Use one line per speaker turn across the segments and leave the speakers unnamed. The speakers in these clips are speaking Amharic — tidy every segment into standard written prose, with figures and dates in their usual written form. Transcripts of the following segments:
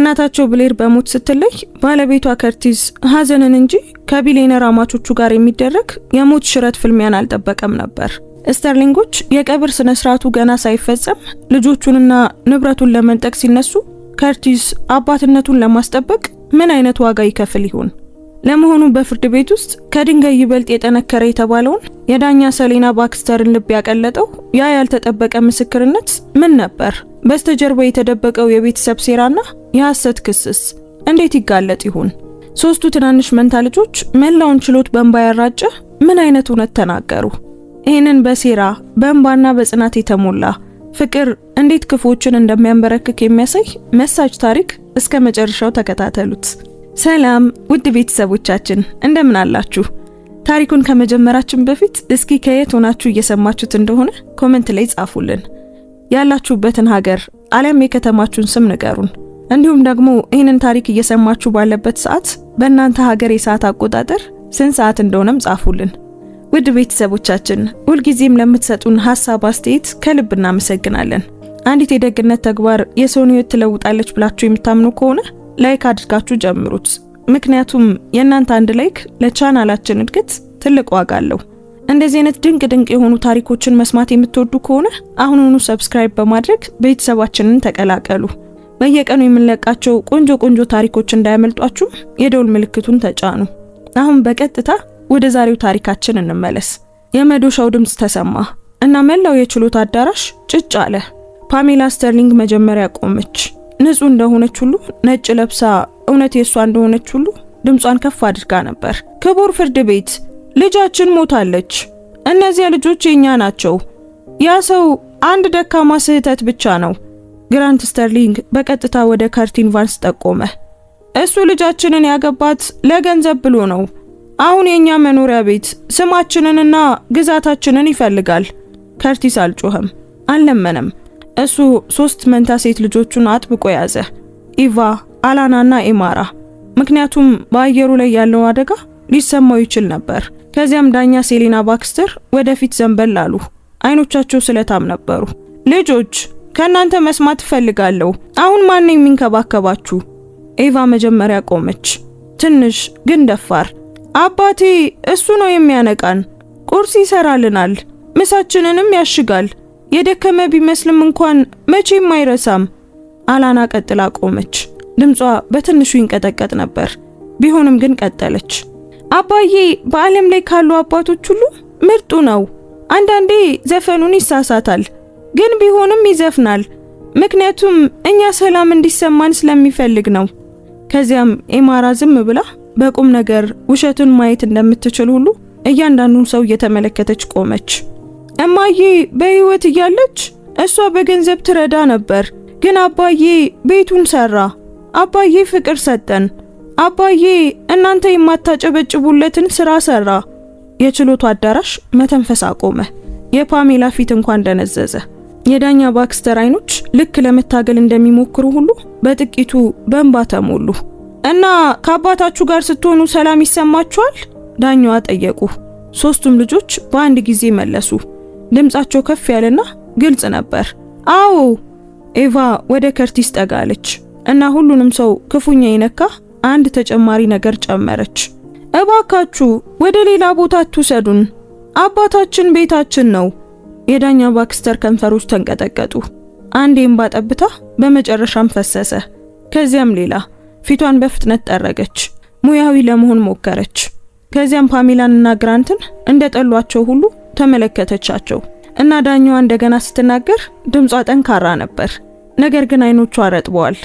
እናታቸው ብሌር በሞት ስትለይ ባለቤቷ ከርቲስ ሀዘንን እንጂ ከቢሊየነር አማቾቹ ጋር የሚደረግ የሞት ሽረት ፍልሚያን አልጠበቀም ነበር። ስተርሊንጎች የቀብር ስነ ስርዓቱ ገና ሳይፈጸም ልጆቹንና ንብረቱን ለመንጠቅ ሲነሱ ከርቲስ አባትነቱን ለማስጠበቅ ምን አይነት ዋጋ ይከፍል ይሆን? ለመሆኑ በፍርድ ቤት ውስጥ ከድንጋይ ይበልጥ የጠነከረ የተባለውን የዳኛ ሰሌና ባክስተርን ልብ ያቀለጠው ያ ያልተጠበቀ ምስክርነት ምን ነበር? በስተጀርባ የተደበቀው የቤተሰብ ሴራና የሐሰት ክስስ እንዴት ይጋለጥ ይሆን? ሶስቱ ትናንሽ መንታ ልጆች መላውን ችሎት በእንባ ያራጨ ምን አይነት እውነት ተናገሩ? ይህንን በሴራ በእንባና በጽናት የተሞላ ፍቅር እንዴት ክፉዎችን እንደሚያንበረክክ የሚያሳይ መሳጭ ታሪክ እስከ መጨረሻው ተከታተሉት። ሰላም ውድ ቤተሰቦቻችን እንደምን አላችሁ? ታሪኩን ከመጀመራችን በፊት እስኪ ከየት ሆናችሁ እየሰማችሁት እንደሆነ ኮሜንት ላይ ጻፉልን። ያላችሁበትን ሀገር አለም የከተማችሁን ስም ንገሩን። እንዲሁም ደግሞ ይህንን ታሪክ እየሰማችሁ ባለበት ሰዓት በእናንተ ሀገር የሰዓት አቆጣጠር ስንት ሰዓት እንደሆነም ጻፉልን። ውድ ቤተሰቦቻችን ሁልጊዜም ለምትሰጡን ሐሳብ አስተያየት ከልብ እናመሰግናለን። አንዲት የደግነት ተግባር የሰውን ሕይወት ትለውጣለች ብላችሁ የምታምኑ ከሆነ ላይክ አድርጋችሁ ጀምሩት። ምክንያቱም የእናንተ አንድ ላይክ ለቻናላችን እድገት ትልቅ ዋጋ አለው። እንደዚህ አይነት ድንቅ የሆኑ ታሪኮችን መስማት የምትወዱ ከሆነ አሁኑኑ ሰብስክራይብ በማድረግ ቤተሰባችንን ተቀላቀሉ። በየቀኑ የምንለቃቸው ቆንጆ ታሪኮች እንዳያመልጧችሁ የደውል ምልክቱን ተጫኑ። አሁን በቀጥታ ወደ ዛሬው ታሪካችን እንመለስ። የመዶሻው ድምጽ ተሰማ እና መላው የችሎት አዳራሽ ጭጭ አለ። ፓሜላ ስተርሊንግ መጀመሪያ ቆመች። ንጹህ እንደሆነች ሁሉ ነጭ ለብሳ እውነት የሷ እንደሆነች ሁሉ ድምጿን ከፍ አድርጋ ነበር። ክቡር ፍርድ ቤት፣ ልጃችን ሞታለች። እነዚያ ልጆች የኛ ናቸው። ያ ሰው አንድ ደካማ ስህተት ብቻ ነው። ግራንት ስተርሊንግ በቀጥታ ወደ ከርቲን ቫንስ ጠቆመ። እሱ ልጃችንን ያገባት ለገንዘብ ብሎ ነው። አሁን የኛ መኖሪያ ቤት ስማችንንና ግዛታችንን ይፈልጋል። ከርቲስ አልጮህም፣ አልለመነም። እሱ ሶስት መንታ ሴት ልጆቹን አጥብቆ ያዘ፣ ኢቫ፣ አላናና ኤማራ። ምክንያቱም በአየሩ ላይ ያለው አደጋ ሊሰማው ይችል ነበር። ከዚያም ዳኛ ሴሌና ባክስተር ወደፊት ዘንበል አሉ። አይኖቻቸው ስለታም ነበሩ። ልጆች፣ ከናንተ መስማት ፈልጋለሁ። አሁን ማን የሚንከባከባችሁ? ኤቫ መጀመሪያ ቆመች፣ ትንሽ ግን ደፋር። አባቴ እሱ ነው የሚያነቃን። ቁርስ ይሰራልናል፣ ምሳችንንም ያሽጋል። የደከመ ቢመስልም እንኳን መቼም አይረሳም። አላና ቀጥላ ቆመች። ድምጿ በትንሹ ይንቀጠቀጥ ነበር፣ ቢሆንም ግን ቀጠለች። አባዬ በዓለም ላይ ካሉ አባቶች ሁሉ ምርጡ ነው። አንዳንዴ ዘፈኑን ይሳሳታል፣ ግን ቢሆንም ይዘፍናል። ምክንያቱም እኛ ሰላም እንዲሰማን ስለሚፈልግ ነው። ከዚያም ኤማራ ዝም ብላ በቁም ነገር ውሸቱን ማየት እንደምትችል ሁሉ እያንዳንዱን ሰው እየተመለከተች ቆመች። እማዬ በህይወት እያለች እሷ በገንዘብ ትረዳ ነበር፣ ግን አባዬ ቤቱን ሰራ። አባዬ ፍቅር ሰጠን። አባዬ እናንተ የማታጨበጭቡለትን ስራ ሰራ። የችሎቱ አዳራሽ መተንፈስ አቆመ። የፓሜላ ፊት እንኳን ደነዘዘ። የዳኛ ባክስተር አይኖች ልክ ለመታገል እንደሚሞክሩ ሁሉ በጥቂቱ በእንባ ተሞሉ። እና ከአባታችሁ ጋር ስትሆኑ ሰላም ይሰማችኋል? ዳኛዋ ጠየቁ። ሶስቱም ልጆች በአንድ ጊዜ መለሱ። ድምጻቸው ከፍ ያለና ግልጽ ነበር። አዎ። ኤቫ ወደ ከርቲስ ጠጋለች እና ሁሉንም ሰው ክፉኛ ይነካ አንድ ተጨማሪ ነገር ጨመረች። እባካችሁ ወደ ሌላ ቦታ አትውሰዱን። አባታችን ቤታችን ነው። የዳኛ ባክስተር ከንፈሮች ተንቀጠቀጡ። አንድ የእንባ ጠብታ በመጨረሻም ፈሰሰ። ከዚያም ሌላ። ፊቷን በፍጥነት ጠረገች። ሙያዊ ለመሆን ሞከረች። ከዚያም ፓሜላንና ግራንትን እንደጠሏቸው ሁሉ ተመለከተቻቸው እና ዳኛዋ እንደገና ስትናገር ድምጿ ጠንካራ ነበር። ነገር ግን አይኖቿ ረጥበዋል።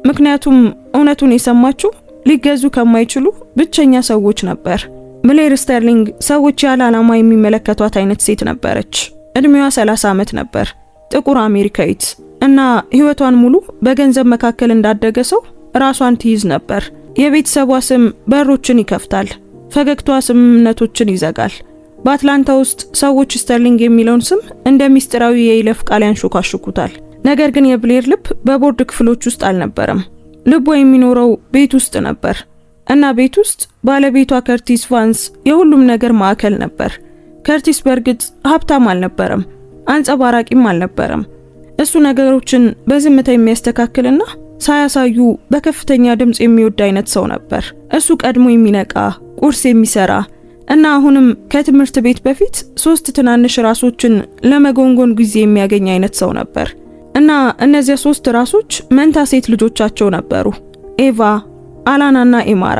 ምክንያቱም እውነቱን የሰማችው ሊገዙ ከማይችሉ ብቸኛ ሰዎች ነበር። ብሌር ስተርሊንግ ሰዎች ያለ ዓላማ የሚመለከቷት አይነት ሴት ነበረች። እድሜዋ 30 ዓመት ነበር። ጥቁር አሜሪካዊት እና ህይወቷን ሙሉ በገንዘብ መካከል እንዳደገ ሰው ራሷን ትይዝ ነበር። የቤተሰቧ ስም በሮችን ይከፍታል፣ ፈገግቷ ስምምነቶችን ይዘጋል። በአትላንታ ውስጥ ሰዎች ስተርሊንግ የሚለውን ስም እንደ ሚስጥራዊ የይለፍ ቃል ያንሾካሹኩታል። ነገር ግን የብሌር ልብ በቦርድ ክፍሎች ውስጥ አልነበረም። ልቧ የሚኖረው ቤት ውስጥ ነበር እና ቤት ውስጥ ባለቤቷ ከርቲስ ቫንስ የሁሉም ነገር ማዕከል ነበር። ከርቲስ በእርግጥ ሀብታም አልነበረም፣ አንጸባራቂም አልነበረም። እሱ ነገሮችን በዝምታ የሚያስተካክልና ሳያሳዩ በከፍተኛ ድምጽ የሚወድ አይነት ሰው ነበር። እሱ ቀድሞ የሚነቃ ቁርስ የሚሰራ እና አሁንም ከትምህርት ቤት በፊት 3 ትናንሽ ራሶችን ለመጎንጎን ጊዜ የሚያገኝ አይነት ሰው ነበር። እና እነዚያ 3 ራሶች መንታ ሴት ልጆቻቸው ነበሩ። ኤቫ፣ አላናና ኤማራ፣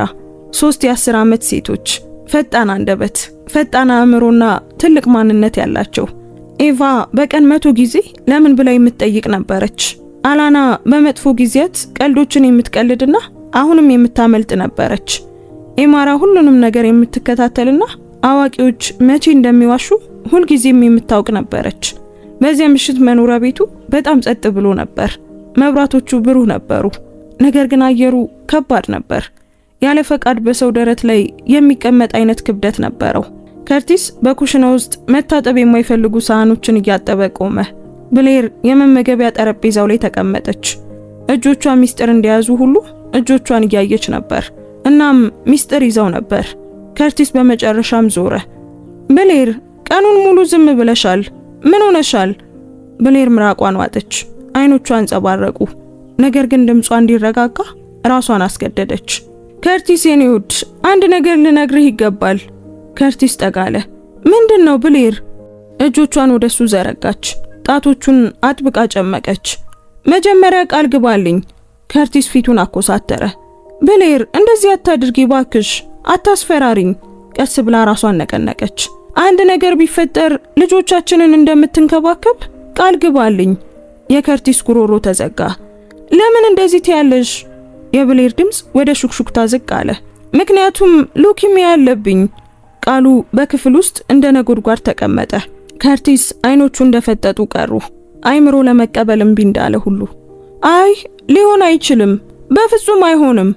3 የ10 ዓመት ሴቶች፣ ፈጣን አንደበት፣ ፈጣን አእምሮና ትልቅ ማንነት ያላቸው። ኤቫ በቀን 100 ጊዜ ለምን ብላ የምትጠይቅ ነበረች። አላና በመጥፎ ጊዜያት ቀልዶችን የምትቀልድና አሁንም የምታመልጥ ነበረች። ኤማራ ሁሉንም ነገር የምትከታተልና አዋቂዎች መቼ እንደሚዋሹ ሁልጊዜም የምታውቅ ነበረች። በዚያ ምሽት መኖሪያ ቤቱ በጣም ጸጥ ብሎ ነበር። መብራቶቹ ብሩህ ነበሩ፣ ነገር ግን አየሩ ከባድ ነበር። ያለ ፈቃድ በሰው ደረት ላይ የሚቀመጥ አይነት ክብደት ነበረው። ከርቲስ በኩሽና ውስጥ መታጠብ የማይፈልጉ ሳህኖችን እያጠበ ቆመ። ብሌር የመመገቢያ ጠረጴዛው ላይ ተቀመጠች። እጆቿ ሚስጥር እንደያዙ ሁሉ እጆቿን እያየች ነበር። እናም ሚስጥር ይዘው ነበር። ከርቲስ በመጨረሻም ዞረ። ብሌር፣ ቀኑን ሙሉ ዝም ብለሻል። ምን ሆነሻል? ብሌር ምራቋን ዋጠች። አይኖቿ አንጸባረቁ። ነገር ግን ድምጿ እንዲረጋጋ ራሷን አስገደደች። ከርቲስ የኔ ውድ፣ አንድ ነገር ልነግርህ ይገባል። ከርቲስ ጠጋለ። ምንድነው ብሌር? እጆቿን ወደሱ ዘረጋች። ጣቶቹን አጥብቃ ጨመቀች። መጀመሪያ ቃል ግባልኝ። ከርቲስ ፊቱን አኮሳተረ። ብሌር፣ እንደዚህ አታድርጊ ባክሽ፣ አታስፈራሪኝ። ቀስ ብላ ራሷን ነቀነቀች። አንድ ነገር ቢፈጠር ልጆቻችንን እንደምትንከባከብ ቃል ግባልኝ። የከርቲስ ጉሮሮ ተዘጋ። ለምን እንደዚህ ትያለሽ? የብሌር ድምጽ ወደ ሹክሹክታ ዝቅ አለ። ምክንያቱም ሉኪሚያ አለብኝ። ቃሉ በክፍል ውስጥ እንደ ነጎድጓድ ተቀመጠ። ከርቲስ አይኖቹ እንደፈጠጡ ቀሩ። አይምሮ ለመቀበል እምቢ እንዳለ ሁሉ። አይ ሊሆን አይችልም፣ በፍጹም አይሆንም።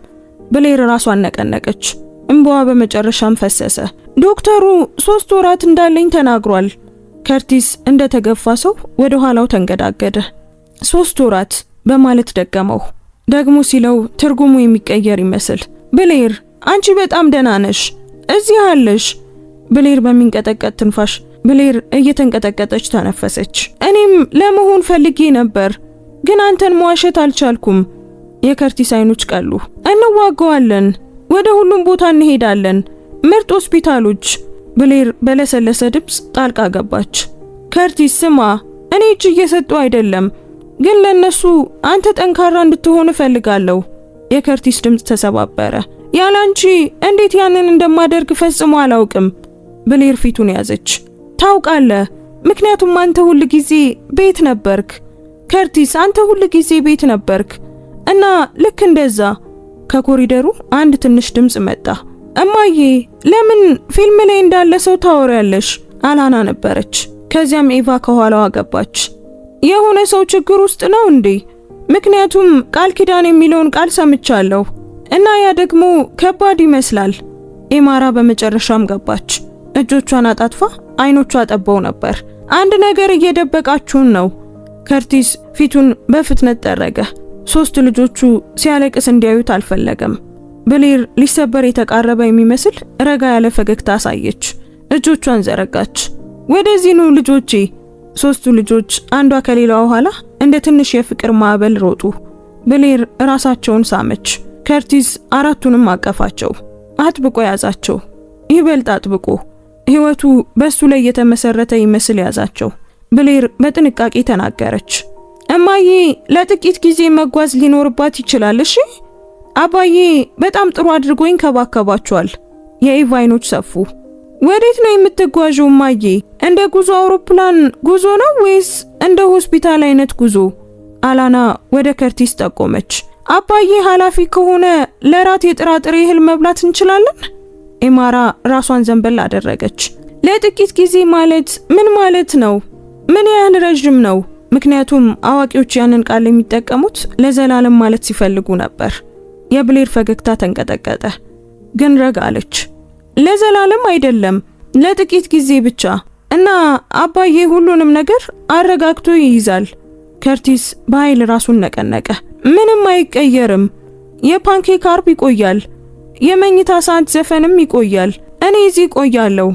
ብሌር ራሷን ነቀነቀች። እንባዋ በመጨረሻም ፈሰሰ። ዶክተሩ 3 ወራት እንዳለኝ ተናግሯል። ከርቲስ እንደተገፋ ሰው ወደ ኋላው ተንገዳገደ። 3 ወራት በማለት ደገመው። ደግሞ ሲለው ትርጉሙ የሚቀየር ይመስል። ብሌር፣ አንቺ በጣም ደህና ነሽ፣ እዚህ አለሽ። ብሌር በሚንቀጠቀጥ ትንፋሽ ብሌር እየተንቀጠቀጠች ተነፈሰች። እኔም ለመሆን ፈልጌ ነበር፣ ግን አንተን መዋሸት አልቻልኩም። የከርቲስ አይኖች ቀሉ። እንዋጋዋለን፣ ወደ ሁሉም ቦታ እንሄዳለን፣ ምርጥ ሆስፒታሎች። ብሌር በለሰለሰ ድምጽ ጣልቃ ገባች። ከርቲስ ስማ፣ እኔ እጅ እየሰጡ አይደለም፣ ግን ለነሱ አንተ ጠንካራ እንድትሆን እፈልጋለሁ። የከርቲስ ድምጽ ተሰባበረ። ያላንቺ እንዴት ያንን እንደማደርግ ፈጽሞ አላውቅም። ብሌር ፊቱን ያዘች። ታውቃለህ፣ ምክንያቱም አንተ ሁሉ ጊዜ ቤት ነበርክ። ከርቲስ፣ አንተ ሁሉ ጊዜ ቤት ነበርክ። እና ልክ እንደዛ ከኮሪደሩ አንድ ትንሽ ድምጽ መጣ። እማዬ፣ ለምን ፊልም ላይ እንዳለ ሰው ታወሪያለሽ? አላና ነበረች። ከዚያም ኤቫ ከኋላዋ ገባች። የሆነ ሰው ችግር ውስጥ ነው እንዴ? ምክንያቱም ቃል ኪዳን የሚለውን ቃል ሰምቻለሁ እና ያ ደግሞ ከባድ ይመስላል። ኤማራ በመጨረሻም ገባች። እጆቿን አጣጥፋ አይኖቿ ጠበው ነበር። አንድ ነገር እየደበቃችሁን ነው። ከርቲስ ፊቱን በፍጥነት ጠረገ። 3 ልጆቹ ሲያለቅስ እንዲያዩት አልፈለገም። ብሌር ሊሰበር የተቃረበ የሚመስል ረጋ ያለ ፈገግታ አሳየች። እጆቿን ዘረጋች። ወደዚህ ኑ ልጆቼ። 3ቱ ልጆች አንዷ ከሌላዋ ኋላ እንደ ትንሽ የፍቅር ማዕበል ሮጡ። ብሌር ራሳቸውን ሳመች። ከርቲስ 4ቱንም አቀፋቸው። አጥብቆ ያዛቸው፣ ይበልጥ አጥብቆ። ህይወቱ በሱ ላይ የተመሰረተ ይመስል ያዛቸው። ብሌር በጥንቃቄ ተናገረች። እማዬ ለጥቂት ጊዜ መጓዝ ሊኖርባት ይችላል። እሺ አባዬ በጣም ጥሩ አድርጎ ይንከባከባቸዋል። የኤቫ አይኖች ሰፉ። ወዴት ነው የምትጓዡው እማዬ? እንደ ጉዞ አውሮፕላን ጉዞ ነው ወይስ እንደ ሆስፒታል አይነት ጉዞ? አላና ወደ ከርቲስ ጠቆመች። አባዬ ኃላፊ ከሆነ ለራት የጥራጥሬ እህል መብላት እንችላለን? ኤማራ ራሷን ዘንበል አደረገች። ለጥቂት ጊዜ ማለት ምን ማለት ነው? ምን ያህል ረጅም ነው? ምክንያቱም አዋቂዎች ያንን ቃል የሚጠቀሙት ለዘላለም ማለት ሲፈልጉ ነበር። የብሌር ፈገግታ ተንቀጠቀጠ፣ ግን ረጋ አለች። ለዘላለም አይደለም፣ ለጥቂት ጊዜ ብቻ። እና አባዬ ሁሉንም ነገር አረጋግቶ ይይዛል። ከርቲስ በኃይል ራሱን ነቀነቀ። ምንም አይቀየርም። የፓንኬክ አርብ ይቆያል፣ የመኝታ ሰዓት ዘፈንም ይቆያል። እኔ እዚህ ቆያለሁ።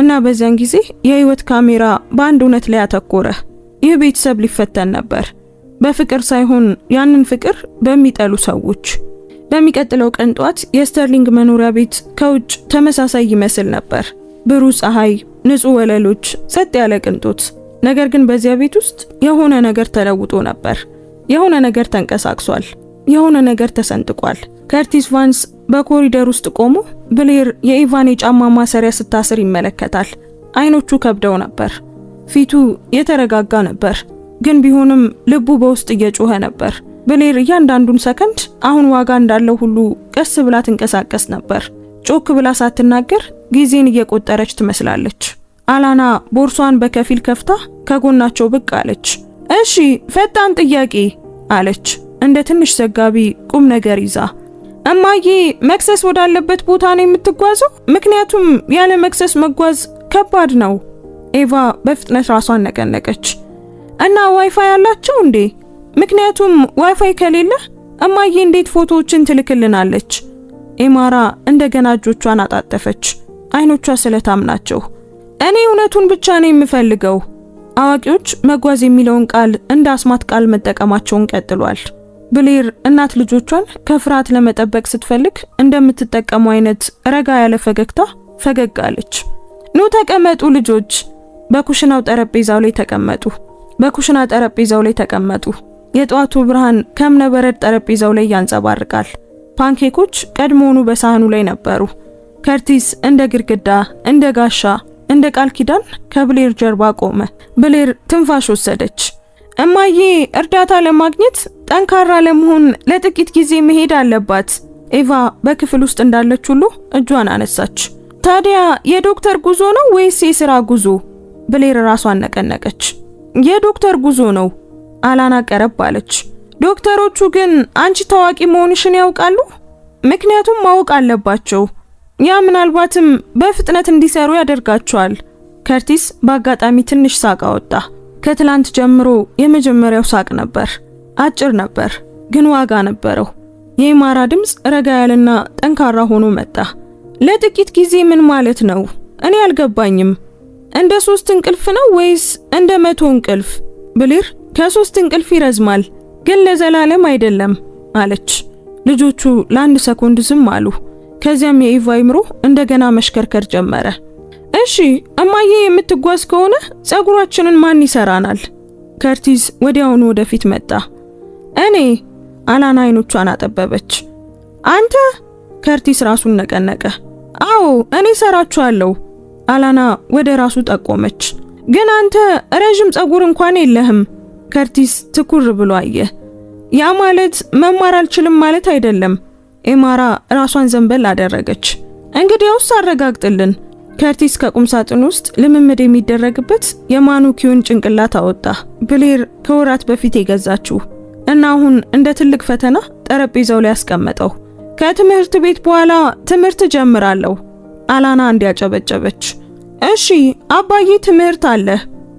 እና በዚያን ጊዜ የህይወት ካሜራ በአንድ እውነት ላይ አተኮረ። ይህ ቤተሰብ ሊፈተን ነበር። በፍቅር ሳይሆን ያንን ፍቅር በሚጠሉ ሰዎች። በሚቀጥለው ቀን ጧት የስተርሊንግ መኖሪያ ቤት ከውጭ ተመሳሳይ ይመስል ነበር። ብሩህ ፀሐይ፣ ንጹህ ወለሎች፣ ጸጥ ያለ ቅንጦት። ነገር ግን በዚያ ቤት ውስጥ የሆነ ነገር ተለውጦ ነበር። የሆነ ነገር ተንቀሳቅሷል። የሆነ ነገር ተሰንጥቋል። ከርቲስ ቫንስ በኮሪደር ውስጥ ቆሞ ብሌር የኢቫን የጫማ ማሰሪያ ስታስር ይመለከታል። አይኖቹ ከብደው ነበር። ፊቱ የተረጋጋ ነበር፣ ግን ቢሆንም ልቡ በውስጥ እየጮኸ ነበር። ብሌር እያንዳንዱን ሰከንድ አሁን ዋጋ እንዳለው ሁሉ ቀስ ብላ ትንቀሳቀስ ነበር። ጮክ ብላ ሳትናገር ጊዜን እየቆጠረች ትመስላለች። አላና ቦርሷን በከፊል ከፍታ ከጎናቸው ብቅ አለች። እሺ፣ ፈጣን ጥያቄ አለች እንደ ትንሽ ዘጋቢ ቁም ነገር ይዛ። እማዬ መክሰስ ወዳለበት ቦታ ነው የምትጓዘው? ምክንያቱም ያለ መክሰስ መጓዝ ከባድ ነው። ኤቫ በፍጥነት ራሷን ነቀነቀች። እና ዋይፋይ አላቸው እንዴ? ምክንያቱም ዋይፋይ ከሌለ እማዬ እንዴት ፎቶዎችን ትልክልናለች? ኤማራ እንደገና እጆቿን አጣጠፈች። አይኖቿ ስለታም ናቸው። እኔ እውነቱን ብቻ ነው የምፈልገው። አዋቂዎች መጓዝ የሚለውን ቃል እንደ አስማት ቃል መጠቀማቸውን ቀጥሏል። ብሌር እናት ልጆቿን ከፍርሃት ለመጠበቅ ስትፈልግ እንደምትጠቀመው አይነት ረጋ ያለ ፈገግታ ፈገግ አለች። ኑ ተቀመጡ ልጆች። በኩሽናው ጠረጴዛው ላይ ተቀመጡ። የጧቱ ብርሃን ከእብነበረድ ጠረጴዛው ላይ ያንጸባርቃል። ፓንኬኮች ቀድሞውኑ በሳህኑ ላይ ነበሩ። ከርቲስ እንደ ግድግዳ፣ እንደ ጋሻ፣ እንደ ቃል ኪዳን ከብሌር ጀርባ ቆመ። ብሌር ትንፋሽ ወሰደች። እማዬ እርዳታ ለማግኘት ጠንካራ ለመሆን ለጥቂት ጊዜ መሄድ አለባት። ኤቫ በክፍል ውስጥ እንዳለች ሁሉ እጇን አነሳች። ታዲያ የዶክተር ጉዞ ነው ወይስ የሥራ ጉዞ? ብሌር ራሷን ነቀነቀች። የዶክተር ጉዞ ነው። አላና ቀረብ አለች። ዶክተሮቹ ግን አንቺ ታዋቂ መሆንሽን ያውቃሉ? ምክንያቱም ማወቅ አለባቸው። ያ ምናልባትም በፍጥነት እንዲሰሩ ያደርጋቸዋል። ከርቲስ በአጋጣሚ ትንሽ ሳቅ አወጣ። ከትላንት ጀምሮ የመጀመሪያው ሳቅ ነበር። አጭር ነበር፣ ግን ዋጋ ነበረው። የኢማራ ድምፅ ረጋ ያለና ጠንካራ ሆኖ መጣ። ለጥቂት ጊዜ ምን ማለት ነው? እኔ አልገባኝም። እንደ 3 እንቅልፍ ነው ወይስ እንደ 100 እንቅልፍ? ብሌር ከ3 እንቅልፍ ይረዝማል፣ ግን ለዘላለም አይደለም አለች። ልጆቹ ለአንድ ሰኮንድ ዝም አሉ። ከዚያም የኢቫ አይምሮ እንደገና መሽከርከር ጀመረ። እሺ እማዬ የምትጓዝ ከሆነ ጸጉራችንን ማን ይሰራናል? ከርቲስ ወዲያውኑ ወደፊት መጣ። እኔ። አላና አይኖቿን አጠበበች። አንተ? ከርቲስ ራሱን ነቀነቀ። አዎ እኔ ሰራችኋለሁ። አላና ወደ ራሱ ጠቆመች። ግን አንተ ረጅም ጸጉር እንኳን የለህም። ከርቲስ ትኩር ብሎ አየ። ያ ማለት መማር አልችልም ማለት አይደለም። ኤማራ ራሷን ዘንበል አደረገች። እንግዲያውስ አረጋግጥልን። ከርቲስ ከቁም ሳጥን ውስጥ ልምምድ የሚደረግበት የማኑኪውን ጭንቅላት አወጣ። ብሌር ከወራት በፊት የገዛችው እና አሁን እንደ ትልቅ ፈተና ጠረጴዛው ላይ ያስቀመጠው። ከትምህርት ቤት በኋላ ትምህርት ጀምራለሁ። አላና እንዲያጨበጨበች። እሺ አባዬ ትምህርት አለ፣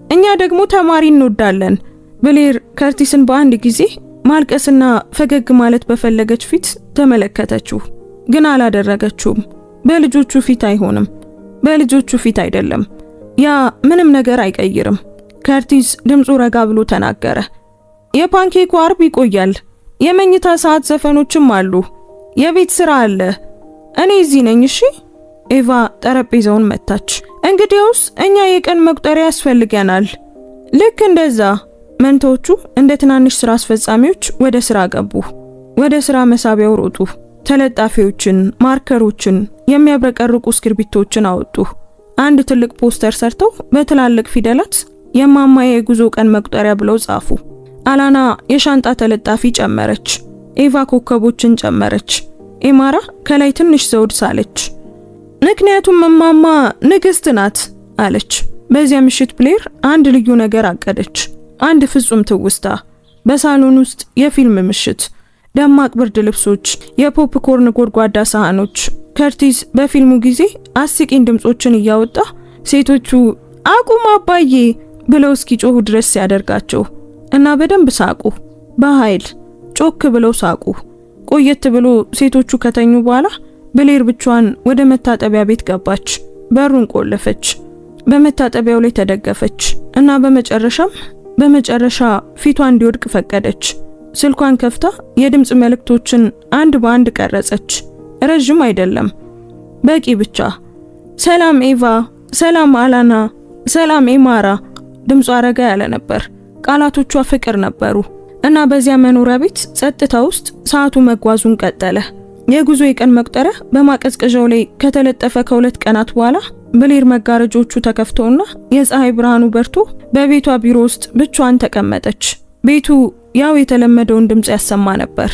እኛ ደግሞ ተማሪ እንወዳለን። ብሌር ከርቲስን በአንድ ጊዜ ማልቀስና ፈገግ ማለት በፈለገች ፊት ተመለከተችው፣ ግን አላደረገችውም። በልጆቹ ፊት አይሆንም፣ በልጆቹ ፊት አይደለም። ያ ምንም ነገር አይቀይርም። ከርቲስ ድምፁ ረጋ ብሎ ተናገረ። የፓንኬኩ አርብ ይቆያል። የመኝታ ሰዓት ዘፈኖችም አሉ። የቤት ስራ አለ። እኔ እዚህ ነኝ። እሺ። ኤቫ ጠረጴዛውን መታች። እንግዲያውስ እኛ የቀን መቁጠሪያ ያስፈልገናል። ልክ እንደዛ። መንቶቹ እንደ ትናንሽ ስራ አስፈጻሚዎች ወደ ስራ ገቡ። ወደ ስራ መሳቢያው ሮጡ። ተለጣፊዎችን፣ ማርከሮችን፣ የሚያብረቀርቁ እስክሪብቶችን አወጡ። አንድ ትልቅ ፖስተር ሰርተው በትላልቅ ፊደላት የማማ የጉዞ ቀን መቁጠሪያ ብለው ጻፉ። አላና የሻንጣ ተለጣፊ ጨመረች። ኤቫ ኮከቦችን ጨመረች። ኤማራ ከላይ ትንሽ ዘውድ ሳለች። ምክንያቱም እማማ ንግስት ናት አለች። በዚያ ምሽት ብሌር አንድ ልዩ ነገር አቀደች። አንድ ፍጹም ትውስታ። በሳሎን ውስጥ የፊልም ምሽት፣ ደማቅ ብርድ ልብሶች፣ የፖፕኮርን ጎድጓዳ ሳህኖች። ከርቲስ በፊልሙ ጊዜ አስቂኝ ድምጾችን እያወጣ ሴቶቹ አቁም አባዬ ብለው እስኪጮሁ ድረስ ሲያደርጋቸው እና በደንብ ሳቁ። በኃይል ጮክ ብለው ሳቁ። ቆየት ብሎ ሴቶቹ ከተኙ በኋላ ብሌር ብቻዋን ወደ መታጠቢያ ቤት ገባች። በሩን ቆለፈች። በመታጠቢያው ላይ ተደገፈች እና በመጨረሻም በመጨረሻ ፊቷ እንዲወድቅ ፈቀደች። ስልኳን ከፍታ የድምጽ መልእክቶችን አንድ በአንድ ቀረጸች። ረጅም አይደለም፣ በቂ ብቻ። ሰላም ኤቫ፣ ሰላም አላና፣ ሰላም ኤማራ። ድምጿ ረጋ ያለ ነበር። ቃላቶቿ ፍቅር ነበሩ። እና በዚያ መኖሪያ ቤት ጸጥታ ውስጥ ሰዓቱ መጓዙን ቀጠለ። የጉዞ የቀን መቁጠሪያ በማቀዝቀዣው ላይ ከተለጠፈ ከ2 ቀናት በኋላ ብሌር መጋረጆቹ ተከፍተውና የፀሐይ ብርሃኑ በርቶ በቤቷ ቢሮ ውስጥ ብቻዋን ተቀመጠች። ቤቱ ያው የተለመደውን ድምጽ ያሰማ ነበር።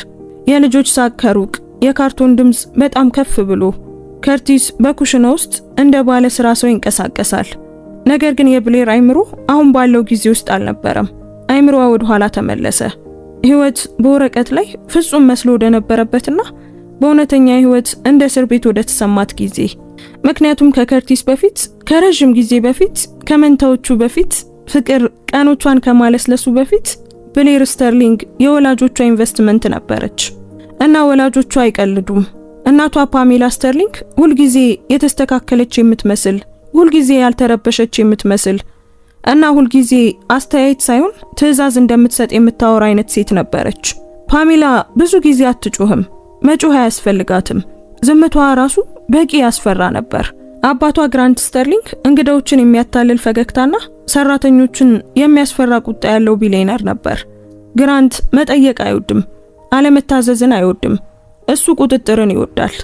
የልጆች ሳቅ ከሩቅ፣ የካርቶን ድምጽ በጣም ከፍ ብሎ። ከርቲስ በኩሽና ውስጥ እንደ ባለ ስራ ሰው ይንቀሳቀሳል። ነገር ግን የብሌር አይምሮ አሁን ባለው ጊዜ ውስጥ አልነበረም። አይምሮዋ ወደ ኋላ ተመለሰ። ህይወት በወረቀት ላይ ፍጹም መስሎ ወደ ነበረበትና በእውነተኛ ህይወት እንደ እስር ቤት ወደ ተሰማት ጊዜ። ምክንያቱም ከከርቲስ በፊት፣ ከረጅም ጊዜ በፊት፣ ከመንታዎቹ በፊት፣ ፍቅር ቀኖቿን ከማለስለሱ በፊት ብሌር ስተርሊንግ የወላጆቿ ኢንቨስትመንት ነበረች። እና ወላጆቿ አይቀልዱም። እናቷ ፓሜላ ስተርሊንግ ሁልጊዜ የተስተካከለች የምትመስል፣ ሁልጊዜ ያልተረበሸች የምትመስል እና ሁልጊዜ አስተያየት ሳይሆን ትዕዛዝ እንደምትሰጥ የምታወራ አይነት ሴት ነበረች። ፓሜላ ብዙ ጊዜ አትጮህም፣ መጮህ አያስፈልጋትም። ዝምታዋ ራሱ በቂ ያስፈራ ነበር። አባቷ ግራንት ስተርሊንግ እንግዳዎችን የሚያታልል ፈገግታና ሰራተኞችን የሚያስፈራ ቁጣ ያለው ቢሊየነር ነበር። ግራንት መጠየቅ አይወድም፣ አለመታዘዝን አይወድም። እሱ ቁጥጥርን ይወዳል።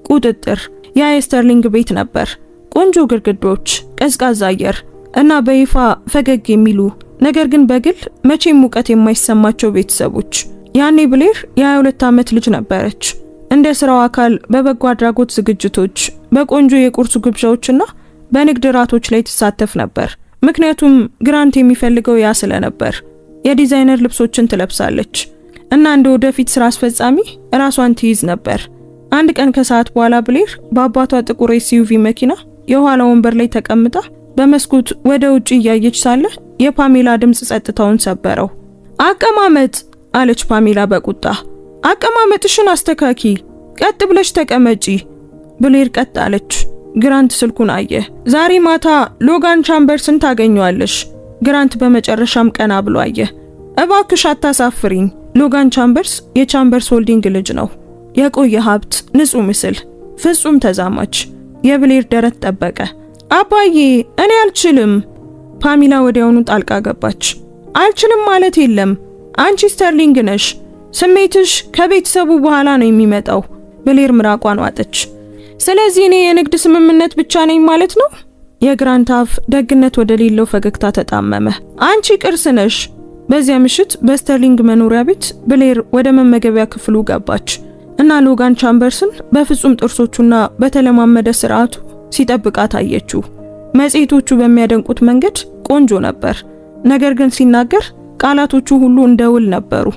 ቁጥጥር። ያ የስተርሊንግ ቤት ነበር። ቆንጆ ግድግዳዎች፣ ቀዝቃዛ አየር እና በይፋ ፈገግ የሚሉ ነገር ግን በግል መቼም ሙቀት የማይሰማቸው ቤተሰቦች። ያኔ ብሌር የ22 ዓመት ልጅ ነበረች። እንደ ስራው አካል በበጎ አድራጎት ዝግጅቶች፣ በቆንጆ የቁርስ ግብዣዎችና በንግድ ራቶች ላይ ትሳተፍ ነበር። ምክንያቱም ግራንት የሚፈልገው ያ ስለነበር። የዲዛይነር ልብሶችን ትለብሳለች እና እንደ ወደፊት ስራ አስፈጻሚ ራሷን ትይዝ ነበር። አንድ ቀን ከሰዓት በኋላ ብሌር በአባቷ ጥቁር ኤስዩቪ መኪና የኋላ ወንበር ላይ ተቀምጣ በመስኮት ወደ ውጪ እያየች ሳለ የፓሜላ ድምጽ ጸጥታውን ሰበረው። አቀማመጥ አለች ፓሜላ በቁጣ። አቀማመጥሽን አስተካኪ፣ ቀጥ ብለሽ ተቀመጪ። ብሌር ቀጥ አለች። ግራንት ስልኩን አየ። ዛሬ ማታ ሎጋን ቻምበርስን ታገኘዋለሽ። ግራንት በመጨረሻም ቀና ብሎ አየ። እባክሽ አታሳፍሪኝ። ሎጋን ቻምበርስ የቻምበርስ ሆልዲንግ ልጅ ነው። የቆየ ሀብት፣ ንጹህ ምስል፣ ፍጹም ተዛማች። የብሌር ደረት ጠበቀ። አባዬ እኔ አልችልም። ፓሜላ ወዲያውኑ ጣልቃ ገባች። አልችልም ማለት የለም፣ አንቺ ስተርሊንግ ነሽ። ስሜትሽ ከቤተሰቡ በኋላ ነው የሚመጣው። ብሌር ምራቋን ዋጠች። ስለዚህ እኔ የንግድ ስምምነት ብቻ ነኝ ማለት ነው? የግራንት አፍ ደግነት ወደ ሌለው ፈገግታ ተጣመመ። አንቺ ቅርስ ነሽ። በዚያ ምሽት በስተርሊንግ መኖሪያ ቤት ብሌር ወደ መመገቢያ ክፍሉ ገባች እና ሎጋን ቻምበርስን በፍጹም ጥርሶቹና በተለማመደ ስርዓቱ ሲጠብቃት አየችው። መጽሔቶቹ በሚያደንቁት መንገድ ቆንጆ ነበር፣ ነገር ግን ሲናገር ቃላቶቹ ሁሉ እንደ ውል ነበሩ።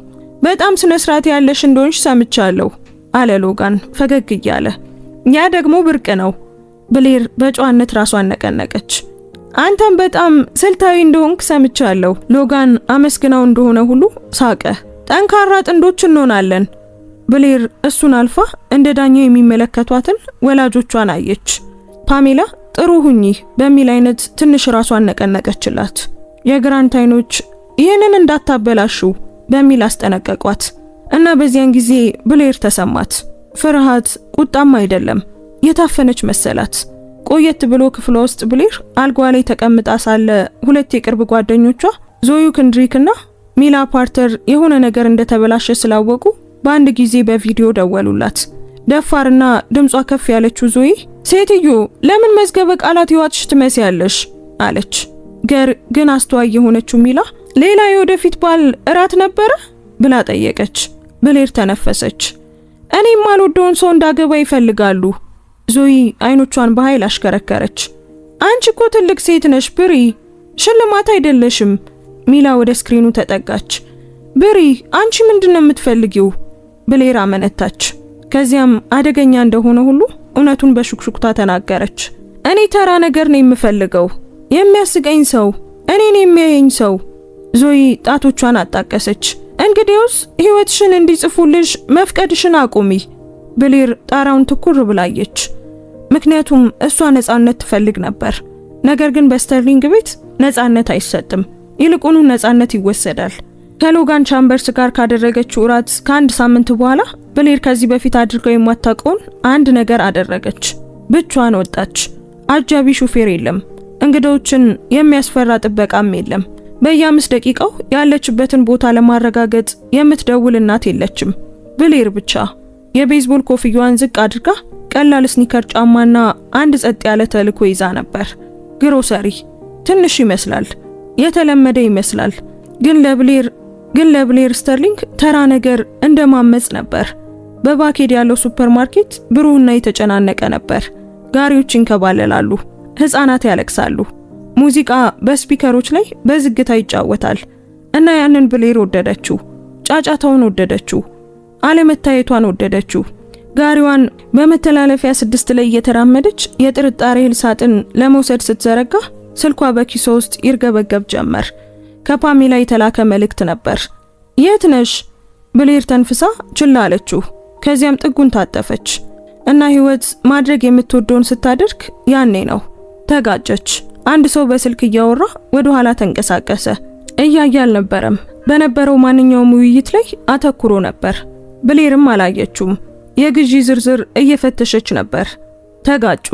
በጣም ስነ ስርዓት ያለሽ እንደሆንሽ ሰምቻለሁ አለ ሎጋን ፈገግ እያለ። ያ ደግሞ ብርቅ ነው። ብሌር በጨዋነት ራሷን ነቀነቀች። አንተም በጣም ስልታዊ እንደሆንክ ሰምቻለሁ። ሎጋን አመስግናው እንደሆነ ሁሉ ሳቀ። ጠንካራ ጥንዶች እንሆናለን። ብሌር እሱን አልፋ እንደ ዳኛ የሚመለከቷትን ወላጆቿን አየች። ፓሜላ ጥሩ ሁኚ በሚል አይነት ትንሽ ራሷን ነቀነቀችላት። የግራንት አይኖች ይህንን እንዳታበላሹ በሚል አስጠነቀቋት እና በዚያን ጊዜ ብሌር ተሰማት። ፍርሃት፣ ቁጣም አይደለም፣ የታፈነች መሰላት። ቆየት ብሎ ክፍሏ ውስጥ ብሌር አልጓ ላይ ተቀምጣ ሳለ ሁለት የቅርብ ጓደኞቿ ዞዩ ክንድሪክና ሚላ ፓርተር የሆነ ነገር እንደተበላሸ ስላወቁ በአንድ ጊዜ በቪዲዮ ደወሉላት። ደፋርና ድምጿ ከፍ ያለችው ዞይ ሴትዮ ለምን መዝገበ ቃላት ይዋጥሽ ትመስያለሽ አለች። ግን አስተዋይ የሆነችው ሚላ ሌላ የወደፊት ባል እራት ነበረ ብላ ጠየቀች። ብሌር ተነፈሰች። እኔም አልወደውን ሰው እንዳገባ ይፈልጋሉ። ዞይ አይኖቿን በኃይል አሽከረከረች። አንቺ እኮ ትልቅ ሴት ነሽ ብሪ፣ ሽልማት አይደለሽም። ሚላ ወደ ስክሪኑ ተጠጋች። ብሪ አንቺ ምንድነው የምትፈልጊው? ብሌር አመነታች። ከዚያም አደገኛ እንደሆነ ሁሉ እውነቱን በሹክሹክታ ተናገረች። እኔ ተራ ነገር ነው የምፈልገው፣ የሚያስቀኝ ሰው፣ እኔን የሚያየኝ ሰው። ዞይ ጣቶቿን አጣቀሰች። እንግዲያውስ ህይወትሽን እንዲጽፉልሽ መፍቀድሽን አቁሚ። ብሌር ጣራውን ትኩር ብላየች። ምክንያቱም እሷ ነፃነት ትፈልግ ነበር። ነገር ግን በስተርሊንግ ቤት ነፃነት አይሰጥም። ይልቁኑ ነፃነት ይወሰዳል። ከሎጋን ቻምበርስ ጋር ካደረገችው እራት ከአንድ ሳምንት በኋላ ብሌር ከዚህ በፊት አድርገው የማታውቀውን አንድ ነገር አደረገች። ብቻዋን ወጣች። አጃቢ ሹፌር የለም። እንግዶችን የሚያስፈራ ጥበቃም የለም። በየ5 ደቂቃው ያለችበትን ቦታ ለማረጋገጥ የምትደውል እናት የለችም። ብሌር ብቻ የቤዝቦል ኮፍያዋን ዝቅ አድርጋ ቀላል ስኒከር ጫማና አንድ ጸጥ ያለ ተልዕኮ ይዛ ነበር። ግሮሰሪ ትንሽ ይመስላል፣ የተለመደ ይመስላል፣ ግን ለብሌር ስተርሊንግ ተራ ነገር እንደማመጽ ነበር። በባኬድ ያለው ሱፐርማርኬት ብሩህና የተጨናነቀ ነበር። ጋሪዎች ይንከባለላሉ፣ ህፃናት ያለቅሳሉ። ሙዚቃ በስፒከሮች ላይ በዝግታ ይጫወታል እና ያንን ብሌር ወደደችው። ጫጫታውን ወደደችው። አለመታየቷን ወደደችው። ጋሪዋን በመተላለፊያ 6 ላይ እየተራመደች የጥርጣሬ እህል ሳጥን ለመውሰድ ስትዘረጋ ስልኳ በኪሷ ውስጥ ይርገበገብ ጀመር። ከፓሜላ የተላከ መልእክት ነበር። የት ነሽ? ብሌር ተንፍሳ ችላ አለችው። ከዚያም ጥጉን ታጠፈች እና ህይወት ማድረግ የምትወደውን ስታደርግ ያኔ ነው። ተጋጨች። አንድ ሰው በስልክ እያወራ ወደ ኋላ ተንቀሳቀሰ። እያየ አልነበረም። በነበረው ማንኛውም ውይይት ላይ አተኩሮ ነበር። ብሌርም አላየችውም። የግዢ ዝርዝር እየፈተሸች ነበር። ተጋጩ።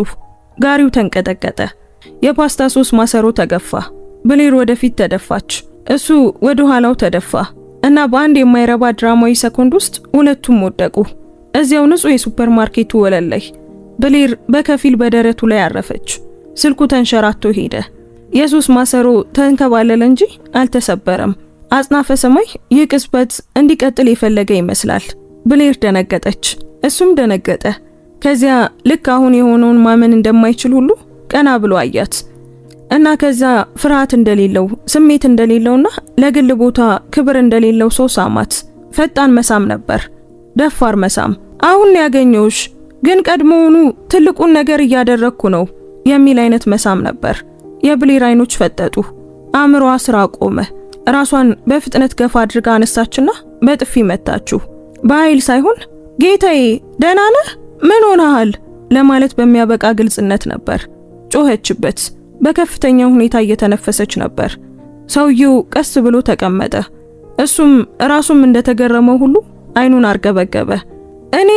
ጋሪው ተንቀጠቀጠ። የፓስታ ሶስ ማሰሮ ተገፋ። ብሌር ወደፊት ተደፋች። እሱ ወደ ኋላው ተደፋ እና በአንድ የማይረባ ድራማዊ ሰኮንድ ውስጥ ሁለቱም ወደቁ። እዚያው ንጹህ የሱፐርማርኬቱ ወለል ላይ ብሌር በከፊል በደረቱ ላይ አረፈች። ስልኩ ተንሸራቶ ሄደ። የሶስ ማሰሮ ተንከባለለ እንጂ አልተሰበረም። አጽናፈ ሰማይ ይህ ቅጽበት እንዲቀጥል የፈለገ ይመስላል። ብሌር ደነገጠች። እሱም ደነገጠ። ከዚያ ልክ አሁን የሆነውን ማመን እንደማይችል ሁሉ ቀና ብሎ አያት እና ከዛ ፍርሃት እንደሌለው ስሜት እንደሌለውና ለግል ቦታ ክብር እንደሌለው ሰው ሳማት። ፈጣን መሳም ነበር፣ ደፋር መሳም። አሁን ያገኘውሽ ግን ቀድሞውኑ ትልቁን ነገር እያደረግኩ ነው የሚል አይነት መሳም ነበር። የብሌር አይኖች ፈጠጡ። አእምሮዋ ስራ ቆመ። ራሷን በፍጥነት ገፋ አድርጋ አነሳችና በጥፊ መታችው። በኃይል ሳይሆን ጌታዬ ደህና ነህ? ምን ሆነሃል? ለማለት በሚያበቃ ግልጽነት ነበር። ጮኸችበት። በከፍተኛ ሁኔታ እየተነፈሰች ነበር። ሰውየው ቀስ ብሎ ተቀመጠ። እሱም ራሱም እንደተገረመው ሁሉ አይኑን አርገበገበ። እኔ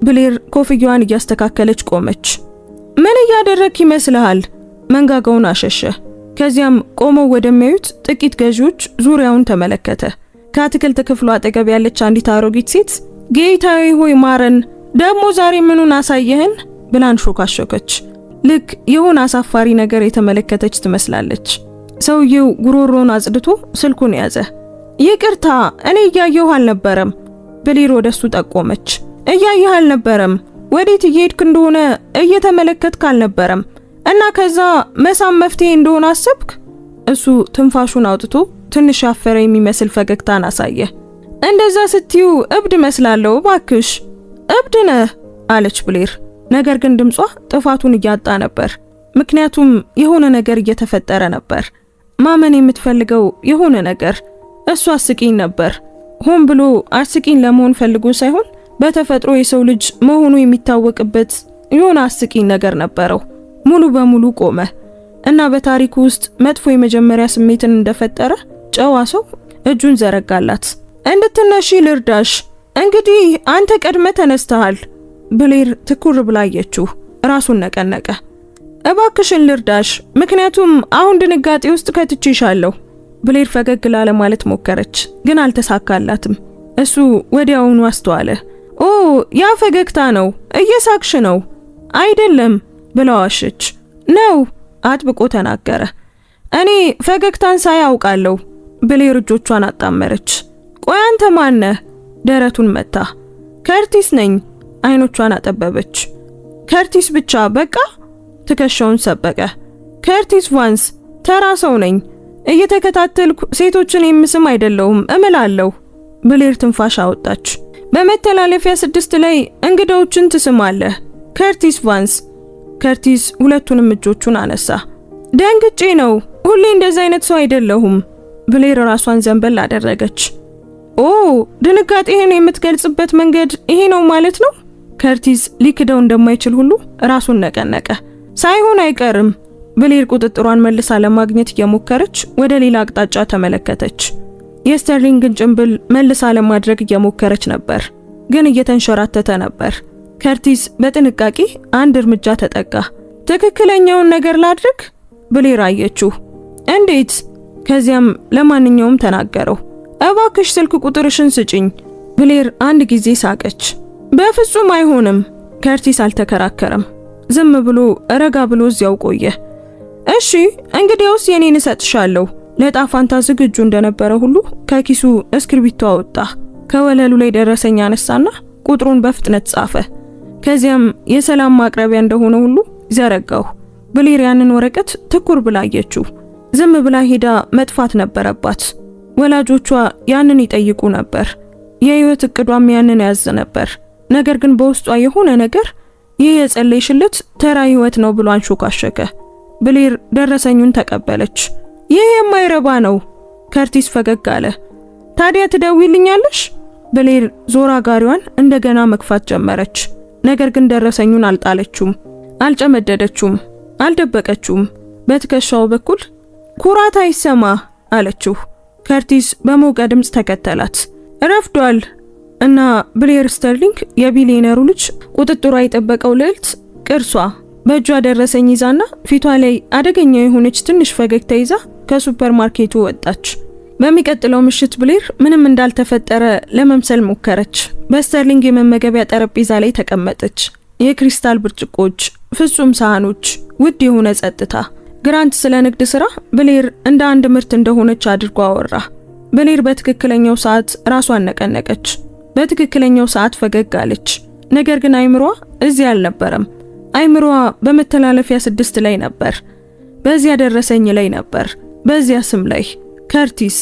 ብሌር ኮፍያዋን እያስተካከለች ቆመች። ምን እያደረክ ይመስልሃል? መንጋጋውን አሸሸ። ከዚያም ቆመው ወደሚያዩት ጥቂት ገዢዎች ዙሪያውን ተመለከተ። ከአትክልት ክፍሉ አጠገብ ያለች አንዲት አሮጊት ሴት ጌታዬ ሆይ ማረን፣ ደግሞ ዛሬ ምኑን አሳየህን? ብላ አንሾካሾከች። ልክ የሆነ አሳፋሪ ነገር የተመለከተች ትመስላለች። ሰውየው ጉሮሮን አጽድቶ ስልኩን ያዘ። ይቅርታ እኔ እያየሁ አልነበረም። ብሌር ወደሱ ጠቆመች። እያየህ አልነበረም? ወዴት እየሄድክ እንደሆነ እየተመለከትክ አልነበረም? እና ከዛ መሳም መፍትሄ እንደሆነ አሰብክ? እሱ ትንፋሹን አውጥቶ ትንሽ ያፈረ የሚመስል ፈገግታን አሳየ። እንደዛ ስትዩ እብድ መስላለሁ ባክሽ። እብድ ነህ አለች ብሌር። ነገር ግን ድምጿ ጥፋቱን እያጣ ነበር። ምክንያቱም የሆነ ነገር እየተፈጠረ ነበር። ማመን የምትፈልገው የሆነ ነገር። እሱ አስቂኝ ነበር። ሆን ብሎ አስቂኝ ለመሆን ፈልጎ ሳይሆን በተፈጥሮ የሰው ልጅ መሆኑ የሚታወቅበት የሆነ አስቂኝ ነገር ነበረው። ሙሉ በሙሉ ቆመ እና በታሪኩ ውስጥ መጥፎ የመጀመሪያ ስሜትን እንደፈጠረ ጨዋ ሰው እጁን ዘረጋላት። እንድትነሺ ልርዳሽ? እንግዲህ አንተ ቀድመ ተነስተሃል። ብሌር ትኩር ብላ አየችው። ራሱን ነቀነቀ። እባክሽን ልርዳሽ፣ ምክንያቱም አሁን ድንጋጤ ውስጥ ከትቼሻለሁ። ብሌር ፈገግ ለማለት ሞከረች፣ ግን አልተሳካላትም። እሱ ወዲያውኑ አስተዋለ። ኦ ያ ፈገግታ ነው፣ እየሳቅሽ ነው። አይደለም ብላ ዋሸች። ነው አጥብቆ ተናገረ። እኔ ፈገግታን ሳያውቃለሁ። ብሌር እጆቿን አጣመረች። ቆይ አንተ ማን ነህ? ደረቱን መታ። ከርቲስ ነኝ። አይኖቿን አጠበበች። ከርቲስ ብቻ በቃ? ትከሻውን ሰበቀ። ከርቲስ ቫንስ፣ ተራ ሰው ነኝ። እየተከታተልኩ ሴቶችን የምስም አይደለሁም እምላለሁ። ብሌር ትንፋሽ አወጣች። በመተላለፊያ 6 ላይ እንግዳዎችን ትስማለህ። ከርቲስ ቫንስ። ከርቲስ ሁለቱንም እጆቹን አነሳ። ደንግጬ ነው። ሁሌ እንደዚህ አይነት ሰው አይደለሁም። ብሌር ራሷን ዘንበል አደረገች። ኦ ድንጋጤህን የምትገልጽበት መንገድ ይሄ ነው ማለት ነው? ከርቲስ ሊክደው እንደማይችል ሁሉ ራሱን ነቀነቀ። ሳይሆን አይቀርም። ብሌር ቁጥጥሯን መልሳ ለማግኘት እየሞከረች ወደ ሌላ አቅጣጫ ተመለከተች። የስተርሊንግን ጭንብል መልሳ ለማድረግ እየሞከረች ነበር፣ ግን እየተንሸራተተ ነበር። ከርቲስ በጥንቃቄ አንድ እርምጃ ተጠጋ። ትክክለኛውን ነገር ላድርግ? ብሌር አየችው። እንዴት? ከዚያም ለማንኛውም ተናገረው። እባክሽ ስልክ ቁጥርሽን ስጪኝ። ብሌር አንድ ጊዜ ሳቀች። በፍጹም አይሆንም። ከርቲስ አልተከራከረም። ዝም ብሎ ረጋ ብሎ እዚያው ቆየ። እሺ እንግዲያውስ የኔን እሰጥሻለሁ። ለጣፋንታ ዝግጁ እንደነበረ ሁሉ ከኪሱ እስክሪብቶ አወጣ። ከወለሉ ላይ ደረሰኝ አነሳና ቁጥሩን በፍጥነት ጻፈ። ከዚያም የሰላም ማቅረቢያ እንደሆነ ሁሉ ዘረጋው። ብሌር ያንን ወረቀት ትኩር ብላ አየችው። ዝም ብላ ሄዳ መጥፋት ነበረባት። ወላጆቿ ያንን ይጠይቁ ነበር። የህይወት እቅዷም ያንን ያዝ ነበር። ነገር ግን በውስጧ የሆነ ነገር ይህ የጸለይሽለት ተራ ህይወት ነው ብሎ አንሾካሸከ። ብሌር ደረሰኙን ተቀበለች። ይህ የማይረባ ነው። ከርቲስ ፈገግ አለ። ታዲያ ትደውይልኛለሽ? ብሌር ዞራ ጋሪዋን እንደገና መግፋት ጀመረች። ነገር ግን ደረሰኙን አልጣለችውም፣ አልጨመደደችውም፣ አልደበቀችውም። በትከሻው በኩል ኩራት አይሰማ አለችው። ከርቲስ በሞቀ ድምፅ ተከተላት። ረፍዷል እና ብሌር ስተርሊንግ የቢሊየነሩ ልጅ ቁጥጥሯ የጠበቀው ልዕልት ቅርሷ በእጇ ደረሰኝ ይዛና ፊቷ ላይ አደገኛ የሆነች ትንሽ ፈገግታ ይዛ ከሱፐርማርኬቱ ወጣች። በሚቀጥለው ምሽት ብሌር ምንም እንዳልተፈጠረ ለመምሰል ሞከረች። በስተርሊንግ የመመገቢያ ጠረጴዛ ላይ ተቀመጠች። የክሪስታል ብርጭቆች፣ ፍጹም ሳህኖች፣ ውድ የሆነ ጸጥታ። ግራንት ስለ ንግድ ስራ ብሌር እንደ አንድ ምርት እንደሆነች አድርጎ አወራ። ብሌር በትክክለኛው ሰዓት ራሷን ነቀነቀች። በትክክለኛው ሰዓት ፈገግ አለች። ነገር ግን አይምሯ እዚህ አልነበረም። አይምሯ በመተላለፊያ 6 ላይ ነበር። በዚያ ደረሰኝ ላይ ነበር። በዚያ ስም ላይ ከርቲስ።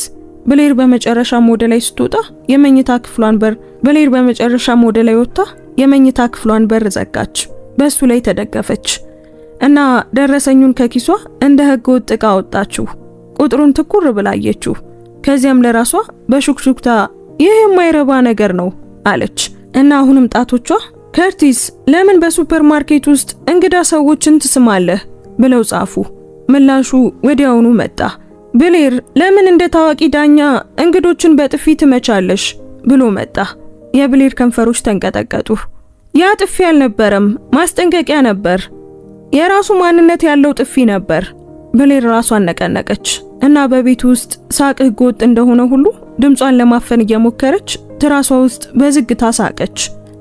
ብሌር በመጨረሻም ወደ ላይ ስትወጣ የመኝታ ክፍሏን በር ብሌር በመጨረሻም ወደ ላይ ወጣ የመኝታ ክፍሏን በር ዘጋች። በሱ ላይ ተደገፈች እና ደረሰኙን ከኪሷ እንደ ህገ ወጥ ዕቃ አወጣችው። ቁጥሩን ትኩር ብላ አየችው። ከዚያም ለራሷ በሹክሹክታ ይህ የማይረባ ነገር ነው አለች እና አሁንም ጣቶቿ ከርቲስ ለምን በሱፐርማርኬት ውስጥ እንግዳ ሰዎችን ትስማለህ ብለው ጻፉ። ምላሹ ወዲያውኑ መጣ። ብሌር ለምን እንደ ታዋቂ ዳኛ እንግዶችን በጥፊ ትመቻለሽ ብሎ መጣ። የብሌር ከንፈሮች ተንቀጠቀጡ። ያ ጥፊ አልነበረም፣ ማስጠንቀቂያ ነበር። የራሱ ማንነት ያለው ጥፊ ነበር። ብሌር ራሷን ነቀነቀች እና በቤቱ ውስጥ ሳቅ ህገወጥ እንደሆነ ሁሉ ድምጿን ለማፈን እየሞከረች ትራሷ ውስጥ በዝግታ ሳቀች።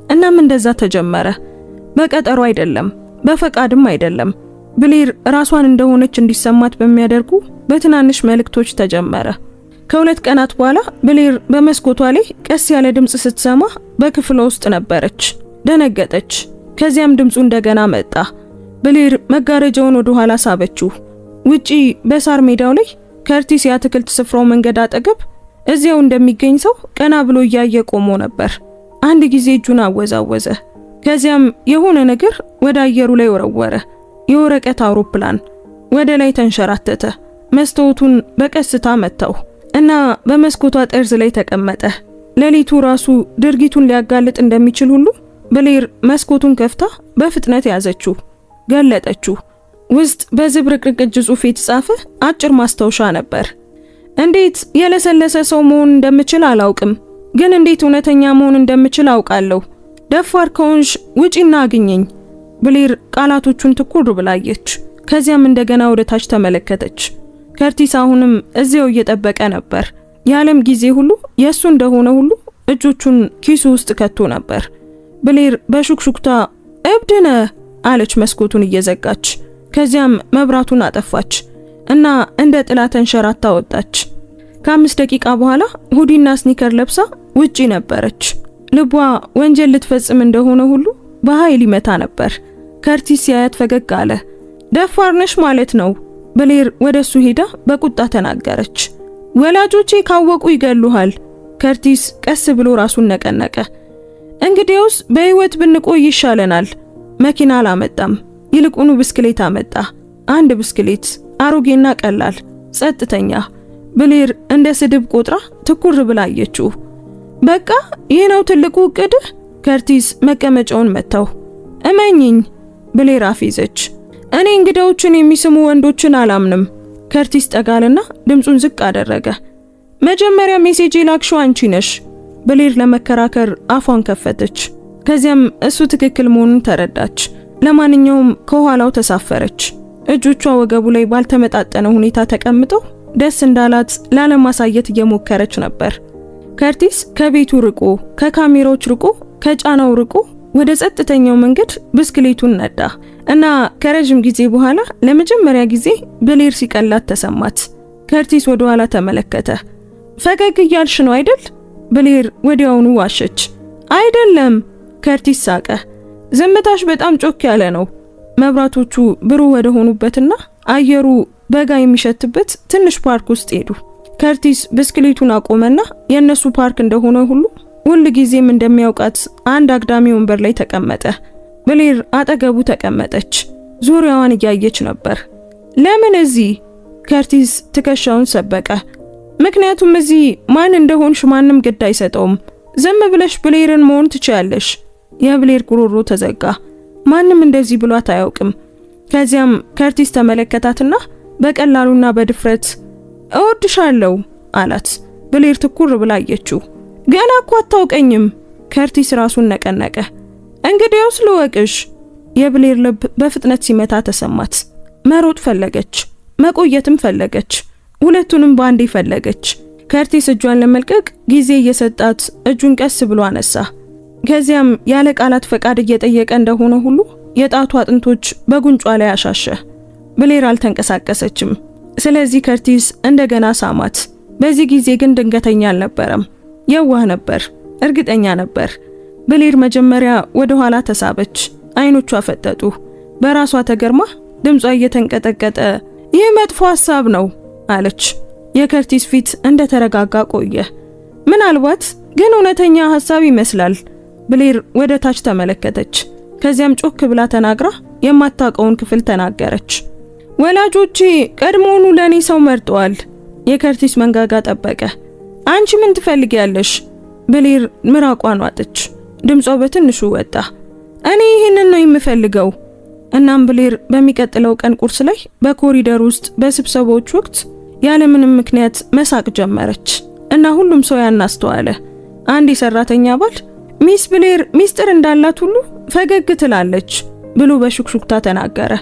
እናም እንደዛ ተጀመረ። በቀጠሮ አይደለም፣ በፈቃድም አይደለም። ብሌር ራሷን እንደሆነች እንዲሰማት በሚያደርጉ በትናንሽ መልእክቶች ተጀመረ። ከ2 ቀናት በኋላ ብሌር በመስኮቷ ላይ ቀስ ያለ ድምጽ ስትሰማ በክፍሏ ውስጥ ነበረች። ደነገጠች። ከዚያም ድምጹ እንደገና መጣ። ብሌር መጋረጃውን ወደ ኋላ ሳበችው። ውጪ በሳር ሜዳው ላይ ከርቲስ የአትክልት ስፍራው መንገድ አጠገብ እዚያው እንደሚገኝ ሰው ቀና ብሎ እያየ ቆሞ ነበር። አንድ ጊዜ እጁን አወዛወዘ። ከዚያም የሆነ ነገር ወደ አየሩ ላይ ወረወረ። የወረቀት አውሮፕላን ወደ ላይ ተንሸራተተ። መስታወቱን በቀስታ መታው እና በመስኮቷ ጠርዝ ላይ ተቀመጠ። ሌሊቱ ራሱ ድርጊቱን ሊያጋልጥ እንደሚችል ሁሉ ብሌር መስኮቱን ከፍታ በፍጥነት ያዘችው፣ ገለጠችው። ውስጥ በዝብርቅርቅ እጅ ጽሑፍ የተጻፈ አጭር ማስታወሻ ነበር። እንዴት የለሰለሰ ሰው መሆን እንደምችል አላውቅም፣ ግን እንዴት እውነተኛ መሆን እንደምችል አውቃለሁ። ደፋር ከሆንሽ ውጪና አግኘኝ። ብሌር ቃላቶቹን ትኩር ብላየች። ከዚያም እንደገና ወደ ታች ተመለከተች። ከርቲስ አሁንም እዚያው እየጠበቀ ነበር። የዓለም ጊዜ ሁሉ የሱ እንደሆነ ሁሉ እጆቹን ኪሱ ውስጥ ከቶ ነበር። ብሌር በሹክሹክታ እብድ ነህ አለች መስኮቱን እየዘጋች። ከዚያም መብራቱን አጠፋች እና እንደ ጥላ ተንሸራታ ወጣች። ከ5 ደቂቃ በኋላ ሁዲና ስኒከር ለብሳ ውጪ ነበረች። ልቧ ወንጀል ልትፈጽም እንደሆነ ሁሉ በኃይል ይመታ ነበር። ከርቲስ ሲያያት ፈገግ አለ። ደፋር ነሽ ማለት ነው። ብሌር ወደሱ ሄዳ በቁጣ ተናገረች። ወላጆቼ ካወቁ ይገሉሃል። ከርቲስ ቀስ ብሎ ራሱን ነቀነቀ። እንግዲያውስ በህይወት ብንቆይ ይሻለናል። መኪና አላመጣም፣ ይልቁኑ ብስክሌት አመጣ። አንድ ብስክሌት፣ አሮጌና ቀላል፣ ጸጥተኛ። ብሌር እንደ ስድብ ቆጥራ ትኩር ብላ አየችው። በቃ ይህ ነው ትልቁ እቅድህ? ከርቲስ መቀመጫውን መታው። እመኝኝ። ብሌር አፌዘች። እኔ እንግዳዎችን የሚስሙ ወንዶችን አላምንም። ከርቲስ ጠጋልና ድምጹን ዝቅ አደረገ። መጀመሪያ ሜሴጅ ላክሽው አንቺ ነሽ። ብሌር ለመከራከር አፏን ከፈተች። ከዚያም እሱ ትክክል መሆኑን ተረዳች። ለማንኛውም ከኋላው ተሳፈረች። እጆቿ ወገቡ ላይ ባልተመጣጠነ ሁኔታ ተቀምጠው ደስ እንዳላት ላለማሳየት እየሞከረች ነበር። ከርቲስ ከቤቱ ርቆ፣ ከካሜራዎች ርቆ፣ ከጫናው ርቆ ወደ ጸጥተኛው መንገድ ብስክሌቱን ነዳ እና ከረጅም ጊዜ በኋላ ለመጀመሪያ ጊዜ ብሌር ሲቀላት ተሰማት። ከርቲስ ወደ ኋላ ተመለከተ። ፈገግ እያልሽ ነው አይደል? ብሌር ወዲያውኑ ዋሸች። አይደለም። ከርቲስ ሳቀ። ዝምታሽ በጣም ጮክ ያለ ነው። መብራቶቹ ብሩህ ወደ ሆኑበትና አየሩ በጋ የሚሸትበት ትንሽ ፓርክ ውስጥ ሄዱ። ከርቲስ ብስክሌቱን አቆመና የነሱ ፓርክ እንደሆነ ሁሉ ሁል ጊዜም እንደሚያውቃት አንድ አግዳሚ ወንበር ላይ ተቀመጠ። ብሌር አጠገቡ ተቀመጠች። ዙሪያዋን እያየች ነበር። ለምን እዚህ? ከርቲስ ትከሻውን ሰበቀ። ምክንያቱም እዚህ ማን እንደሆንሽ ማንም ግድ አይሰጠውም። ዝም ብለሽ ብሌርን መሆን ትችያለሽ። የብሌር ጉሮሮ ተዘጋ። ማንም እንደዚህ ብሏት አያውቅም። ከዚያም ከርቲስ ተመለከታትና በቀላሉና በድፍረት እወድሻለሁ አላት። ብሌር ትኩር ብላ አየችው። ገና እኮ አታውቀኝም። ከርቲስ ራሱን ነቀነቀ። እንግዲያውስ ልወቅሽ። የብሌር ልብ በፍጥነት ሲመታ ተሰማት። መሮጥ ፈለገች፣ መቆየትም ፈለገች። ሁለቱንም ባንዴ ፈለገች። ከርቲስ እጇን ለመልቀቅ ጊዜ እየሰጣት እጁን ቀስ ብሎ አነሳ። ከዚያም ያለ ቃላት ፈቃድ እየጠየቀ እንደሆነ ሁሉ የጣቱ አጥንቶች በጉንጯ ላይ አሻሸ። ብሌር አልተንቀሳቀሰችም። ስለዚህ ከርቲስ እንደገና ሳማት። በዚህ ጊዜ ግን ድንገተኛ አልነበረም። የዋህ ነበር፣ እርግጠኛ ነበር። ብሌር መጀመሪያ ወደ ኋላ ተሳበች። አይኖቿ ፈጠጡ። በራሷ ተገርማ ድምጿ እየተንቀጠቀጠ ይህ መጥፎ ሐሳብ ነው አለች። የከርቲስ ፊት እንደተረጋጋ ቆየ። ምናልባት ግን እውነተኛ ሐሳብ ይመስላል። ብሌር ወደ ታች ተመለከተች። ከዚያም ጮክ ብላ ተናግራ የማታውቀውን ክፍል ተናገረች። ወላጆቼ ቀድሞውኑ ለኔ ሰው መርጠዋል። የከርቲስ መንጋጋ ጠበቀ። አንቺ ምን ትፈልጊያለሽ? ብሌር ምራቋን ዋጠች። ድምጿ በትንሹ ወጣ። እኔ ይሄንን ነው የምፈልገው። እናም ብሌር በሚቀጥለው ቀን ቁርስ ላይ በኮሪደር ውስጥ በስብሰባዎች ወቅት ያለምንም ምክንያት መሳቅ ጀመረች እና ሁሉም ሰው ያናስተዋለ። አንድ የሰራተኛ አባል ሚስ ብሌር ሚስጥር እንዳላት ሁሉ ፈገግ ትላለች ብሎ በሹክሹክታ ተናገረ።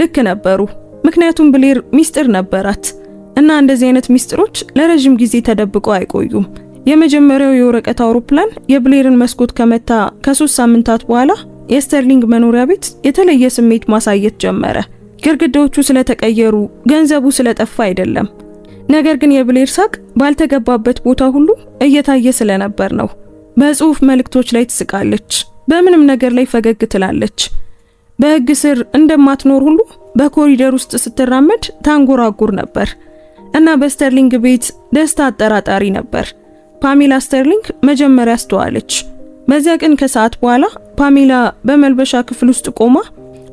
ልክ ነበሩ። ምክንያቱም ብሌር ሚስጥር ነበራት እና እንደዚህ አይነት ሚስጥሮች ለረጅም ጊዜ ተደብቀው አይቆዩም። የመጀመሪያው የወረቀት አውሮፕላን የብሌርን መስኮት ከመታ ከ3 ሳምንታት በኋላ የስተርሊንግ መኖሪያ ቤት የተለየ ስሜት ማሳየት ጀመረ። ግድግዳዎቹ ስለተቀየሩ፣ ገንዘቡ ስለጠፋ አይደለም። ነገር ግን የብሌር ሳቅ ባልተገባበት ቦታ ሁሉ እየታየ ስለነበር ነው። በጽሁፍ መልእክቶች ላይ ትስቃለች፣ በምንም ነገር ላይ ፈገግ ትላለች። በሕግ ስር እንደማትኖር ሁሉ በኮሪደር ውስጥ ስትራመድ ታንጎራጉር ነበር እና በስተርሊንግ ቤት ደስታ አጠራጣሪ ነበር። ፓሜላ ስተርሊንግ መጀመሪያ አስተዋለች። በዚያ ቀን ከሰዓት በኋላ ፓሜላ በመልበሻ ክፍል ውስጥ ቆማ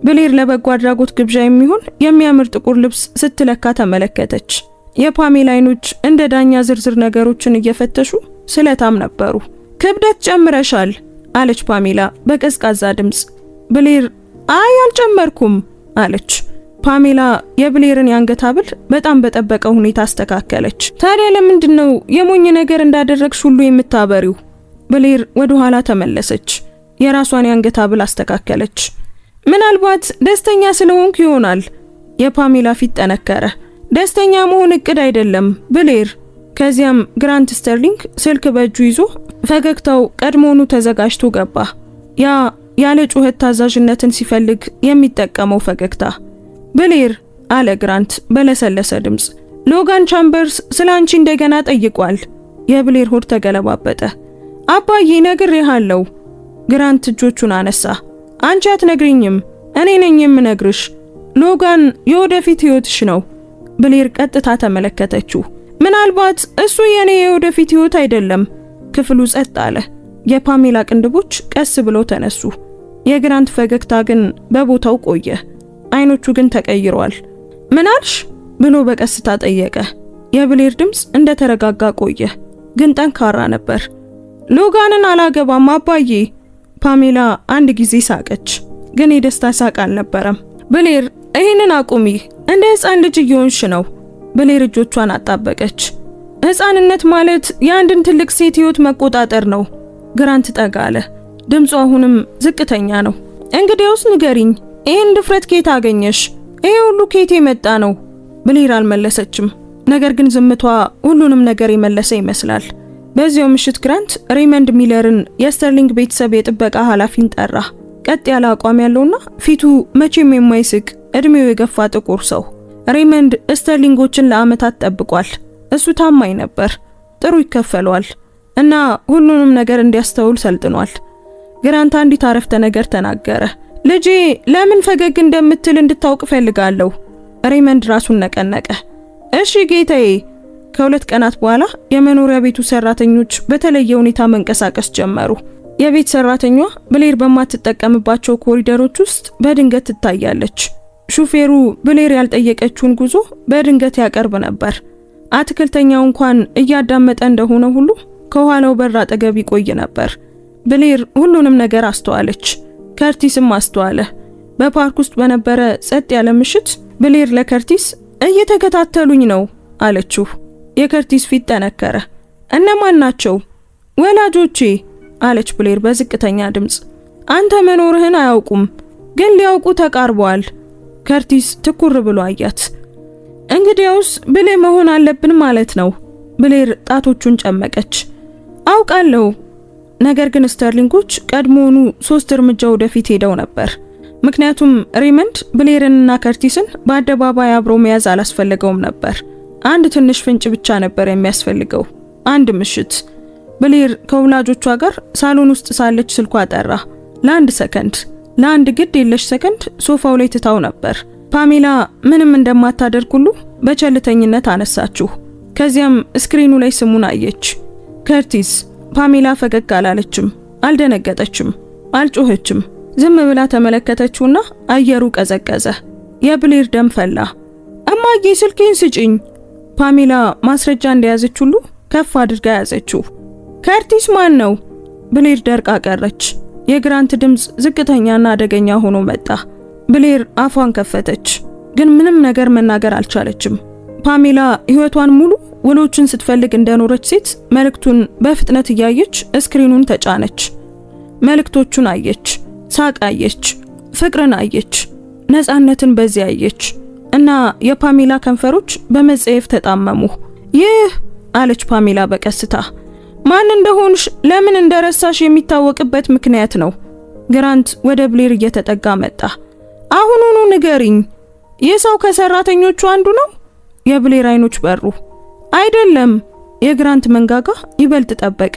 ብሌር ለበጎ አድራጎት ግብዣ የሚሆን የሚያምር ጥቁር ልብስ ስትለካ ተመለከተች። የፓሜላ አይኖች እንደ ዳኛ ዝርዝር ነገሮችን እየፈተሹ ስለታም ነበሩ። ክብደት ጨምረሻል አለች ፓሜላ በቀዝቃዛ ድምጽ። ብሌር አይ አልጨመርኩም አለች። ፓሜላ የብሌርን የአንገት ሐብል በጣም በጠበቀ ሁኔታ አስተካከለች። ታዲያ ለምንድነው የሞኝ ነገር እንዳደረግሽ ሁሉ የምታበሪው? ብሌር ወደ ኋላ ተመለሰች። የራሷን የአንገት ሐብል አስተካከለች። ምናልባት ደስተኛ ስለሆንኩ ይሆናል። የፓሜላ ፊት ጠነከረ። ደስተኛ መሆን እቅድ አይደለም ብሌር። ከዚያም ግራንት ስተርሊንግ ስልክ በእጁ ይዞ ፈገግታው ቀድሞውኑ ተዘጋጅቶ ገባ። ያ ያለ ጩኸት ታዛዥነትን ሲፈልግ የሚጠቀመው ፈገግታ። ብሌር አለ ግራንት በለሰለሰ ድምጽ፣ ሎጋን ቻምበርስ ስላንቺ እንደገና ጠይቋል። የብሌር ሆድ ተገለባበጠ። አባዬ ነግሬሃለሁ። ግራንት እጆቹን አነሳ። አንቺ አትነግሪኝም፣ እኔ ነኝ የምነግርሽ። ሎጋን የወደፊት ህይወትሽ ነው። ብሌር ቀጥታ ተመለከተችው። ምናልባት እሱ የኔ የወደፊት ህይወት አይደለም። ክፍሉ ጸጥ አለ። የፓሜላ ቅንድቦች ቀስ ብለው ተነሱ። የግራንት ፈገግታ ግን በቦታው ቆየ። አይኖቹ ግን ተቀይረዋል። ምናልሽ ብሎ በቀስታ ጠየቀ። የብሌር ድምጽ እንደተረጋጋ ቆየ፣ ግን ጠንካራ ነበር። ሎጋንን አላገባም አባዬ። ፓሜላ አንድ ጊዜ ሳቀች፣ ግን የደስታ ሳቅ አልነበረም። ብሌር ይሄንን አቁሚ፣ እንደ ሕፃን ልጅ እየሆንሽ ነው። ብሌር እጆቿን አጣበቀች። ሕፃንነት ማለት የአንድን ትልቅ ሴት ሕይወት መቆጣጠር ነው። ግራንት ጠጋ አለ። ድምፁ አሁንም ዝቅተኛ ነው። እንግዲያውስ ንገሪኝ፣ ይህን ድፍረት ከየት አገኘሽ? ይሄ ሁሉ ከየት የመጣ ነው? ብሌር አልመለሰችም። ነገር ግን ዝምቷ ሁሉንም ነገር የመለሰ ይመስላል። በዚያው ምሽት ግራንት ሬይመንድ ሚለርን የስተርሊንግ ቤተሰብ የጥበቃ ኃላፊን ጠራ። ቀጥ ያለ አቋም ያለውና ፊቱ መቼም የማይስቅ እድሜው የገፋ ጥቁር ሰው። ሬይመንድ ስተርሊንጎችን ለዓመታት ጠብቋል። እሱ ታማኝ ነበር፣ ጥሩ ይከፈለዋል እና ሁሉንም ነገር እንዲያስተውል ሰልጥኗል። ግራንት አንዲት አረፍተ ነገር ተናገረ። ልጄ ለምን ፈገግ እንደምትል እንድታውቅ ፈልጋለሁ። ሬይመንድ ራሱን ነቀነቀ። እሺ ጌታዬ። ከሁለት ቀናት በኋላ የመኖሪያ ቤቱ ሰራተኞች በተለየ ሁኔታ መንቀሳቀስ ጀመሩ። የቤት ሰራተኛዋ ብሌር በማትጠቀምባቸው ኮሪደሮች ውስጥ በድንገት ትታያለች። ሹፌሩ ብሌር ያልጠየቀችውን ጉዞ በድንገት ያቀርብ ነበር። አትክልተኛው እንኳን እያዳመጠ እንደሆነ ሁሉ ከኋላው በር አጠገብ ይቆይ ነበር። ብሌር ሁሉንም ነገር አስተዋለች። ከርቲስም አስተዋለ። በፓርክ ውስጥ በነበረ ጸጥ ያለ ምሽት ብሌር ለከርቲስ እየተከታተሉኝ ነው አለችው። የከርቲስ ፊት ጠነከረ። እነማን ናቸው? ወላጆቼ አለች ብሌር በዝቅተኛ ድምጽ። አንተ መኖርህን አያውቁም፣ ግን ሊያውቁ ተቃርበዋል። ከርቲስ ትኩር ብሎ አያት። እንግዲያውስ ብልህ መሆን አለብን ማለት ነው። ብሌር ጣቶቹን ጨመቀች። አውቃለሁ። ነገር ግን ስተርሊንጎች ቀድሞውኑ 3 እርምጃ ወደፊት ሄደው ነበር። ምክንያቱም ሬይመንድ ብሌርንና ከርቲስን በአደባባይ አብሮ መያዝ አላስፈልገውም ነበር። አንድ ትንሽ ፍንጭ ብቻ ነበር የሚያስፈልገው። አንድ ምሽት ብሌር ከወላጆቿ ጋር ሳሎን ውስጥ ሳለች ስልኳ ጠራ። ለአንድ ሰከንድ፣ ለአንድ ግድ የለሽ ሰከንድ ሶፋው ላይ ትታው ነበር። ፓሜላ ምንም እንደማታደርግ ሁሉ በቸልተኝነት አነሳችው። ከዚያም ስክሪኑ ላይ ስሙን አየች። ከርቲስ። ፓሜላ ፈገግ አላለችም፣ አልደነገጠችም፣ አልጮኸችም። ዝም ብላ ተመለከተችውና አየሩ ቀዘቀዘ። የብሌር ደም ፈላ። እማዬ ስልኬን ስጪኝ። ፓሜላ ማስረጃ እንደያዘች ሁሉ ከፍ አድርጋ ያዘችው። ከርቲስ ማን ነው? ብሌር ደርቃ ቀረች። የግራንት ድምጽ ዝቅተኛና አደገኛ ሆኖ መጣ። ብሌር አፏን ከፈተች፣ ግን ምንም ነገር መናገር አልቻለችም። ፓሜላ ሕይወቷን ሙሉ ውሎችን ስትፈልግ እንደኖረች ሴት መልእክቱን በፍጥነት እያየች ስክሪኑን ተጫነች። መልእክቶቹን አየች፣ ሳቅ አየች፣ ፍቅርን አየች፣ ነፃነትን በዚያ አየች እና የፓሜላ ከንፈሮች በመጸየፍ ተጣመሙ። ይህ አለች ፓሜላ በቀስታ ማን እንደሆንሽ ለምን እንደረሳሽ የሚታወቅበት ምክንያት ነው። ግራንት ወደ ብሌር እየተጠጋ መጣ። አሁኑኑ ንገሪኝ፣ ይህ ሰው ከሰራተኞቹ አንዱ ነው? የብሌር አይኖች በሩ። አይደለም። የግራንት መንጋጋ ይበልጥ ጠበቀ።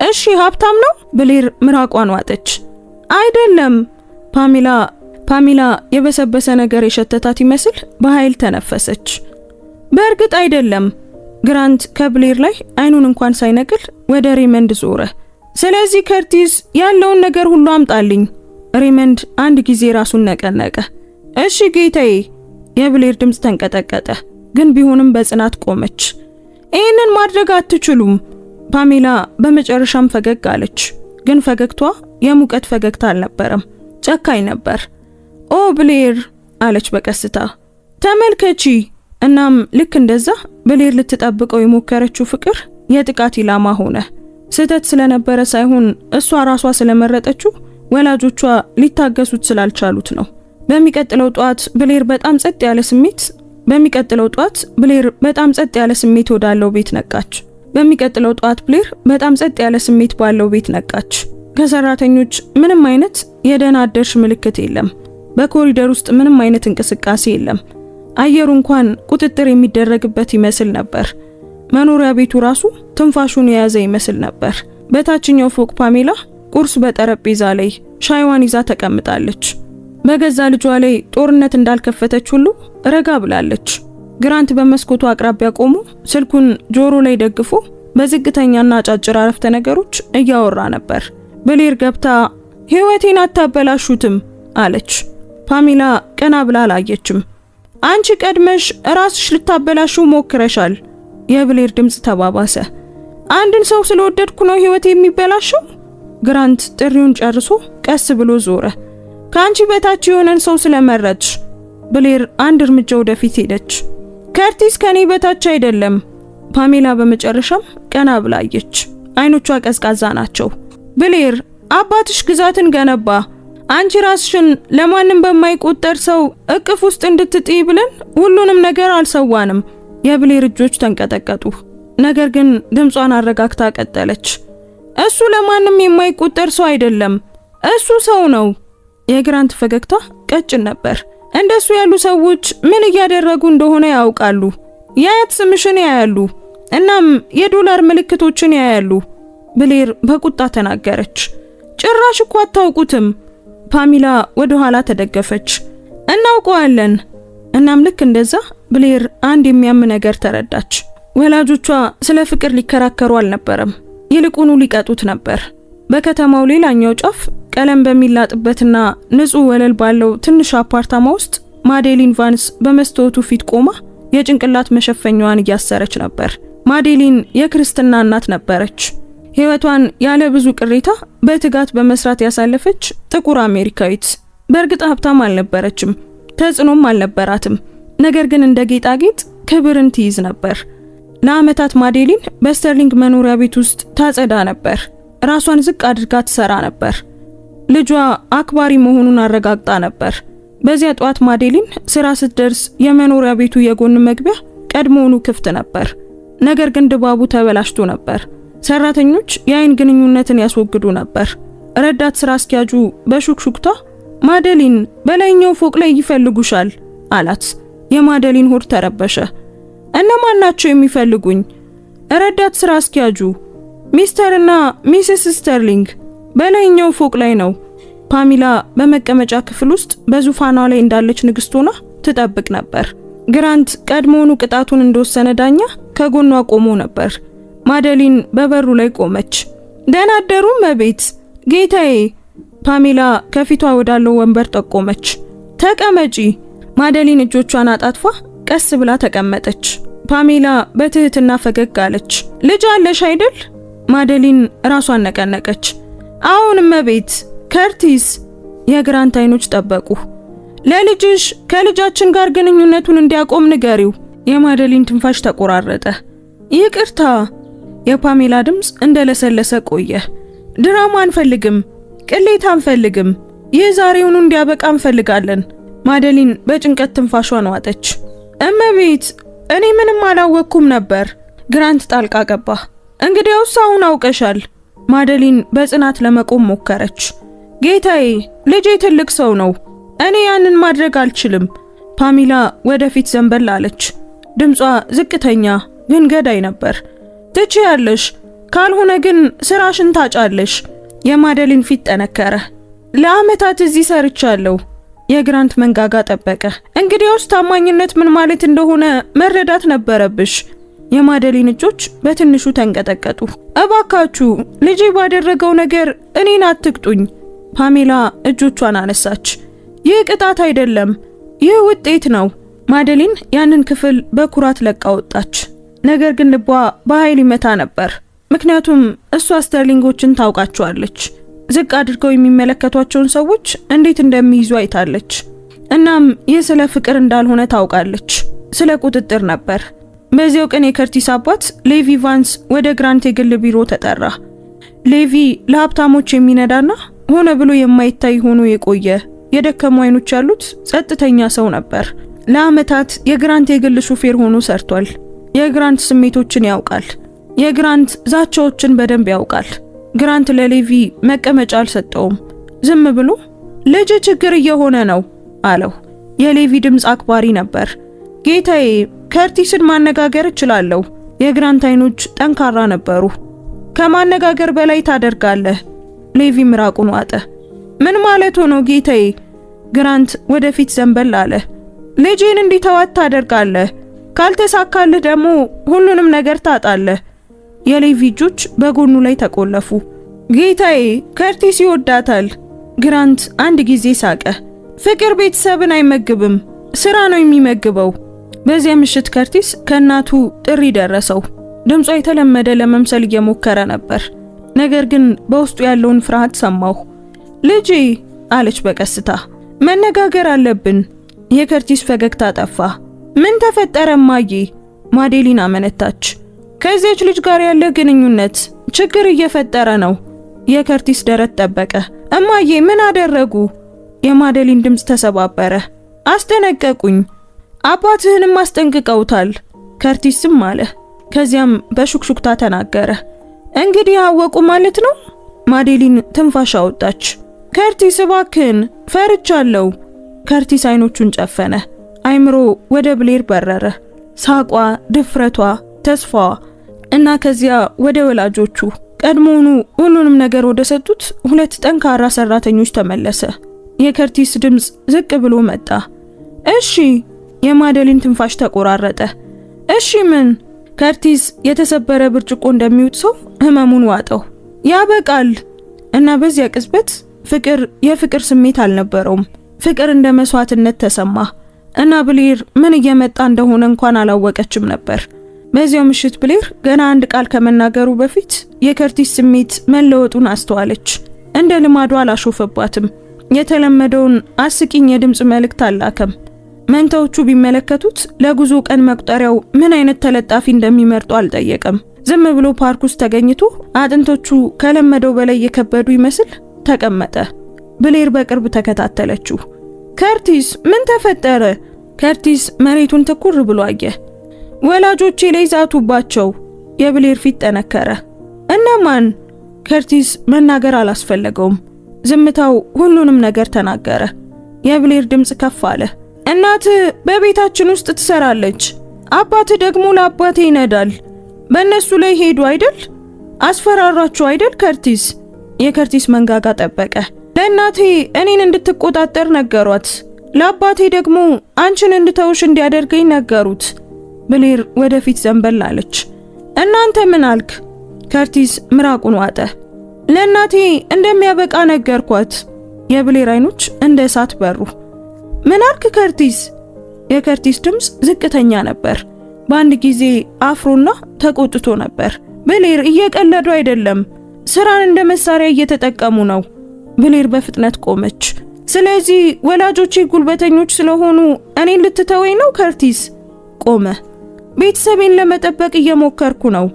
እሺ ሀብታም ነው? ብሌር ምራቋን ዋጠች። አይደለም። ፓሜላ የበሰበሰ ነገር የሸተታት ይመስል በኃይል ተነፈሰች። በእርግጥ አይደለም። ግራንት ከብሌር ላይ አይኑን እንኳን ሳይነቅል ወደ ሬይመንድ ዞረ። ስለዚህ ከርቲስ ያለውን ነገር ሁሉ አምጣልኝ። ሬይመንድ አንድ ጊዜ ራሱን ነቀነቀ። እሺ ጌታዬ። የብሌር ድምጽ ተንቀጠቀጠ፣ ግን ቢሆንም በጽናት ቆመች። ይህንን ማድረግ አትችሉም። ፓሜላ በመጨረሻም ፈገግ አለች፣ ግን ፈገግቷ የሙቀት ፈገግታ አልነበረም፣ ጨካኝ ነበር። ኦ ብሌር አለች በቀስታ ተመልከቺ። እናም ልክ እንደዛ ብሌር ልትጠብቀው የሞከረችው ፍቅር የጥቃት ኢላማ ሆነ። ስህተት ስለነበረ ሳይሆን እሷ ራሷ ስለመረጠችው ወላጆቿ ሊታገሱት ስላልቻሉት ነው። በሚቀጥለው ጧት ብሌር በጣም ጸጥ ያለ ስሜት ወዳለው ቤት ነቃች። ባለው ቤት ነቃች። ከሰራተኞች ምንም አይነት የደህና አደርሽ ምልክት የለም። በኮሪደር ውስጥ ምንም አይነት እንቅስቃሴ የለም። አየሩ እንኳን ቁጥጥር የሚደረግበት ይመስል ነበር። መኖሪያ ቤቱ ራሱ ትንፋሹን የያዘ ይመስል ነበር። በታችኛው ፎቅ ፓሜላ ቁርስ በጠረጴዛ ላይ ሻይዋን ይዛ ተቀምጣለች። በገዛ ልጇ ላይ ጦርነት እንዳልከፈተች ሁሉ ረጋ ብላለች። ግራንት በመስኮቱ አቅራቢያ ቆሞ ስልኩን ጆሮ ላይ ደግፎ በዝግተኛና አጫጭር አረፍተ ነገሮች እያወራ ነበር። ብሌር ገብታ ሕይወቴን አታበላሹትም አለች። ፓሜላ ቀና ብላ አላየችም። አንቺ ቀድመሽ ራስሽ ልታበላሹ ሞክረሻል። የብሌር ድምጽ ተባባሰ። አንድን ሰው ስለወደድኩ ነው ሕይወቴ የሚበላሸው? ግራንት ጥሪውን ጨርሶ ቀስ ብሎ ዞረ። ከአንቺ በታች የሆነን ሰው ስለመረጥሽ። ብሌር አንድ እርምጃ ወደፊት ሄደች። ከርቲስ ከኔ በታች አይደለም። ፓሜላ በመጨረሻም ቀና ብላ አየች። አይኖቿ ቀዝቃዛ ናቸው። ብሌር አባትሽ ግዛትን ገነባ። አንቺ ራስሽን ለማንም በማይቆጠር ሰው እቅፍ ውስጥ እንድትጥይ ብለን ሁሉንም ነገር አልሰዋንም። የብሌር እጆች ተንቀጠቀጡ። ነገር ግን ድምጿን አረጋግታ ቀጠለች። እሱ ለማንም የማይቆጠር ሰው አይደለም፣ እሱ ሰው ነው። የግራንት ፈገግታ ቀጭን ነበር። እንደሱ ያሉ ሰዎች ምን እያደረጉ እንደሆነ ያውቃሉ። የአያት ስምሽን ያያሉ፣ እናም የዶላር ምልክቶችን ያያሉ። ብሌር በቁጣ ተናገረች። ጭራሽ እኮ አታውቁትም። ፓሜላ ወደ ኋላ ተደገፈች። እናውቀዋለን። እናም ልክ እንደዛ ብሌር አንድ የሚያም ነገር ተረዳች። ወላጆቿ ስለ ፍቅር ሊከራከሩ አልነበረም፣ ይልቁኑ ሊቀጡት ነበር። በከተማው ሌላኛው ጫፍ ቀለም በሚላጥበትና ንጹህ ወለል ባለው ትንሽ አፓርታማ ውስጥ ማዴሊን ቫንስ በመስታወቱ ፊት ቆማ የጭንቅላት መሸፈኛዋን እያሰረች ነበር። ማዴሊን የክርስትና እናት ነበረች። ሕይወቷን ያለ ብዙ ቅሬታ በትጋት በመስራት ያሳለፈች ጥቁር አሜሪካዊት። በእርግጥ ሀብታም አልነበረችም፣ ተጽዕኖም አልነበራትም። ነገር ግን እንደ ጌጣጌጥ ክብርን ትይዝ ነበር። ለዓመታት ማዴሊን በስተርሊንግ መኖሪያ ቤት ውስጥ ታጸዳ ነበር። ራሷን ዝቅ አድርጋ ትሰራ ነበር። ልጇ አክባሪ መሆኑን አረጋግጣ ነበር። በዚያ ጧት ማዴሊን ስራ ስትደርስ የመኖሪያ ቤቱ የጎን መግቢያ ቀድሞውኑ ክፍት ነበር። ነገር ግን ድባቡ ተበላሽቶ ነበር። ሰራተኞች የአይን ግንኙነትን ያስወግዱ ነበር። ረዳት ስራ አስኪያጁ በሹክሹክታ ማዴሊን በላይኛው ፎቅ ላይ ይፈልጉሻል አላት። የማዴሊን ሆድ ተረበሸ። እነማን ናቸው የሚፈልጉኝ? ረዳት ስራ አስኪያጁ ሚስተርና ሚስስ ስተርሊንግ በላይኛው ፎቅ ላይ ነው። ፓሜላ በመቀመጫ ክፍል ውስጥ በዙፋኗ ላይ እንዳለች ንግስት ሆና ትጠብቅ ነበር። ግራንት ቀድሞውኑ ቅጣቱን እንደወሰነ ዳኛ ከጎኗ ቆሞ ነበር። ማዴሊን በበሩ ላይ ቆመች። ደህና አደሩ እመቤት። ጌታዬ። ፓሜላ ከፊቷ ወዳለው ወንበር ጠቆመች። ተቀመጪ። ማዴሊን እጆቿን አጣጥፋ ቀስ ብላ ተቀመጠች። ፓሜላ በትህትና ፈገግ አለች። ልጅ አለሽ አይደል? ማዴሊን ራሷን ነቀነቀች። አሁን እመቤት። ከርቲስ። የግራንት አይኖች ጠበቁ። ለልጅሽ ከልጃችን ጋር ግንኙነቱን እንዲያቆም ንገሪው። የማዴሊን ትንፋሽ ተቆራረጠ። ይቅርታ። የፓሜላ ድምጽ እንደለሰለሰ ቆየ። ድራማ አንፈልግም፣ ቅሌት አንፈልግም። ይህ ዛሬውኑ እንዲያበቃ እንፈልጋለን። ማዴሊን በጭንቀት ትንፋሿን ዋጠች። እመቤት፣ እኔ ምንም አላወቅኩም ነበር። ግራንት ጣልቃ ገባ። እንግዲያውስ አሁን አውቀሻል። ማዴሊን በጽናት ለመቆም ሞከረች። ጌታዬ፣ ልጄ ትልቅ ሰው ነው። እኔ ያንን ማድረግ አልችልም። ፓሜላ ወደፊት ዘንበል አለች። ድምጿ ዝቅተኛ ግን ገዳይ ነበር። ትችያለሽ፣ ካልሆነ ግን ስራሽን ታጫለሽ። የማዴሊን ፊት ጠነከረ። ለአመታት እዚህ ሰርቻለሁ። የግራንት መንጋጋ ጠበቀ። እንግዲያውስ ታማኝነት ምን ማለት እንደሆነ መረዳት ነበረብሽ። የማዴሊን እጆች በትንሹ ተንቀጠቀጡ። እባካችሁ ልጄ ባደረገው ነገር እኔን አትቅጡኝ። ፓሜላ እጆቿን አነሳች። ይህ ቅጣት አይደለም፣ ይህ ውጤት ነው። ማዴሊን ያንን ክፍል በኩራት ለቃ ወጣች። ነገር ግን ልቧ በኃይል ይመታ ነበር። ምክንያቱም እሷ ስተርሊንጎችን ታውቃቸዋለች። ዝቅ አድርገው የሚመለከቷቸውን ሰዎች እንዴት እንደሚይዙ አይታለች። እናም ይህ ስለ ፍቅር እንዳልሆነ ታውቃለች፣ ስለ ቁጥጥር ነበር። በዚያው ቀን የከርቲስ አባት ሌቪ ቫንስ ወደ ግራንት የግል ቢሮ ተጠራ። ሌቪ ለሀብታሞች የሚነዳና ሆነ ብሎ የማይታይ ሆኖ የቆየ የደከሙ አይኖች ያሉት ጸጥተኛ ሰው ነበር። ለአመታት የግራንት የግል ሹፌር ሆኖ ሰርቷል። የግራንት ስሜቶችን ያውቃል። የግራንት ዛቻዎችን በደንብ ያውቃል። ግራንት ለሌቪ መቀመጫ አልሰጠውም። ዝም ብሎ ልጅ ችግር እየሆነ ነው አለው። የሌቪ ድምጽ አክባሪ ነበር። ጌታዬ፣ ከርቲስን ማነጋገር እችላለሁ። የግራንት አይኖች ጠንካራ ነበሩ። ከማነጋገር በላይ ታደርጋለህ። ሌቪ ምራቁን ዋጠ። ምን ማለት ሆኖ ጌታዬ? ግራንት ወደፊት ዘንበል አለ። ልጄን እንዲተዋት ታደርጋለህ። ካልተሳካልህ ደግሞ ሁሉንም ነገር ታጣለህ። የሌቪ እጆች በጎኑ ላይ ተቆለፉ። ጌታዬ፣ ከርቲስ ይወዳታል። ግራንት አንድ ጊዜ ሳቀ። ፍቅር ቤተሰብን አይመግብም፣ ስራ ነው የሚመግበው። በዚያ ምሽት ከርቲስ ከእናቱ ጥሪ ደረሰው። ድምጿ የተለመደ ለመምሰል እየሞከረ ነበር። ነገር ግን በውስጡ ያለውን ፍርሃት ሰማው። ልጄ አለች በቀስታ፣ መነጋገር አለብን። የከርቲስ ፈገግታ ጠፋ። ምን ተፈጠረ እማዬ? ማዴሊን አመነታች። ከዚያች ልጅ ጋር ያለ ግንኙነት ችግር እየፈጠረ ነው። የከርቲስ ደረት ጠበቀ። እማዬ ምን አደረጉ? የማዴሊን ድምፅ ተሰባበረ። አስጠነቀቁኝ። አባትህንም አስጠንቅቀውታል። ከርቲስ ዝም አለ። ከዚያም በሹክሹክታ ተናገረ። እንግዲህ አወቁ ማለት ነው? ማዴሊን ትንፋሽ አወጣች። ከርቲስ እባክህን ፈርቻለሁ። ከርቲስ አይኖቹን ጨፈነ። አይምሮ ወደ ብሌር በረረ። ሳቋ፣ ድፍረቷ፣ ተስፋዋ እና ከዚያ ወደ ወላጆቹ ቀድሞውኑ ሁሉንም ነገር ወደ ሰጡት ሁለት ጠንካራ ሰራተኞች ተመለሰ። የከርቲስ ድምፅ ዝቅ ብሎ መጣ። እሺ። የማዴሊን ትንፋሽ ተቆራረጠ። እሺ ምን? ከርቲስ የተሰበረ ብርጭቆ እንደሚውጥ ሰው ህመሙን ዋጠው። ያበቃል። እና በዚያ ቅጽበት የፍቅር ስሜት አልነበረውም። ፍቅር እንደ መስዋዕትነት ተሰማ እና ብሌር ምን እየመጣ እንደሆነ እንኳን አላወቀችም ነበር። በዚያው ምሽት ብሌር ገና አንድ ቃል ከመናገሩ በፊት የከርቲስ ስሜት መለወጡን አስተዋለች። እንደ ልማዷ አላሾፈባትም። የተለመደውን አስቂኝ የድምፅ መልእክት አላከም። መንታዎቹ ቢመለከቱት ለጉዞ ቀን መቁጠሪያው ምን አይነት ተለጣፊ እንደሚመርጡ አልጠየቀም። ዝም ብሎ ፓርክ ውስጥ ተገኝቶ አጥንቶቹ ከለመደው በላይ የከበዱ ይመስል ተቀመጠ። ብሌር በቅርብ ተከታተለችው። ከርቲስ ምን ተፈጠረ? ከርቲስ መሬቱን ትኩር ብሎ አየ። ወላጆቼ ላይ ዛቱባቸው። የብሌር ፊት ጠነከረ። እነማን? ከርቲስ መናገር አላስፈለገውም። ዝምታው ሁሉንም ነገር ተናገረ። የብሌር ድምፅ ከፍ አለ። እናት በቤታችን ውስጥ ትሰራለች። አባት ደግሞ ለአባቴ ይነዳል። በእነሱ ላይ ሄዱ አይደል? አስፈራራችሁ አይደል ከርቲስ? የከርቲስ መንጋጋ ጠበቀ። ለእናቴ እኔን እንድትቆጣጠር ነገሯት። ለአባቴ ደግሞ አንቺን እንድተውሽ እንዲያደርገኝ ነገሩት። ብሌር ወደፊት ዘንበል አለች። እናንተ ምን አልክ? ከርቲስ ምራቁን ዋጠ። ለእናቴ እንደሚያበቃ ነገርኳት። የብሌር አይኖች እንደ እሳት በሩ። ምን አልክ ከርቲስ? የከርቲስ ድምፅ ዝቅተኛ ነበር። በአንድ ጊዜ አፍሮና ተቆጥቶ ነበር። ብሌር እየቀለዱ አይደለም። ስራን እንደ መሳሪያ እየተጠቀሙ ነው። ብሌር በፍጥነት ቆመች። ስለዚህ ወላጆቼ ጉልበተኞች ስለሆኑ እኔን ልትተወኝ ነው ከርቲስ? ቆመ። ቤተሰቤን ለመጠበቅ እየሞከርኩ ነው።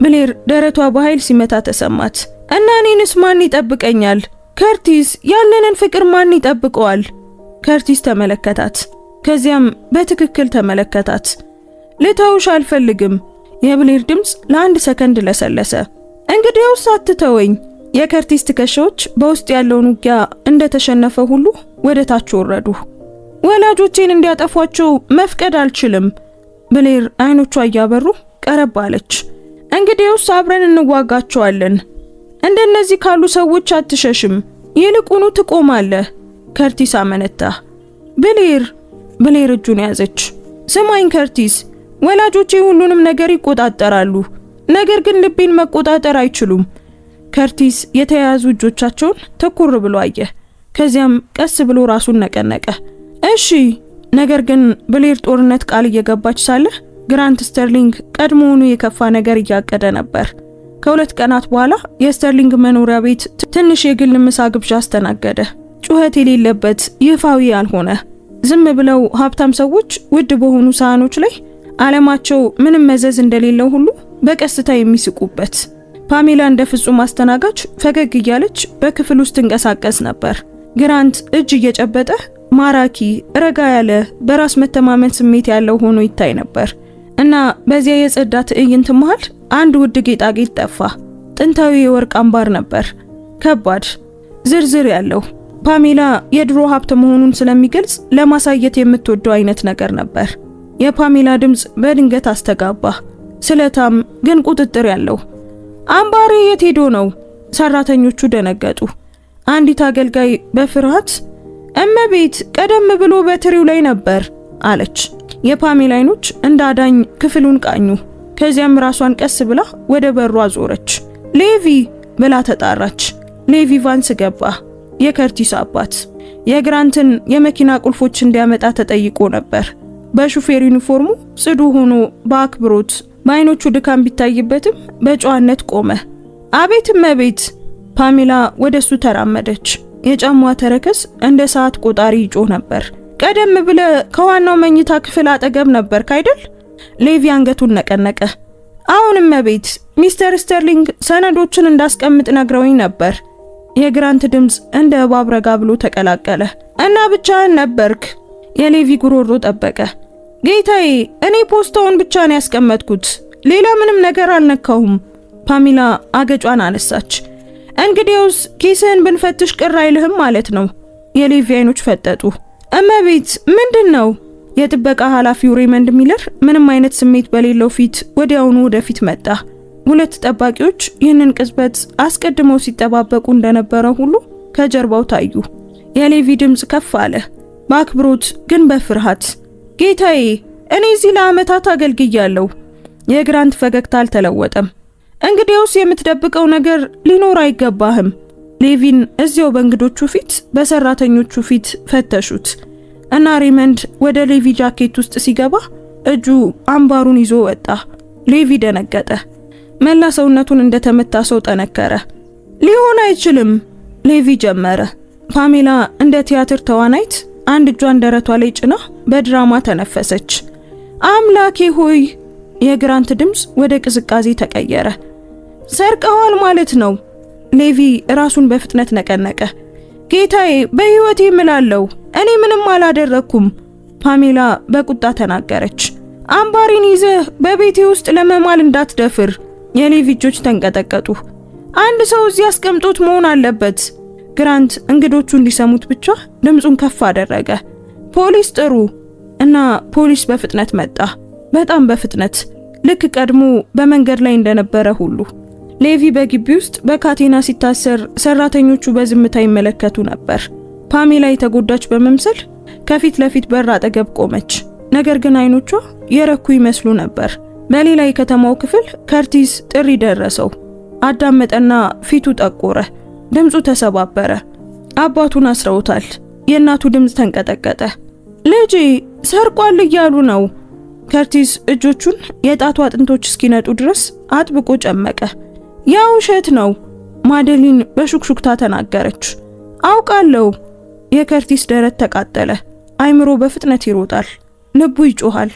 ብሌር ደረቷ በኃይል ሲመታ ተሰማት። እና እኔንስ ማን ይጠብቀኛል? ከርቲስ ያለንን ፍቅር ማን ይጠብቀዋል? ከርቲስ ተመለከታት። ከዚያም በትክክል ተመለከታት። ልተውሽ አልፈልግም። የብሌር ድምፅ ለአንድ ሰከንድ ለሰለሰ። እንግዲያውስ አትተወኝ። የከርቲስ ትከሻዎች በውስጥ ያለውን ውጊያ እንደተሸነፈ ሁሉ ወደ ታች ወረዱ። ወላጆቼን እንዲያጠፏቸው መፍቀድ አልችልም። ብሌር አይኖቿ እያበሩ ቀረብ አለች። እንግዲያውስ አብረን እንዋጋቸዋለን። እንደነዚህ ካሉ ሰዎች አትሸሽም፣ ይልቁኑ ትቆማለህ። ከርቲስ አመነታ። ብሌር እጁን ያዘች። ስማኝ ከርቲስ፣ ወላጆቼ ሁሉንም ነገር ይቆጣጠራሉ፣ ነገር ግን ልቤን መቆጣጠር አይችሉም። ከርቲስ የተያያዙ እጆቻቸውን ትኩር ብሎ አየ። ከዚያም ቀስ ብሎ ራሱን ነቀነቀ። እሺ፣ ነገር ግን ብሌር ጦርነት ቃል እየገባች ሳለ ግራንት ስተርሊንግ ቀድሞውኑ የከፋ ነገር እያቀደ ነበር። ከሁለት ቀናት በኋላ የስተርሊንግ መኖሪያ ቤት ትንሽ የግል ምሳ ግብዣ አስተናገደ። ጩኸት የሌለበት፣ ይፋዊ ያልሆነ፣ ዝም ብለው ሀብታም ሰዎች ውድ በሆኑ ሳህኖች ላይ ዓለማቸው ምንም መዘዝ እንደሌለው ሁሉ በቀስታ የሚስቁበት። ፓሜላ እንደ ፍጹም አስተናጋጅ ፈገግ እያለች በክፍል ውስጥ እንቀሳቀስ ነበር። ግራንት እጅ እየጨበጠ ማራኪ፣ ረጋ ያለ፣ በራስ መተማመን ስሜት ያለው ሆኖ ይታይ ነበር እና በዚያ የጸዳ ትዕይንት መሃል አንድ ውድ ጌጣጌጥ ጠፋ። ጥንታዊ የወርቅ አምባር ነበር፣ ከባድ፣ ዝርዝር ያለው። ፓሜላ የድሮ ሀብት መሆኑን ስለሚገልጽ ለማሳየት የምትወደው አይነት ነገር ነበር። የፓሜላ ድምፅ በድንገት አስተጋባ፣ ስለታም ግን ቁጥጥር ያለው። አምባሬ የት ሄዶ ነው? ሰራተኞቹ ደነገጡ። አንዲት አገልጋይ በፍርሃት እመቤት፣ ቀደም ብሎ በትሪው ላይ ነበር አለች። የፓሜላ አይኖች እንደ አዳኝ ክፍሉን ቃኙ። ከዚያም ራሷን ቀስ ብላ ወደ በሩ አዞረች። ሌቪ ብላ ተጣራች። ሌቪ ቫንስ ገባ፣ የከርቲስ አባት። የግራንትን የመኪና ቁልፎች እንዲያመጣ ተጠይቆ ነበር። በሹፌር ዩኒፎርሙ ጽዱ ሆኖ በአክብሮት በአይኖቹ ድካም ቢታይበትም በጨዋነት ቆመ። አቤት እመቤት። ፓሜላ ወደሱ ተራመደች። የጫማዋ ተረከዝ እንደ ሰዓት ቆጣሪ ይጮህ ነበር። ቀደም ብለ ከዋናው መኝታ ክፍል አጠገብ ነበርክ አይደል? ሌቪ አንገቱን ነቀነቀ። አሁንም እመቤት፣ ሚስተር ስተርሊንግ ሰነዶችን እንዳስቀምጥ ነግረውኝ ነበር። የግራንት ድምጽ እንደ እባብ ረጋ ብሎ ተቀላቀለ። እና ብቻህን ነበርክ? የሌቪ ጉሮሮ ጠበቀ። ጌታዬ፣ እኔ ፖስታውን ብቻ ነው ያስቀመጥኩት፣ ሌላ ምንም ነገር አልነካሁም። ፓሜላ አገጯን አነሳች። እንግዲያውስ ኪስህን ብንፈትሽ ቅር አይልህም ማለት ነው። የሌቪ አይኖች ፈጠጡ። እመቤት፣ ምንድነው? የጥበቃ ኃላፊው ሬመንድ ሚለር ምንም አይነት ስሜት በሌለው ፊት ወዲያውኑ ወደፊት መጣ። ሁለት ጠባቂዎች ይህንን ቅጽበት አስቀድመው ሲጠባበቁ እንደነበረ ሁሉ ከጀርባው ታዩ። የሌቪ ድምጽ ከፍ አለ፣ በአክብሮት ግን በፍርሃት። ጌታዬ፣ እኔ እዚህ ለዓመታት አገልግያለሁ። የግራንት ፈገግታ አልተለወጠም። እንግዲያውስ የምትደብቀው ነገር ሊኖር አይገባህም። ሌቪን እዚያው በእንግዶቹ ፊት በሰራተኞቹ ፊት ፈተሹት እና ሬመንድ ወደ ሌቪ ጃኬት ውስጥ ሲገባ እጁ አምባሩን ይዞ ወጣ። ሌቪ ደነገጠ። መላ ሰውነቱን እንደተመታ ሰው ጠነከረ። ሊሆን አይችልም፣ ሌቪ ጀመረ። ፓሜላ እንደ ቲያትር ተዋናይት አንድ እጇን ደረቷ ላይ ጭና በድራማ ተነፈሰች። አምላኬ ሆይ! የግራንት ድምጽ ወደ ቅዝቃዜ ተቀየረ። ሰርቀዋል ማለት ነው። ሌቪ ራሱን በፍጥነት ነቀነቀ። ጌታዬ፣ በህይወቴ እምላለሁ እኔ ምንም አላደረኩም። ፓሜላ በቁጣ ተናገረች። አምባሪን ይዘህ በቤቴ ውስጥ ለመማል እንዳትደፍር። የሌቪ እጆች ተንቀጠቀጡ። አንድ ሰው እዚህ አስቀምጦት መሆን አለበት። ግራንት እንግዶቹ እንዲሰሙት ብቻ ድምጹን ከፍ አደረገ። ፖሊስ ጥሩ! እና ፖሊስ በፍጥነት መጣ። በጣም በፍጥነት፣ ልክ ቀድሞ በመንገድ ላይ እንደነበረ ሁሉ። ሌቪ በግቢ ውስጥ በካቴና ሲታሰር ሰራተኞቹ በዝምታ ይመለከቱ ነበር። ፓሜላ የተጎዳች በመምሰል ከፊት ለፊት በር አጠገብ ቆመች። ነገር ግን አይኖቿ የረኩ ይመስሉ ነበር። በሌላ የከተማው ክፍል ከርቲስ ጥሪ ደረሰው። አዳመጠና ፊቱ ጠቆረ። ድምፁ ተሰባበረ። አባቱን አስረውታል። የእናቱ ድምፅ ተንቀጠቀጠ። ልጄ ሰርቋል እያሉ ነው። ከርቲስ እጆቹን የጣቱ አጥንቶች እስኪነጡ ድረስ አጥብቆ ጨመቀ። ያ ውሸት ነው፣ ማደሊን በሹክሹክታ ተናገረች። አውቃለሁ። የከርቲስ ደረት ተቃጠለ። አይምሮ በፍጥነት ይሮጣል፣ ልቡ ይጮሃል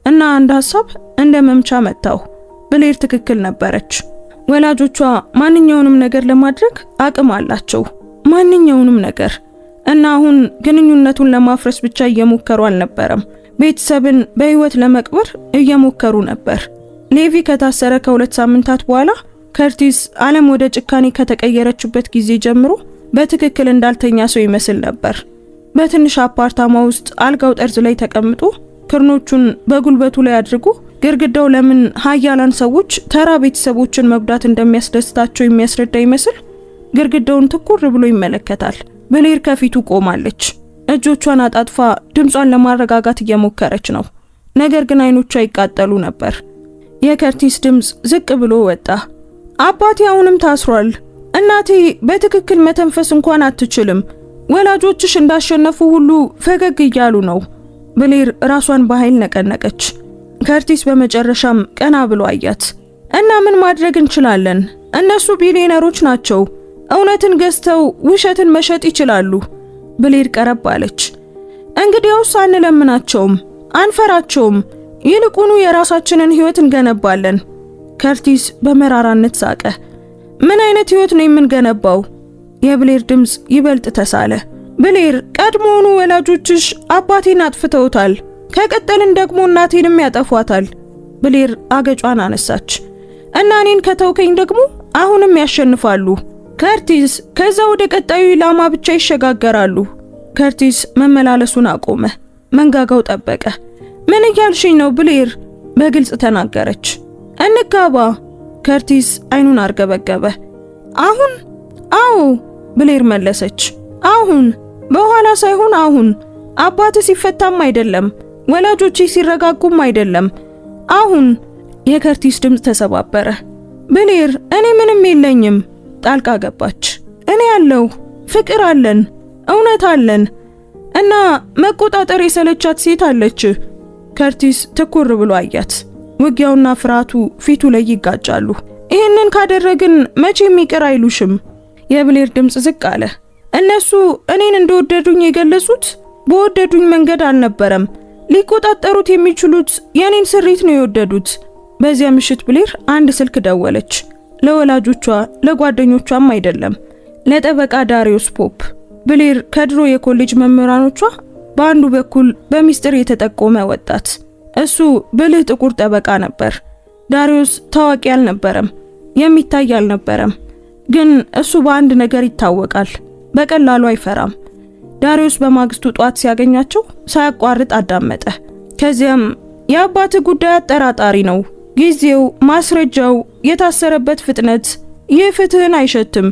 እና አንድ ሐሳብ እንደ መምቻ መታው። ብሌር ትክክል ነበረች። ወላጆቿ ማንኛውንም ነገር ለማድረግ አቅም አላቸው፣ ማንኛውንም ነገር። እና አሁን ግንኙነቱን ለማፍረስ ብቻ እየሞከሩ አልነበረም፣ ቤተሰብን በህይወት ለመቅበር እየሞከሩ ነበር። ሌቪ ከታሰረ ከ2 ሳምንታት በኋላ ከርቲስ ዓለም ወደ ጭካኔ ከተቀየረችበት ጊዜ ጀምሮ በትክክል እንዳልተኛ ሰው ይመስል ነበር። በትንሽ አፓርታማ ውስጥ አልጋው ጠርዝ ላይ ተቀምጦ ክርኖቹን በጉልበቱ ላይ አድርጎ ግርግዳው ለምን ሀያላን ሰዎች ተራ ቤተሰቦችን መጉዳት እንደሚያስደስታቸው የሚያስረዳ ይመስል ግርግዳውን ትኩር ብሎ ይመለከታል። ብሌር ከፊቱ ቆማለች። እጆቿን አጣጥፋ ድምጿን ለማረጋጋት እየሞከረች ነው። ነገር ግን አይኖቿ ይቃጠሉ ነበር። የከርቲስ ድምጽ ዝቅ ብሎ ወጣ። አባቴ አሁንም ታስሯል። እናቴ በትክክል መተንፈስ እንኳን አትችልም። ወላጆችሽ እንዳሸነፉ ሁሉ ፈገግ እያሉ ነው። ብሌር ራሷን በኃይል ነቀነቀች። ከርቲስ በመጨረሻም ቀና ብሎ አያት። እና ምን ማድረግ እንችላለን? እነሱ ቢሊዮነሮች ናቸው። እውነትን ገዝተው ውሸትን መሸጥ ይችላሉ። ብሌር ቀረብ አለች። እንግዲያውስ አንለምናቸውም፣ አንፈራቸውም። ይልቁኑ የራሳችንን ህይወት እንገነባለን። ከርቲስ በመራራነት ሳቀ። ምን አይነት ህይወት ነው የምንገነባው? የብሌር ድምጽ ይበልጥ ተሳለ። ብሌር፣ ቀድሞውኑ ወላጆችሽ አባቴን አጥፍተውታል። ከቀጠልን ደግሞ እናቴንም ያጠፏታል። ብሌር አገጯን አነሳች። እና እኔን ከተውከኝ ደግሞ አሁንም ያሸንፋሉ። ከርቲስ፣ ከዛ ወደ ቀጣዩ ኢላማ ብቻ ይሸጋገራሉ። ከርቲስ መመላለሱን አቆመ። መንጋጋው ጠበቀ። ምን እያልሽኝ ነው ብሌር? በግልጽ ተናገረች። እንጋባ። ከርቲስ አይኑን አርገበገበ። አሁን? አዎ፣ ብሌር መለሰች። አሁን፣ በኋላ ሳይሆን አሁን። አባት ሲፈታም አይደለም፣ ወላጆቼ ሲረጋጉም አይደለም፣ አሁን። የከርቲስ ድምጽ ተሰባበረ። ብሌር፣ እኔ ምንም የለኝም። ጣልቃ ገባች። እኔ ያለው ፍቅር አለን፣ እውነት አለን እና መቆጣጠር የሰለቻት ሴት አለች። ከርቲስ ትኩር ብሎ አያት። ውጊያውና ፍርሃቱ ፊቱ ላይ ይጋጫሉ። ይህንን ካደረግን መቼም ይቅር አይሉሽም። የብሌር ድምጽ ዝቅ አለ። እነሱ እኔን እንደወደዱኝ የገለጹት በወደዱኝ መንገድ አልነበረም። ሊቆጣጠሩት የሚችሉት የኔን ስሪት ነው የወደዱት። በዚያ ምሽት ብሌር አንድ ስልክ ደወለች። ለወላጆቿ ለጓደኞቿም አይደለም፣ ለጠበቃ ዳሪዮስ ፖፕ። ብሌር ከድሮ የኮሌጅ መምህራኖቿ በአንዱ በኩል በሚስጥር የተጠቆመ ወጣት። እሱ ብልህ ጥቁር ጠበቃ ነበር። ዳሪዮስ ታዋቂ አልነበረም፣ የሚታይ አልነበረም። ግን እሱ በአንድ ነገር ይታወቃል፣ በቀላሉ አይፈራም። ዳሪዮስ በማግስቱ ጧት ሲያገኛቸው ሳያቋርጥ አዳመጠ። ከዚያም የአባት ጉዳይ አጠራጣሪ ነው፣ ጊዜው፣ ማስረጃው፣ የታሰረበት ፍጥነት፣ ይህ ፍትህን አይሸትም፣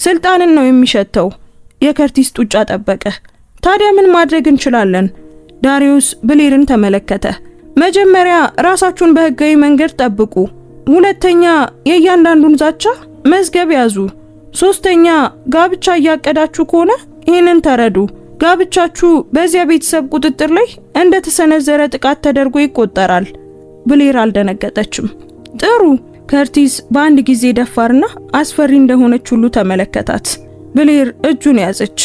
ስልጣንን ነው የሚሸተው። የከርቲስ ጡጫ ጠበቀ። ታዲያ ምን ማድረግ እንችላለን? ዳሪዮስ ብሌርን ተመለከተ። መጀመሪያ ራሳችሁን በህጋዊ መንገድ ጠብቁ። ሁለተኛ የእያንዳንዱን ዛቻ መዝገብ ያዙ። ሶስተኛ ጋብቻ እያቀዳችሁ ከሆነ ይህንን ተረዱ። ጋብቻችሁ በዚያ ቤተሰብ ቁጥጥር ላይ እንደተሰነዘረ ጥቃት ተደርጎ ይቆጠራል። ብሌር አልደነገጠችም። ጥሩ። ከርቲስ በአንድ ጊዜ ደፋርና አስፈሪ እንደሆነች ሁሉ ተመለከታት። ብሌር እጁን ያዘች።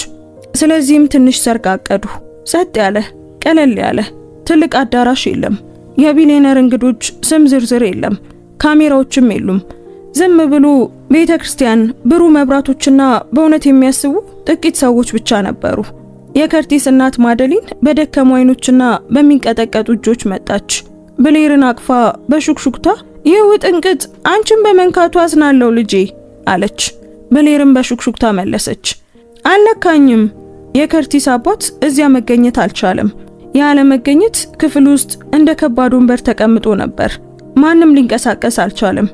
ስለዚህም ትንሽ ሰርግ አቀዱ። ጸጥ ያለ፣ ቀለል ያለ፣ ትልቅ አዳራሽ የለም። የቢሊየነር እንግዶች ስም ዝርዝር የለም። ካሜራዎችም የሉም። ዝም ብሎ ቤተክርስቲያን፣ ብሩህ መብራቶችና በእውነት የሚያስቡ ጥቂት ሰዎች ብቻ ነበሩ። የከርቲስ እናት ማደሊን በደከሙ አይኖችና በሚንቀጠቀጡ እጆች መጣች። ብሌርን አቅፋ በሹክሹክታ ይህ ውጥንቅጥ አንቺን በመንካቱ አዝናለሁ ልጄ አለች። ብሌርን በሹክሹክታ መለሰች። አልነካኝም። የከርቲስ አባት እዚያ መገኘት አልቻለም። ያለ መገኘት ክፍል ውስጥ እንደ ከባድ ወንበር ተቀምጦ ነበር። ማንም ሊንቀሳቀስ አልቻለም።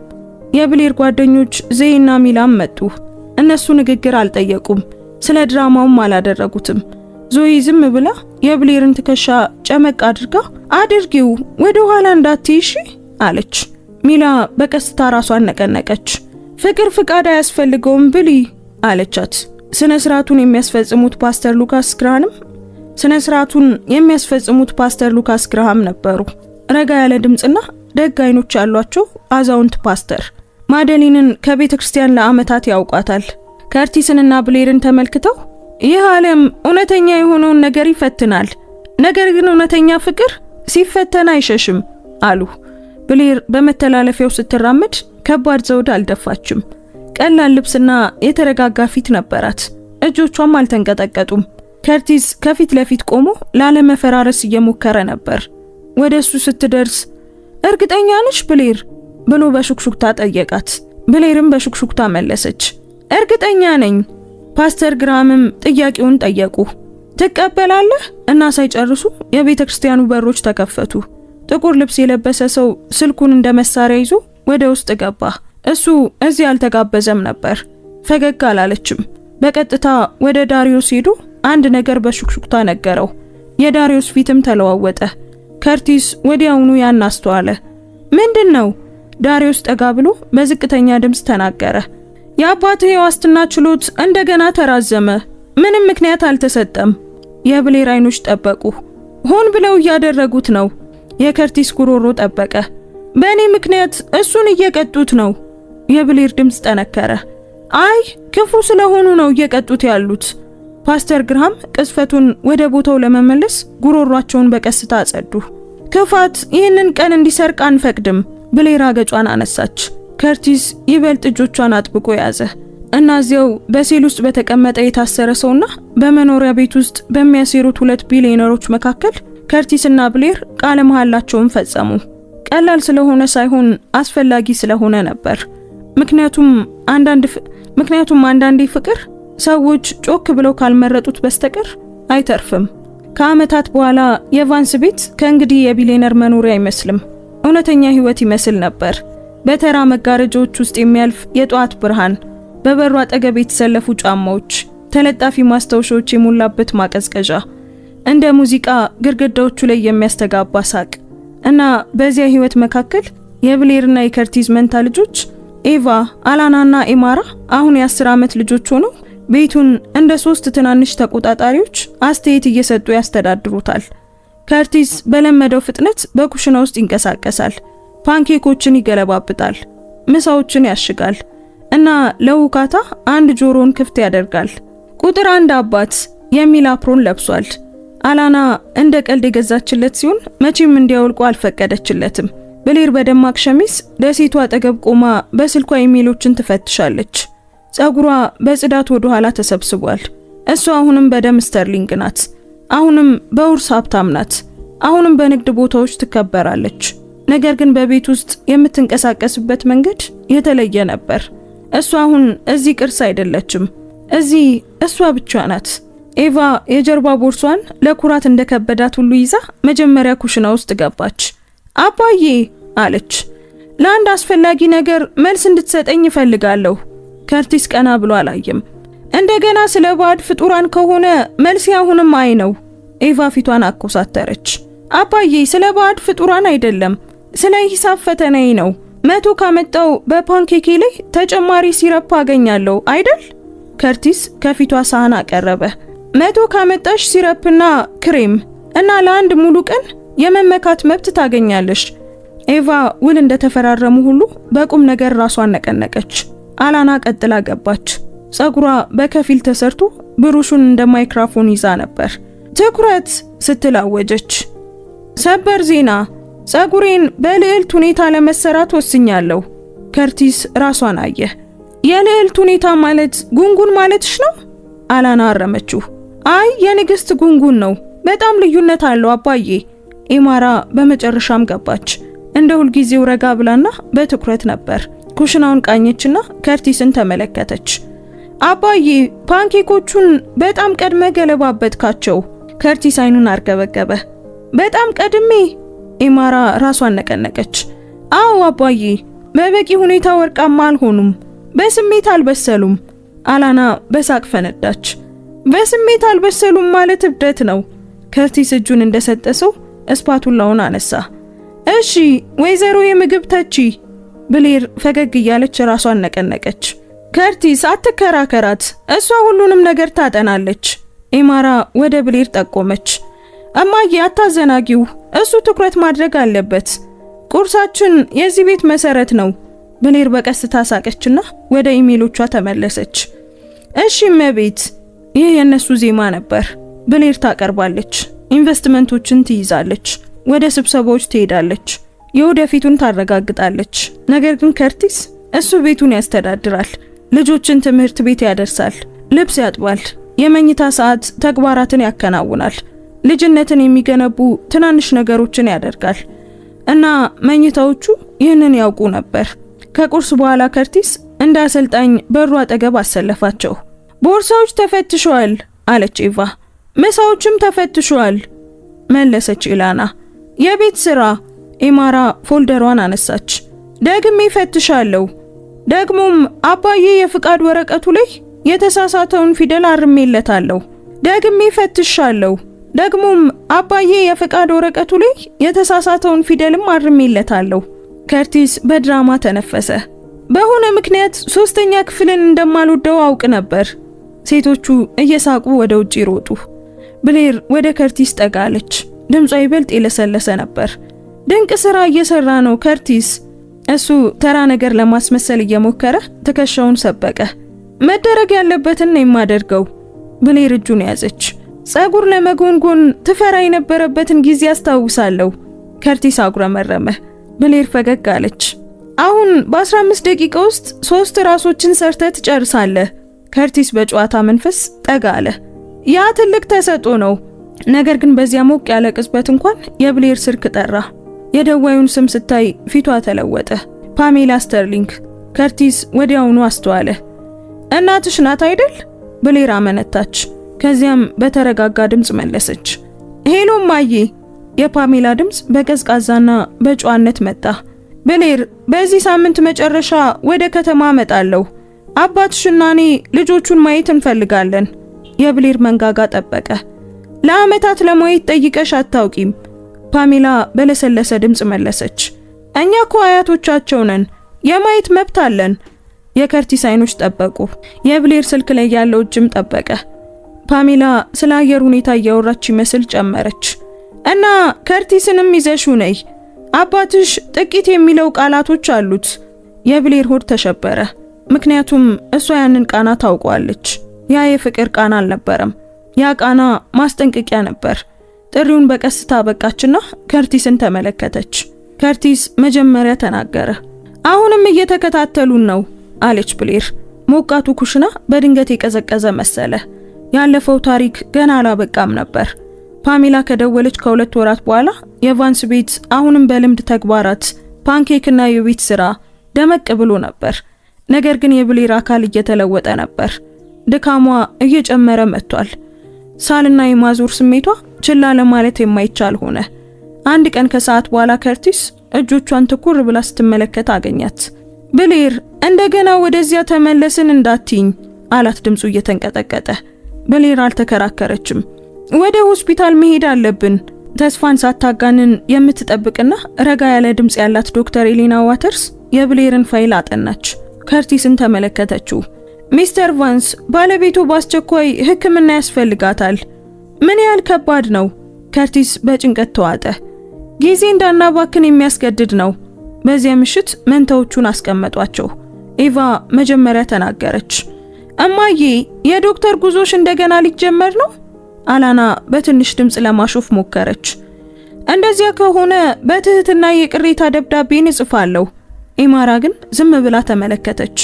የብሌር ጓደኞች ዜና ሚላም መጡ። እነሱ ንግግር አልጠየቁም፣ ስለ ድራማውም አላደረጉትም። ዞይ ዝም ብላ የብሌርን ትከሻ ጨመቅ አድርጋ አድርጊው፣ ወደ ኋላ እንዳትይሽ አለች። ሚላ በቀስታ ራሷን ነቀነቀች። ፍቅር ፍቃድ አያስፈልገውም ብሊ አለቻት። ስነ ስርዓቱን የሚያስፈጽሙት ፓስተር ሉካስ ግራሃም ነበሩ። ረጋ ያለ ድምጽና ደግ አይኖች ያሏቸው አዛውንት ፓስተር። ማደሊንን ከቤተ ክርስቲያን ለዓመታት ያውቋታል። ከርቲስንና ብሌርን ተመልክተው ይህ ዓለም እውነተኛ የሆነውን ነገር ይፈትናል፣ ነገር ግን እውነተኛ ፍቅር ሲፈተን አይሸሽም አሉ። ብሌር በመተላለፊያው ስትራመድ ከባድ ዘውድ አልደፋችም። ቀላል ልብስና የተረጋጋ ፊት ነበራት። እጆቿም አልተንቀጠቀጡም። ከርቲስ ከፊት ለፊት ቆሞ ላለመፈራረስ እየሞከረ ነበር። ወደሱ ስትደርስ እርግጠኛ ነሽ ብሌር ብሎ በሹክሹክታ ጠየቃት። ብሌርም በሹክሹክታ መለሰች፣ እርግጠኛ ነኝ። ፓስተር ግራምም ጥያቄውን ጠየቁ። ትቀበላለህ? እና ሳይጨርሱ የቤተ ክርስቲያኑ በሮች ተከፈቱ። ጥቁር ልብስ የለበሰ ሰው ስልኩን እንደ መሳሪያ ይዞ ወደ ውስጥ ገባ። እሱ እዚህ አልተጋበዘም ነበር። ፈገግ አላለችም። በቀጥታ ወደ ዳሪዮስ ሄዶ አንድ ነገር በሹክሹክታ ነገረው። የዳሪዮስ ፊትም ተለዋወጠ። ከርቲስ ወዲያውኑ ያን አስተዋለ። ምንድነው? ዳሪዮስ ጠጋ ብሎ በዝቅተኛ ድምጽ ተናገረ። የአባትህ የዋስትና ችሎት እንደገና ተራዘመ። ምንም ምክንያት አልተሰጠም። የብሌር አይኖች ጠበቁ። ሆን ብለው እያደረጉት ነው። የከርቲስ ጉሮሮ ጠበቀ። በእኔ ምክንያት እሱን እየቀጡት ነው። የብሌር ድምጽ ጠነከረ። አይ ክፉ ስለሆኑ ነው እየቀጡት ያሉት። ፓስተር ግራም ቅስፈቱን ወደ ቦታው ለመመለስ ጉሮሯቸውን በቀስታ አጸዱ። ክፋት ይህንን ቀን እንዲሰርቅ አንፈቅድም። ብሌር አገጯን አነሳች። ከርቲስ ይበልጥ እጆቿን አጥብቆ ያዘ እና እዚያው በሴል ውስጥ በተቀመጠ የታሰረ ሰውና በመኖሪያ ቤት ውስጥ በሚያሴሩት ሁለት ቢሊየነሮች መካከል ከርቲስና ብሌር ቃለ መሐላቸውን ፈጸሙ። ቀላል ስለሆነ ሳይሆን አስፈላጊ ስለሆነ ነበር። ምክንያቱም አንዳንዴ ፍቅር ሰዎች ጮክ ብለው ካልመረጡት በስተቀር አይተርፍም። ከዓመታት በኋላ የቫንስ ቤት ከእንግዲህ የቢሊየነር መኖሪያ አይመስልም፣ እውነተኛ ህይወት ይመስል ነበር። በተራ መጋረጃዎች ውስጥ የሚያልፍ የጧት ብርሃን፣ በበሩ አጠገብ የተሰለፉ ጫማዎች፣ ተለጣፊ ማስታወሻዎች የሞላበት ማቀዝቀዣ፣ እንደ ሙዚቃ ግድግዳዎቹ ላይ የሚያስተጋባ ሳቅ እና በዚያ ህይወት መካከል የብሌርና የከርቲስ መንታ ልጆች ኤቫ፣ አላናና ኤማራ አሁን የ10 ዓመት ልጆች ሆነው ቤቱን እንደ 3 ትናንሽ ተቆጣጣሪዎች አስተያየት እየሰጡ ያስተዳድሩታል። ከርቲስ በለመደው ፍጥነት በኩሽና ውስጥ ይንቀሳቀሳል። ፓንኬኮችን ይገለባብጣል፣ ምሳዎችን ያሽጋል እና ለውካታ አንድ ጆሮን ክፍት ያደርጋል። ቁጥር 1 አባት የሚል አፕሮን ለብሷል። አላና እንደ ቀልድ የገዛችለት ሲሆን መቼም እንዲያወልቁ አልፈቀደችለትም። ብሌር በደማቅ ሸሚዝ ደሴቷ አጠገብ ቆማ በስልኳ ኢሜሎችን ትፈትሻለች። ጸጉሯ በጽዳት ወደ ኋላ ተሰብስቧል። እሷ አሁንም በደም ስተርሊንግ ናት። አሁንም በውርስ ሀብታም ናት። አሁንም በንግድ ቦታዎች ትከበራለች። ነገር ግን በቤት ውስጥ የምትንቀሳቀስበት መንገድ የተለየ ነበር። እሷ አሁን እዚህ ቅርስ አይደለችም። እዚህ እሷ ብቻ ናት። ኤቫ የጀርባ ቦርሷን ለኩራት እንደከበዳት ሁሉ ይዛ መጀመሪያ ኩሽና ውስጥ ገባች። አባዬ አለች። ለአንድ አስፈላጊ ነገር መልስ እንድትሰጠኝ እፈልጋለሁ። ከርቲስ ቀና ብሎ አላየም። እንደገና ስለ ባዕድ ፍጡራን ከሆነ መልስ አሁንም አይ ነው። ኤቫ ፊቷን አኮሳተረች። አባዬ ስለ ባዕድ ፍጡራን አይደለም፣ ስለ ሂሳብ ፈተናዬ ነው። 100 ካመጣው በፓንኬኬ ላይ ተጨማሪ ሲረፕ አገኛለሁ አይደል? ከርቲስ ከፊቷ ሳህን አቀረበ። 100 ካመጣሽ ሲረፕና ክሬም እና ለአንድ ሙሉ ቀን የመመካት መብት ታገኛለሽ። ኤቫ ውል እንደተፈራረሙ ሁሉ በቁም ነገር ራሷን ነቀነቀች። አላና ቀጥላ ገባች። ጸጉሯ በከፊል ተሰርቶ ብሩሹን እንደ ማይክሮፎን ይዛ ነበር። ትኩረት ስትል አወጀች። ሰበር ዜና! ጸጉሬን በልዕልት ሁኔታ ለመሰራት ወስኛለሁ። ከርቲስ ራሷን አየ። የልዕልት ሁኔታ ማለት ጉንጉን ማለትሽ ነው? አላና አረመችው። አይ የንግስት ጉንጉን ነው። በጣም ልዩነት አለው አባዬ። ኢማራ በመጨረሻም ገባች። እንደ ሁልጊዜው ረጋ ብላና በትኩረት ነበር። ኩሽናውን ቃኘችና ከርቲስን ተመለከተች። አባዬ ፓንኬኮቹን በጣም ቀድመ ገለባበጥካቸው። ከርቲስ አይኑን አርገበገበ። በጣም ቀድሜ? ኢማራ ራሷን ነቀነቀች። አዎ አባዬ፣ በበቂ ሁኔታ ወርቃማ አልሆኑም፣ በስሜት አልበሰሉም። አላና በሳቅ ፈነዳች። በስሜት አልበሰሉም ማለት እብደት ነው። ከርቲስ እጁን እንደሰጠ ሰው እስፓቱላውን አነሳ። እሺ ወይዘሮ የምግብ ተቺ። ብሌር ፈገግ እያለች ራሷን ነቀነቀች። ከርቲስ አትከራከራት፣ እሷ ሁሉንም ነገር ታጠናለች። ኢማራ ወደ ብሌር ጠቆመች። እማዬ አታዘናጊው፣ እሱ ትኩረት ማድረግ አለበት። ቁርሳችን የዚህ ቤት መሰረት ነው። ብሌር በቀስታ ሳቀችና ወደ ኢሜሎቿ ተመለሰች። እሺ እመቤት። ይህ የነሱ ዜማ ነበር። ብሌር ታቀርባለች፣ ኢንቨስትመንቶችን ትይዛለች፣ ወደ ስብሰባዎች ትሄዳለች፣ የወደፊቱን ታረጋግጣለች። ነገር ግን ከርቲስ እሱ ቤቱን ያስተዳድራል፣ ልጆችን ትምህርት ቤት ያደርሳል፣ ልብስ ያጥባል፣ የመኝታ ሰዓት ተግባራትን ያከናውናል፣ ልጅነትን የሚገነቡ ትናንሽ ነገሮችን ያደርጋል። እና መኝታዎቹ ይህንን ያውቁ ነበር። ከቁርስ በኋላ ከርቲስ እንደ አሰልጣኝ በሩ አጠገብ አሰለፋቸው። ቦርሳዎች ተፈትሸዋል አለች ኤቫ። ምሳዎችም ተፈትሸዋል መለሰች ኢላና። የቤት ስራ። ኢማራ ፎልደሯን አነሳች። ደግሜ ፈትሻለሁ። ደግሞም አባዬ የፍቃድ ወረቀቱ ላይ የተሳሳተውን ፊደል አርሜለታለሁ። ደግሜ ፈትሻለሁ። ደግሞም አባዬ የፍቃድ ወረቀቱ ላይ የተሳሳተውን ፊደልም አርሜለታለሁ። ከርቲስ በድራማ ተነፈሰ። በሆነ ምክንያት 3ኛ ክፍልን እንደማልወደው አውቅ ነበር። ሴቶቹ እየሳቁ ወደ ውጪ ሮጡ። ብሌር ወደ ከርቲስ ጠጋለች። ድምጿ ይበልጥ የለሰለሰ ነበር። ድንቅ ስራ እየሰራ ነው ከርቲስ። እሱ ተራ ነገር ለማስመሰል እየሞከረ ትከሻውን ሰበቀ። መደረግ ያለበትን ነው የማደርገው። ብሌር እጁን ያዘች። ጸጉር ለመጎንጎን ትፈራ የነበረበትን ጊዜ አስታውሳለሁ። ከርቲስ አጉረመረመ። ብሌር ፈገግ አለች። አሁን በ15 ደቂቃ ውስጥ 3 ራሶችን ሰርተህ ትጨርሳለህ። ከርቲስ በጨዋታ መንፈስ ጠጋ አለ። ያ ትልቅ ተሰጥኦ ነው። ነገር ግን በዚያ ሞቅ ያለ ቅጽበት እንኳን የብሌር ስልክ ጠራ። የደዋዩን ስም ስታይ ፊቷ ተለወጠ። ፓሜላ ስተርሊንግ። ከርቲስ ወዲያውኑ አስተዋለ። እናትሽ ናት አይደል? ብሌር አመነታች። ከዚያም በተረጋጋ ድምጽ መለሰች። ሄሎ ማዬ። የፓሜላ ድምጽ በቀዝቃዛና በጨዋነት መጣ። ብሌር፣ በዚህ ሳምንት መጨረሻ ወደ ከተማ እመጣለሁ። አባትሽና እኔ ልጆቹን ማየት እንፈልጋለን። የብሌር መንጋጋ ጠበቀ። ለአመታት ለማየት ጠይቀሽ አታውቂም። ፓሜላ በለሰለሰ ድምጽ መለሰች። እኛ እኮ አያቶቻቸው ነን፣ የማየት መብት አለን። የከርቲስ አይኖች ጠበቁ። የብሌር ስልክ ላይ ያለው እጅም ጠበቀ። ፓሜላ ስለ አየር ሁኔታ እያወራች ይመስል ጨመረች። እና ከርቲስንም ይዘሽው ነይ። አባትሽ ጥቂት የሚለው ቃላቶች አሉት። የብሌር ሆድ ተሸበረ። ምክንያቱም እሷ ያንን ቃና ታውቋለች። ያ የፍቅር ቃና አልነበረም። ያ ቃና ማስጠንቀቂያ ነበር። ጥሪውን በቀስታ በቃችና ከርቲስን ተመለከተች። ከርቲስ መጀመሪያ ተናገረ። አሁንም እየተከታተሉን ነው አለች ብሌር። ሞቃቱ ኩሽና በድንገት የቀዘቀዘ መሰለ። ያለፈው ታሪክ ገና አላበቃም ነበር። ፓሜላ ከደወለች ከ2 ወራት በኋላ የቫንስ ቤት አሁንም በልምድ ተግባራት ፓንኬክና የቤት ስራ ደመቅ ብሎ ነበር። ነገር ግን የብሌር አካል እየተለወጠ ነበር። ድካሟ እየጨመረ መጥቷል። ሳልና የማዞር ስሜቷ ችላ ለማለት የማይቻል ሆነ። አንድ ቀን ከሰዓት በኋላ ከርቲስ እጆቿን ትኩር ብላ ስትመለከት አገኛት። ብሌር እንደገና ወደዚያ ተመለስን እንዳትኝ አላት ድምጹ እየተንቀጠቀጠ። ብሌር አልተከራከረችም። ወደ ሆስፒታል መሄድ አለብን። ተስፋን ሳታጋንን የምትጠብቅና ረጋ ያለ ድምጽ ያላት ዶክተር ኤሊና ዋተርስ የብሌርን ፋይል አጠናች። ከርቲስን ተመለከተችው። ሚስተር ቫንስ ባለቤቱ በአስቸኳይ ሕክምና ያስፈልጋታል። ምን ያህል ከባድ ነው? ከርቲስ በጭንቀት ተዋጠ። ጊዜ እንዳናባክን የሚያስገድድ ነው። በዚያ ምሽት መንታዎቹን አስቀመጧቸው። ኤቫ መጀመሪያ ተናገረች። እማዬ የዶክተር ጉዞሽ እንደገና ሊጀመር ነው? አላና በትንሽ ድምጽ ለማሾፍ ሞከረች። እንደዚያ ከሆነ በትህትና የቅሬታ ደብዳቤን እጽፋለሁ። ኢማራ ግን ዝም ብላ ተመለከተች።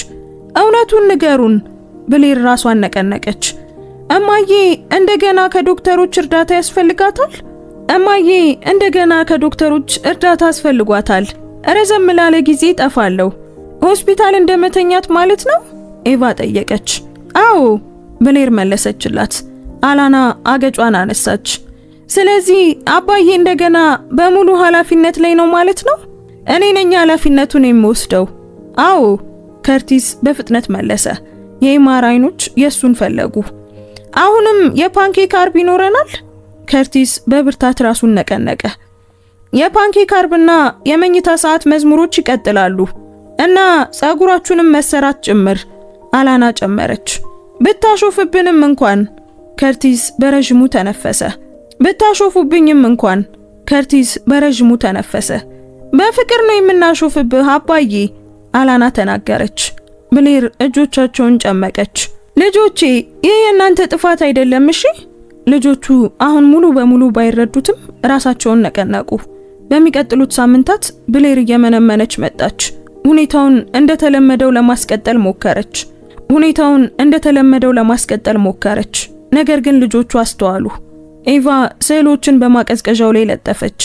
እውነቱን ንገሩን። ብሌር ራሷን ነቀነቀች። እማዬ እንደገና ከዶክተሮች እርዳታ ያስፈልጋታል? እማዬ እንደገና ከዶክተሮች እርዳታ ያስፈልጓታል። ረዘም ላለ ጊዜ ጠፋለሁ። ሆስፒታል እንደመተኛት ማለት ነው? ኤቫ ጠየቀች። አዎ ብሌር መለሰችላት። አላና አገጯን አነሳች። ስለዚህ አባዬ እንደገና በሙሉ ኃላፊነት ላይ ነው ማለት ነው? እኔ ነኝ ኃላፊነቱን የምወስደው። አዎ ከርቲስ በፍጥነት መለሰ። የኢማራ አይኖች የሱን ፈለጉ። አሁንም የፓንኬክ አርብ ይኖረናል? ከርቲስ በብርታት ራሱን ነቀነቀ። የፓንኬክ አርብና የመኝታ ሰዓት መዝሙሮች ይቀጥላሉ እና ጸጉራችሁንም መሰራት ጭምር አላና ጨመረች። ብታሾፍብንም እንኳን ከርቲስ በረጅሙ ተነፈሰ። ብታሾፉብኝም እንኳን ከርቲስ በረጅሙ ተነፈሰ። በፍቅር ነው የምናሾፍብህ አባዬ አላና ተናገረች። ብሌር እጆቻቸውን ጨመቀች። ልጆቼ ይህ የእናንተ ጥፋት አይደለም እሺ? ልጆቹ አሁን ሙሉ በሙሉ ባይረዱትም ራሳቸውን ነቀነቁ። በሚቀጥሉት ሳምንታት ብሌር እየመነመነች መጣች። ሁኔታውን እንደተለመደው ለማስቀጠል ሞከረች። ነገር ግን ልጆቹ አስተዋሉ። ኤቫ ስዕሎችን በማቀዝቀዣው ላይ ለጠፈች።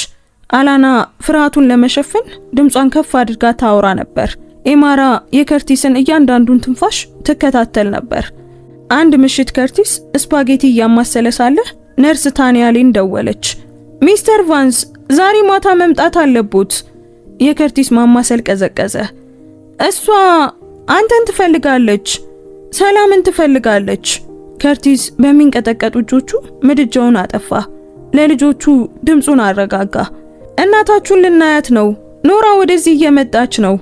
አላና ፍርሃቱን ለመሸፈን ድምጿን ከፍ አድርጋ ታወራ ነበር። ኢማራ የከርቲስን እያንዳንዱን ትንፋሽ ትከታተል ነበር። አንድ ምሽት ከርቲስ ስፓጌቲ እያማሰለ ሳለ ነርስ ታኒያሊን ደወለች። ሚስተር ቫንስ ዛሬ ማታ መምጣት አለቦት። የከርቲስ ማማሰል ቀዘቀዘ። እሷ አንተን ትፈልጋለች፣ ሰላምን ትፈልጋለች። ከርቲስ በሚንቀጠቀጡ እጆቹ ምድጃውን አጠፋ። ለልጆቹ ድምጹን አረጋጋ። እናታችሁን ልናያት ነው። ኖራ ወደዚህ እየመጣች ነው።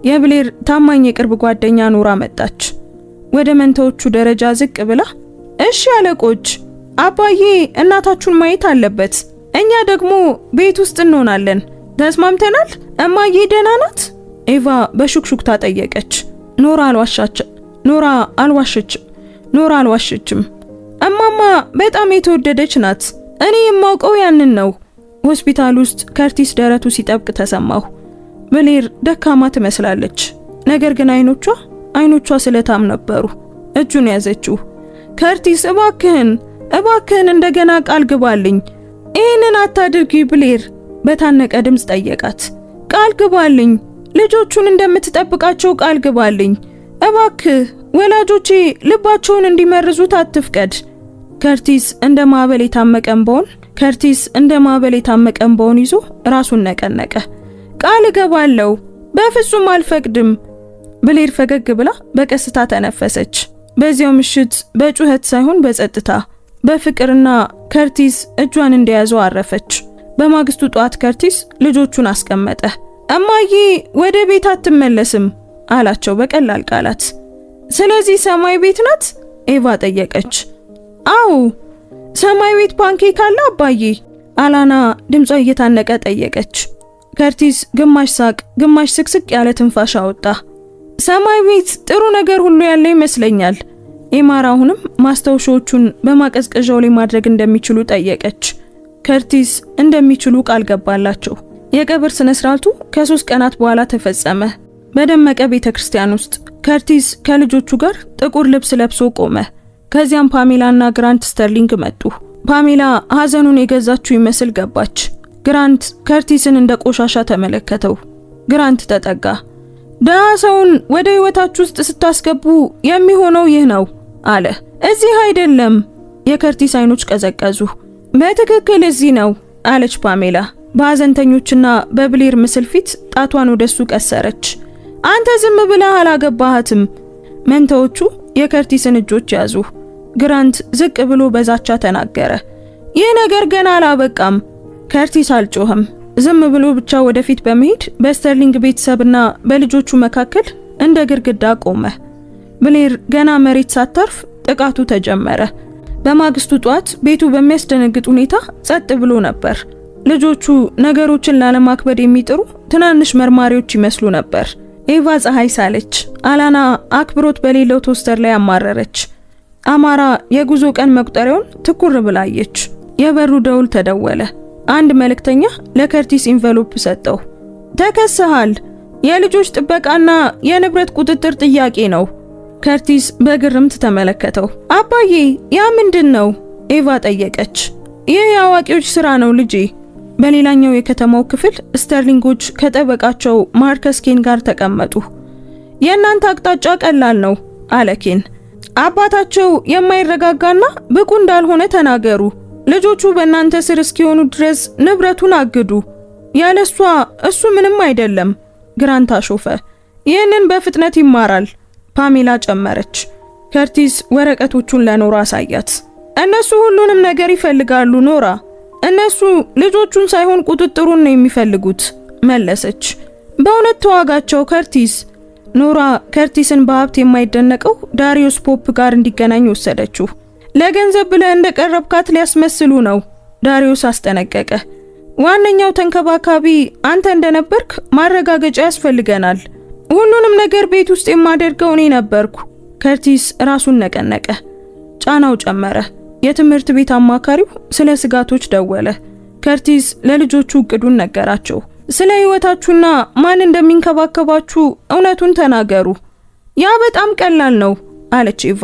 የብሌር ታማኝ የቅርብ ጓደኛ ኖራ መጣች። ወደ መንታዎቹ ደረጃ ዝቅ ብላ እሺ አለቆች፣ አባዬ እናታችሁን ማየት አለበት። እኛ ደግሞ ቤት ውስጥ እንሆናለን። ተስማምተናል? እማዬ ደህና ናት? ኤቫ በሹክሹክታ ጠየቀች። ኖራ አልዋሸችም። እማማ በጣም የተወደደች ናት። እኔ የማውቀው ያንን ነው። ሆስፒታል ውስጥ ከርቲስ ደረቱ ሲጠብቅ ተሰማሁ። ብሌር ደካማ ትመስላለች፣ ነገር ግን አይኖቿ ስለታም ነበሩ። እጁን ያዘችው። ከርቲስ እባክህን እንደገና ቃል ግባልኝ። ይህንን አታድርጊ ብሌር በታነቀ ድምፅ ጠየቃት። ቃል ግባልኝ፣ ልጆቹን እንደምትጠብቃቸው ቃል ግባልኝ። እባክህ ወላጆቼ ልባቸውን እንዲመርዙት አትፍቀድ። ከርቲስ እንደ ማዕበል የታመቀ እንባውን ይዞ ራሱን ነቀነቀ። ቃል እገባለሁ፣ በፍጹም አልፈቅድም። ብሌር ፈገግ ብላ በቀስታ ተነፈሰች። በዚያው ምሽት በጩኸት ሳይሆን በጸጥታ በፍቅርና ከርቲስ እጇን እንደያዘው አረፈች። በማግስቱ ጧት ከርቲስ ልጆቹን አስቀመጠ። እማዬ ወደ ቤት አትመለስም አላቸው በቀላል ቃላት። ስለዚህ ሰማይ ቤት ናት? ኤቫ ጠየቀች። አዎ ሰማይ ቤት ፓንኬክ አለ አባዬ? አላና ድምጿ እየታነቀ ጠየቀች። ከርቲስ ግማሽ ሳቅ ግማሽ ስቅስቅ ያለ ትንፋሽ አወጣ። ሰማይ ቤት ጥሩ ነገር ሁሉ ያለ ይመስለኛል። ኢማራ አሁንም ማስታወሻዎቹን በማቀዝቀዣው ላይ ማድረግ እንደሚችሉ ጠየቀች። ከርቲስ እንደሚችሉ ቃል ገባላቸው። የቀብር ስነ ስርዓቱ ከ3 ቀናት በኋላ ተፈጸመ። በደመቀ ቤተክርስቲያን ውስጥ ከርቲስ ከልጆቹ ጋር ጥቁር ልብስ ለብሶ ቆመ። ከዚያም ፓሜላና ግራንት ስተርሊንግ መጡ። ፓሜላ ሐዘኑን የገዛችው ይመስል ገባች። ግራንት ከርቲስን እንደ ቆሻሻ ተመለከተው። ግራንት ተጠጋ። ደሃ ሰውን ወደ ህይወታችሁ ውስጥ ስታስገቡ የሚሆነው ይህ ነው አለ። እዚህ አይደለም። የከርቲስ አይኖች ቀዘቀዙ። በትክክል እዚህ ነው አለች ፓሜላ በሐዘንተኞችና በብሌር ምስል ፊት ጣቷን ወደሱ ቀሰረች። አንተ ዝም ብለህ አላገባሃትም። መንታዎቹ የከርቲስን እጆች ያዙ። ግራንት ዝቅ ብሎ በዛቻ ተናገረ። ይህ ነገር ገና አላበቃም። ከርቲስ አልጮህም። ዝም ብሎ ብቻ ወደፊት በመሄድ በስተርሊንግ ቤተሰብና በልጆቹ መካከል እንደ ግድግዳ ቆመ። ብሌር ገና መሬት ሳታርፍ ጥቃቱ ተጀመረ። በማግስቱ ጧት ቤቱ በሚያስደነግጥ ሁኔታ ጸጥ ብሎ ነበር። ልጆቹ ነገሮችን ላለማክበድ የሚጥሩ ትናንሽ መርማሪዎች ይመስሉ ነበር። ኤቫ ፀሐይ ሳለች። አላና አክብሮት በሌለው ቶስተር ላይ አማረረች። አማራ የጉዞ ቀን መቁጠሪያውን ትኩር ብላየች። የበሩ ደውል ተደወለ። አንድ መልእክተኛ ለከርቲስ ኢንቨሎፕ ሰጠው። ተከሰሃል። የልጆች ጥበቃና የንብረት ቁጥጥር ጥያቄ ነው። ከርቲስ በግርምት ተመለከተው። አባዬ ያ ምንድን ነው? ኤቫ ጠየቀች። ይህ የአዋቂዎች ስራ ነው ልጄ። በሌላኛው የከተማው ክፍል ስተርሊንጎች ከጠበቃቸው ማርከስ ኬን ጋር ተቀመጡ። የእናንተ አቅጣጫ ቀላል ነው አለ ኬን። አባታቸው የማይረጋጋና ብቁ እንዳልሆነ ተናገሩ። ልጆቹ በእናንተ ስር እስኪሆኑ ድረስ ንብረቱን አግዱ። ያለሷ እሱ ምንም አይደለም። ግራንት አሾፈ። ይህንን በፍጥነት ይማራል ፓሜላ ጨመረች። ከርቲስ ወረቀቶቹን ለኖራ አሳያት። እነሱ ሁሉንም ነገር ይፈልጋሉ ኖራ። እነሱ ልጆቹን ሳይሆን ቁጥጥሩን ነው የሚፈልጉት መለሰች። በእውነት ተዋጋቸው ከርቲስ። ኖራ ከርቲስን በሀብት የማይደነቀው ዳሪዮስ ፖፕ ጋር እንዲገናኝ ወሰደችው። ለገንዘብ ብለህ እንደቀረብካት ሊያስመስሉ ነው ዳሪዮስ አስጠነቀቀ። ዋነኛው ተንከባካቢ አንተ እንደነበርክ ማረጋገጫ ያስፈልገናል። ሁሉንም ነገር ቤት ውስጥ የማደርገው እኔ ነበርኩ። ከርቲስ ራሱን ነቀነቀ። ጫናው ጨመረ። የትምህርት ቤት አማካሪው ስለ ስጋቶች ደወለ። ከርቲስ ለልጆቹ እቅዱን ነገራቸው። ስለ ህይወታችሁና ማን እንደሚንከባከባችሁ እውነቱን ተናገሩ። ያ በጣም ቀላል ነው አለች ኤቫ።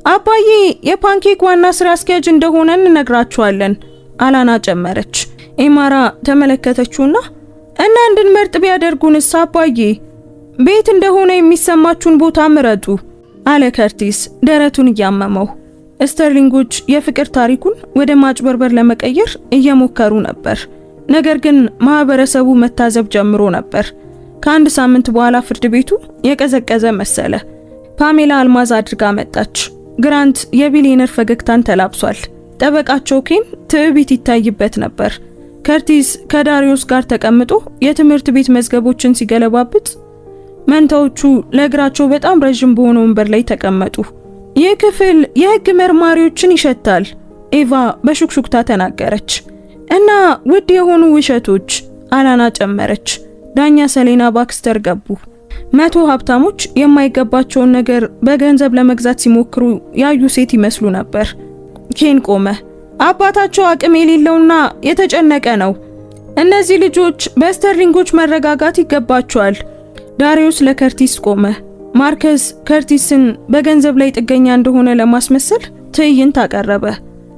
አባዬ የፓንኬክ ዋና ስራ አስኪያጅ እንደሆነ እንነግራችኋለን አላና ጨመረች። ኤማራ ተመለከተችውና እና እንድንመርጥ ቢያደርጉንስ አባዬ? ቤት እንደሆነ የሚሰማችሁን ቦታ ምረጡ አለ ከርቲስ ደረቱን እያመመው። ስተርሊንጎች የፍቅር ታሪኩን ወደ ማጭበርበር ለመቀየር እየሞከሩ ነበር። ነገር ግን ማህበረሰቡ መታዘብ ጀምሮ ነበር። ከአንድ ሳምንት በኋላ ፍርድ ቤቱ የቀዘቀዘ መሰለ። ፓሜላ አልማዝ አድርጋ መጣች። ግራንት የቢሊየነር ፈገግታን ተላብሷል። ጠበቃቸው ኬን ትዕቢት ይታይበት ነበር። ከርቲስ ከዳሪዮስ ጋር ተቀምጦ የትምህርት ቤት መዝገቦችን ሲገለባብጥ፣ መንታዎቹ ለእግራቸው በጣም ረጅም በሆነ ወንበር ላይ ተቀመጡ። ይህ ክፍል የህግ መርማሪዎችን ይሸታል ኤቫ በሹክሹክታ ተናገረች። እና ውድ የሆኑ ውሸቶች አላና ጨመረች። ዳኛ ሰሌና ባክስተር ገቡ። 100 ሀብታሞች የማይገባቸውን ነገር በገንዘብ ለመግዛት ሲሞክሩ ያዩ ሴት ይመስሉ ነበር። ኬን ቆመ። አባታቸው አቅም የሌለውና የተጨነቀ ነው። እነዚህ ልጆች በስተርሊንጎች መረጋጋት ይገባቸዋል። ዳሪዮስ ለከርቲስ ቆመ። ማርከስ ከርቲስን በገንዘብ ላይ ጥገኛ እንደሆነ ለማስመሰል ትዕይንት አቀረበ።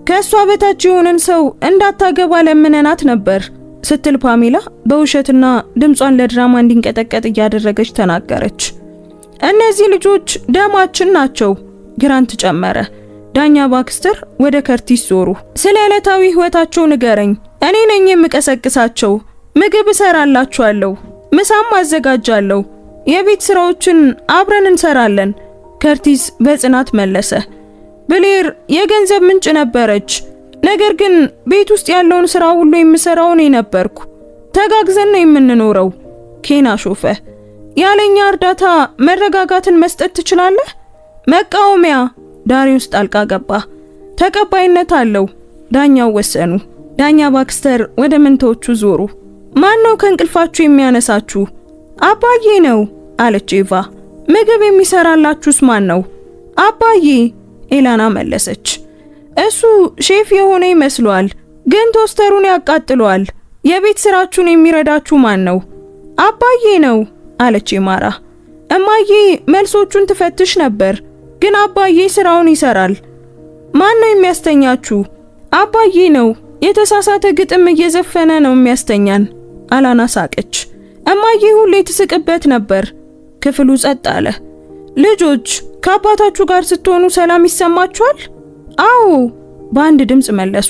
ከሷ በታች የሆነን ሰው እንዳታገባ ለምነናት ነበር ስትል ፓሜላ በውሸትና ድምጿን ለድራማ እንዲንቀጠቀጥ እያደረገች ተናገረች። እነዚህ ልጆች ደማችን ናቸው ግራንት ጨመረ። ዳኛ ባክስተር ወደ ከርቲስ ዞሩ። ስለ ዕለታዊ ህይወታቸው ንገረኝ። እኔ ነኝ የምቀሰቅሳቸው። ምግብ እሰራላችኋለሁ፣ ምሳም አዘጋጃለሁ፣ የቤት ስራዎችን አብረን እንሰራለን። ከርቲስ በጽናት መለሰ። ብሌር የገንዘብ ምንጭ ነበረች፣ ነገር ግን ቤት ውስጥ ያለውን ስራ ሁሉ የምሰራው እኔ ነበርኩ። ተጋግዘን ነው የምንኖረው። ኬን አሾፈ። ያለኛ እርዳታ መረጋጋትን መስጠት ትችላለህ? መቃወሚያ ዳሪዮስ ጣልቃ ገባ። ተቀባይነት አለው ዳኛው ወሰኑ። ዳኛ ባክስተር ወደ መንታዎቹ ዞሩ። ማን ነው ከእንቅልፋችሁ የሚያነሳችሁ? አባዬ ነው አለች ኤቫ። ምግብ የሚሰራላችሁስ ማን ነው? አባዬ ኤላና መለሰች። እሱ ሼፍ የሆነ ይመስሏል፣ ግን ቶስተሩን ያቃጥለዋል። የቤት ስራችሁን የሚረዳችሁ ማን ነው? አባዬ ነው አለች ኤማራ። እማዬ መልሶቹን ትፈትሽ ነበር፣ ግን አባዬ ስራውን ይሰራል። ማን ነው የሚያስተኛችሁ? አባዬ ነው። የተሳሳተ ግጥም እየዘፈነ ነው የሚያስተኛን። አላና ሳቀች። እማዬ ሁሌ ትስቅበት ነበር። ክፍሉ ጸጥ አለ። ልጆች ከአባታችሁ ጋር ስትሆኑ ሰላም ይሰማችኋል? አዎ በአንድ ድምፅ መለሱ።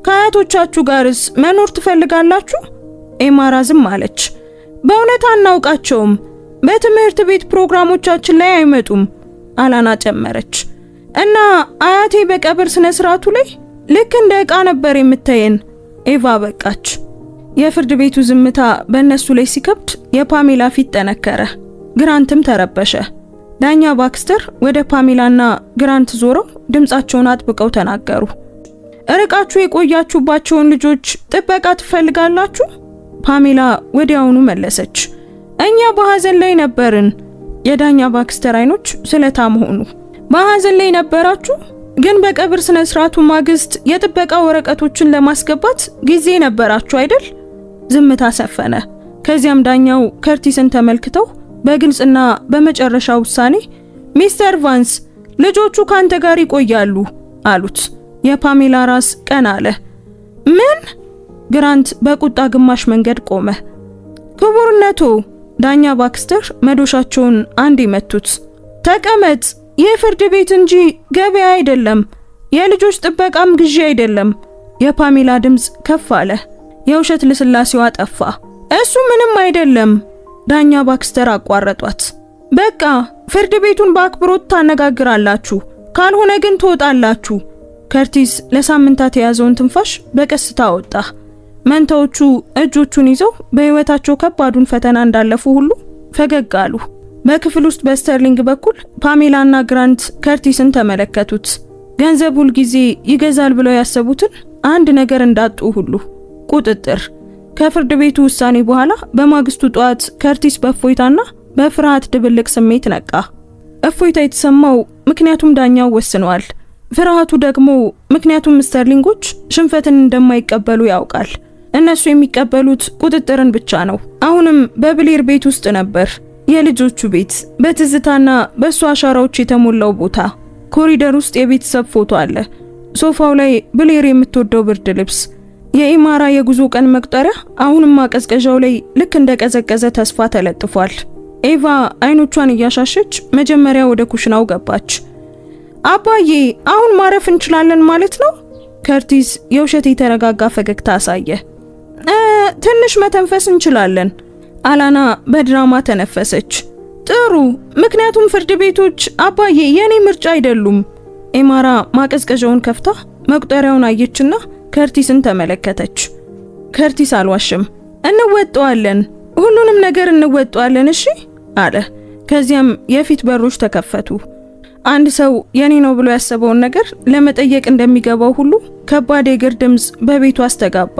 ከአያቶቻችሁ ጋርስ መኖር ትፈልጋላችሁ? ኤማራ ዝም አለች። በእውነት አናውቃቸውም። በትምህርት ቤት ፕሮግራሞቻችን ላይ አይመጡም። አላና ጨመረች። እና አያቴ በቀብር ስነ ስርዓቱ ላይ ልክ እንደ ዕቃ ነበር የምታየን። ኤቫ በቃች። የፍርድ ቤቱ ዝምታ በእነሱ ላይ ሲከብድ የፓሜላ ፊት ጠነከረ። ግራንትም ተረበሸ። ዳኛ ባክስተር ወደ ፓሜላና ግራንት ዞረው ድምጻቸውን አጥብቀው ተናገሩ። እርቃችሁ የቆያችሁባቸውን ልጆች ጥበቃ ትፈልጋላችሁ? ፓሜላ ወዲያውኑ መለሰች። እኛ በሐዘን ላይ ነበርን። የዳኛ ባክስተር አይኖች ስለታም ሆኑ። በሐዘን ላይ ነበራችሁ? ግን በቀብር ስነ ስርዓቱ ማግስት የጥበቃ ወረቀቶችን ለማስገባት ጊዜ ነበራችሁ አይደል? ዝምታ ሰፈነ። ከዚያም ዳኛው ከርቲስን ተመልክተው በግልጽና በመጨረሻ ውሳኔ ሚስተር ቫንስ ልጆቹ ካንተ ጋር ይቆያሉ አሉት። የፓሜላ ራስ ቀና አለ። ምን? ግራንት በቁጣ ግማሽ መንገድ ቆመ። ክቡርነቶ፣ ዳኛ ባክስተር መዶሻቸውን አንድ መቱት። ተቀመጥ። ይህ ፍርድ ቤት እንጂ ገበያ አይደለም። የልጆች ጥበቃም ግዢ አይደለም። የፓሜላ ድምፅ ከፍ አለ። የውሸት ልስላሴዋ ጠፋ። እሱ ምንም አይደለም። ዳኛ ባክስተር አቋረጧት። በቃ ፍርድ ቤቱን በአክብሮት ታነጋግራላችሁ፣ ካልሆነ ግን ትወጣላችሁ። ከርቲስ ለሳምንታት የያዘውን ትንፋሽ በቀስታ ወጣ። መንታዎቹ እጆቹን ይዘው በህይወታቸው ከባዱን ፈተና እንዳለፉ ሁሉ ፈገግ አሉ። በክፍል ውስጥ በስተርሊንግ በኩል ፓሜላና ግራንት ከርቲስን ተመለከቱት። ገንዘብ ሁል ጊዜ ይገዛል ብለው ያሰቡትን አንድ ነገር እንዳጡ ሁሉ፣ ቁጥጥር። ከፍርድ ቤቱ ውሳኔ በኋላ በማግስቱ ጠዋት ከርቲስ በእፎይታና በፍርሃት ድብልቅ ስሜት ነቃ። እፎይታ የተሰማው ምክንያቱም ዳኛው ወስነዋል። ፍርሃቱ ደግሞ ምክንያቱም ስተርሊንጎች ሽንፈትን እንደማይቀበሉ ያውቃል። እነሱ የሚቀበሉት ቁጥጥርን ብቻ ነው። አሁንም በብሌር ቤት ውስጥ ነበር። የልጆቹ ቤት በትዝታና በእሱ አሻራዎች የተሞላው ቦታ። ኮሪደር ውስጥ የቤተሰብ ፎቶ አለ። ሶፋው ላይ ብሌር የምትወደው ብርድ ልብስ። የኢማራ የጉዞ ቀን መቁጠሪያ አሁንም ማቀዝቀዣው ላይ ልክ እንደ ቀዘቀዘ ተስፋ ተለጥፏል። ኤቫ አይኖቿን እያሻሸች መጀመሪያ ወደ ኩሽናው ገባች። አባዬ አሁን ማረፍ እንችላለን ማለት ነው? ከርቲስ የውሸት የተረጋጋ ፈገግታ አሳየ። ትንሽ መተንፈስ እንችላለን። አላና በድራማ ተነፈሰች። ጥሩ፣ ምክንያቱም ፍርድ ቤቶች አባዬ የኔ ምርጫ አይደሉም። ኤማራ ማቀዝቀዣውን ከፍታ መቁጠሪያውን አየችና ከርቲስን ተመለከተች። ከርቲስ አልዋሽም። እንወጣዋለን፣ ሁሉንም ነገር እንወጣዋለን እሺ አለ። ከዚያም የፊት በሮች ተከፈቱ። አንድ ሰው የኔ ነው ብሎ ያሰበውን ነገር ለመጠየቅ እንደሚገባው ሁሉ ከባድ የእግር ድምፅ በቤቱ አስተጋባ።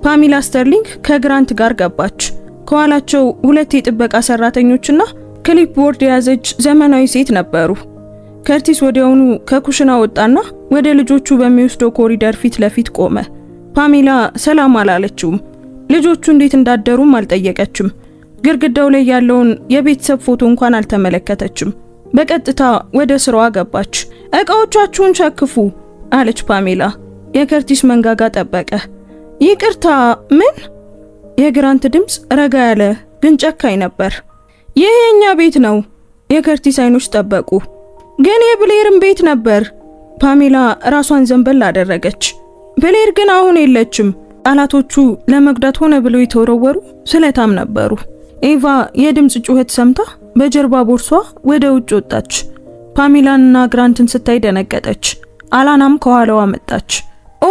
ፓሜላ ስተርሊንግ ከግራንት ጋር ገባች። ከኋላቸው ሁለት የጥበቃ ሰራተኞችና ክሊፕቦርድ የያዘች ዘመናዊ ሴት ነበሩ። ከርቲስ ወዲያውኑ ከኩሽና ወጣና ወደ ልጆቹ በሚወስደው ኮሪደር ፊት ለፊት ቆመ። ፓሜላ ሰላም አላለችውም። ልጆቹ እንዴት እንዳደሩም አልጠየቀችም። ግድግዳው ላይ ያለውን የቤተሰብ ፎቶ እንኳን አልተመለከተችም። በቀጥታ ወደ ስራዋ ገባች። እቃዎቻችሁን ሸክፉ አለች ፓሜላ። የከርቲስ መንጋጋ ጠበቀ። ይቅርታ ምን? የግራንት ድምፅ ረጋ ያለ ግን ጨካኝ ነበር። ይህ የኛ ቤት ነው። የከርቲስ አይኖች ጠበቁ። ግን የብሌርም ቤት ነበር። ፓሜላ ራሷን ዘንበል አደረገች። ብሌር ግን አሁን የለችም። ቃላቶቹ ለመጉዳት ሆነ ብለው የተወረወሩ ስለታም ነበሩ። ኤቫ የድምፅ ጩኸት ሰምታ በጀርባ ቦርሷ ወደ ውጭ ወጣች። ፓሜላንና ግራንትን ስታይ ደነገጠች። አላናም ከኋላዋ መጣች። ኦ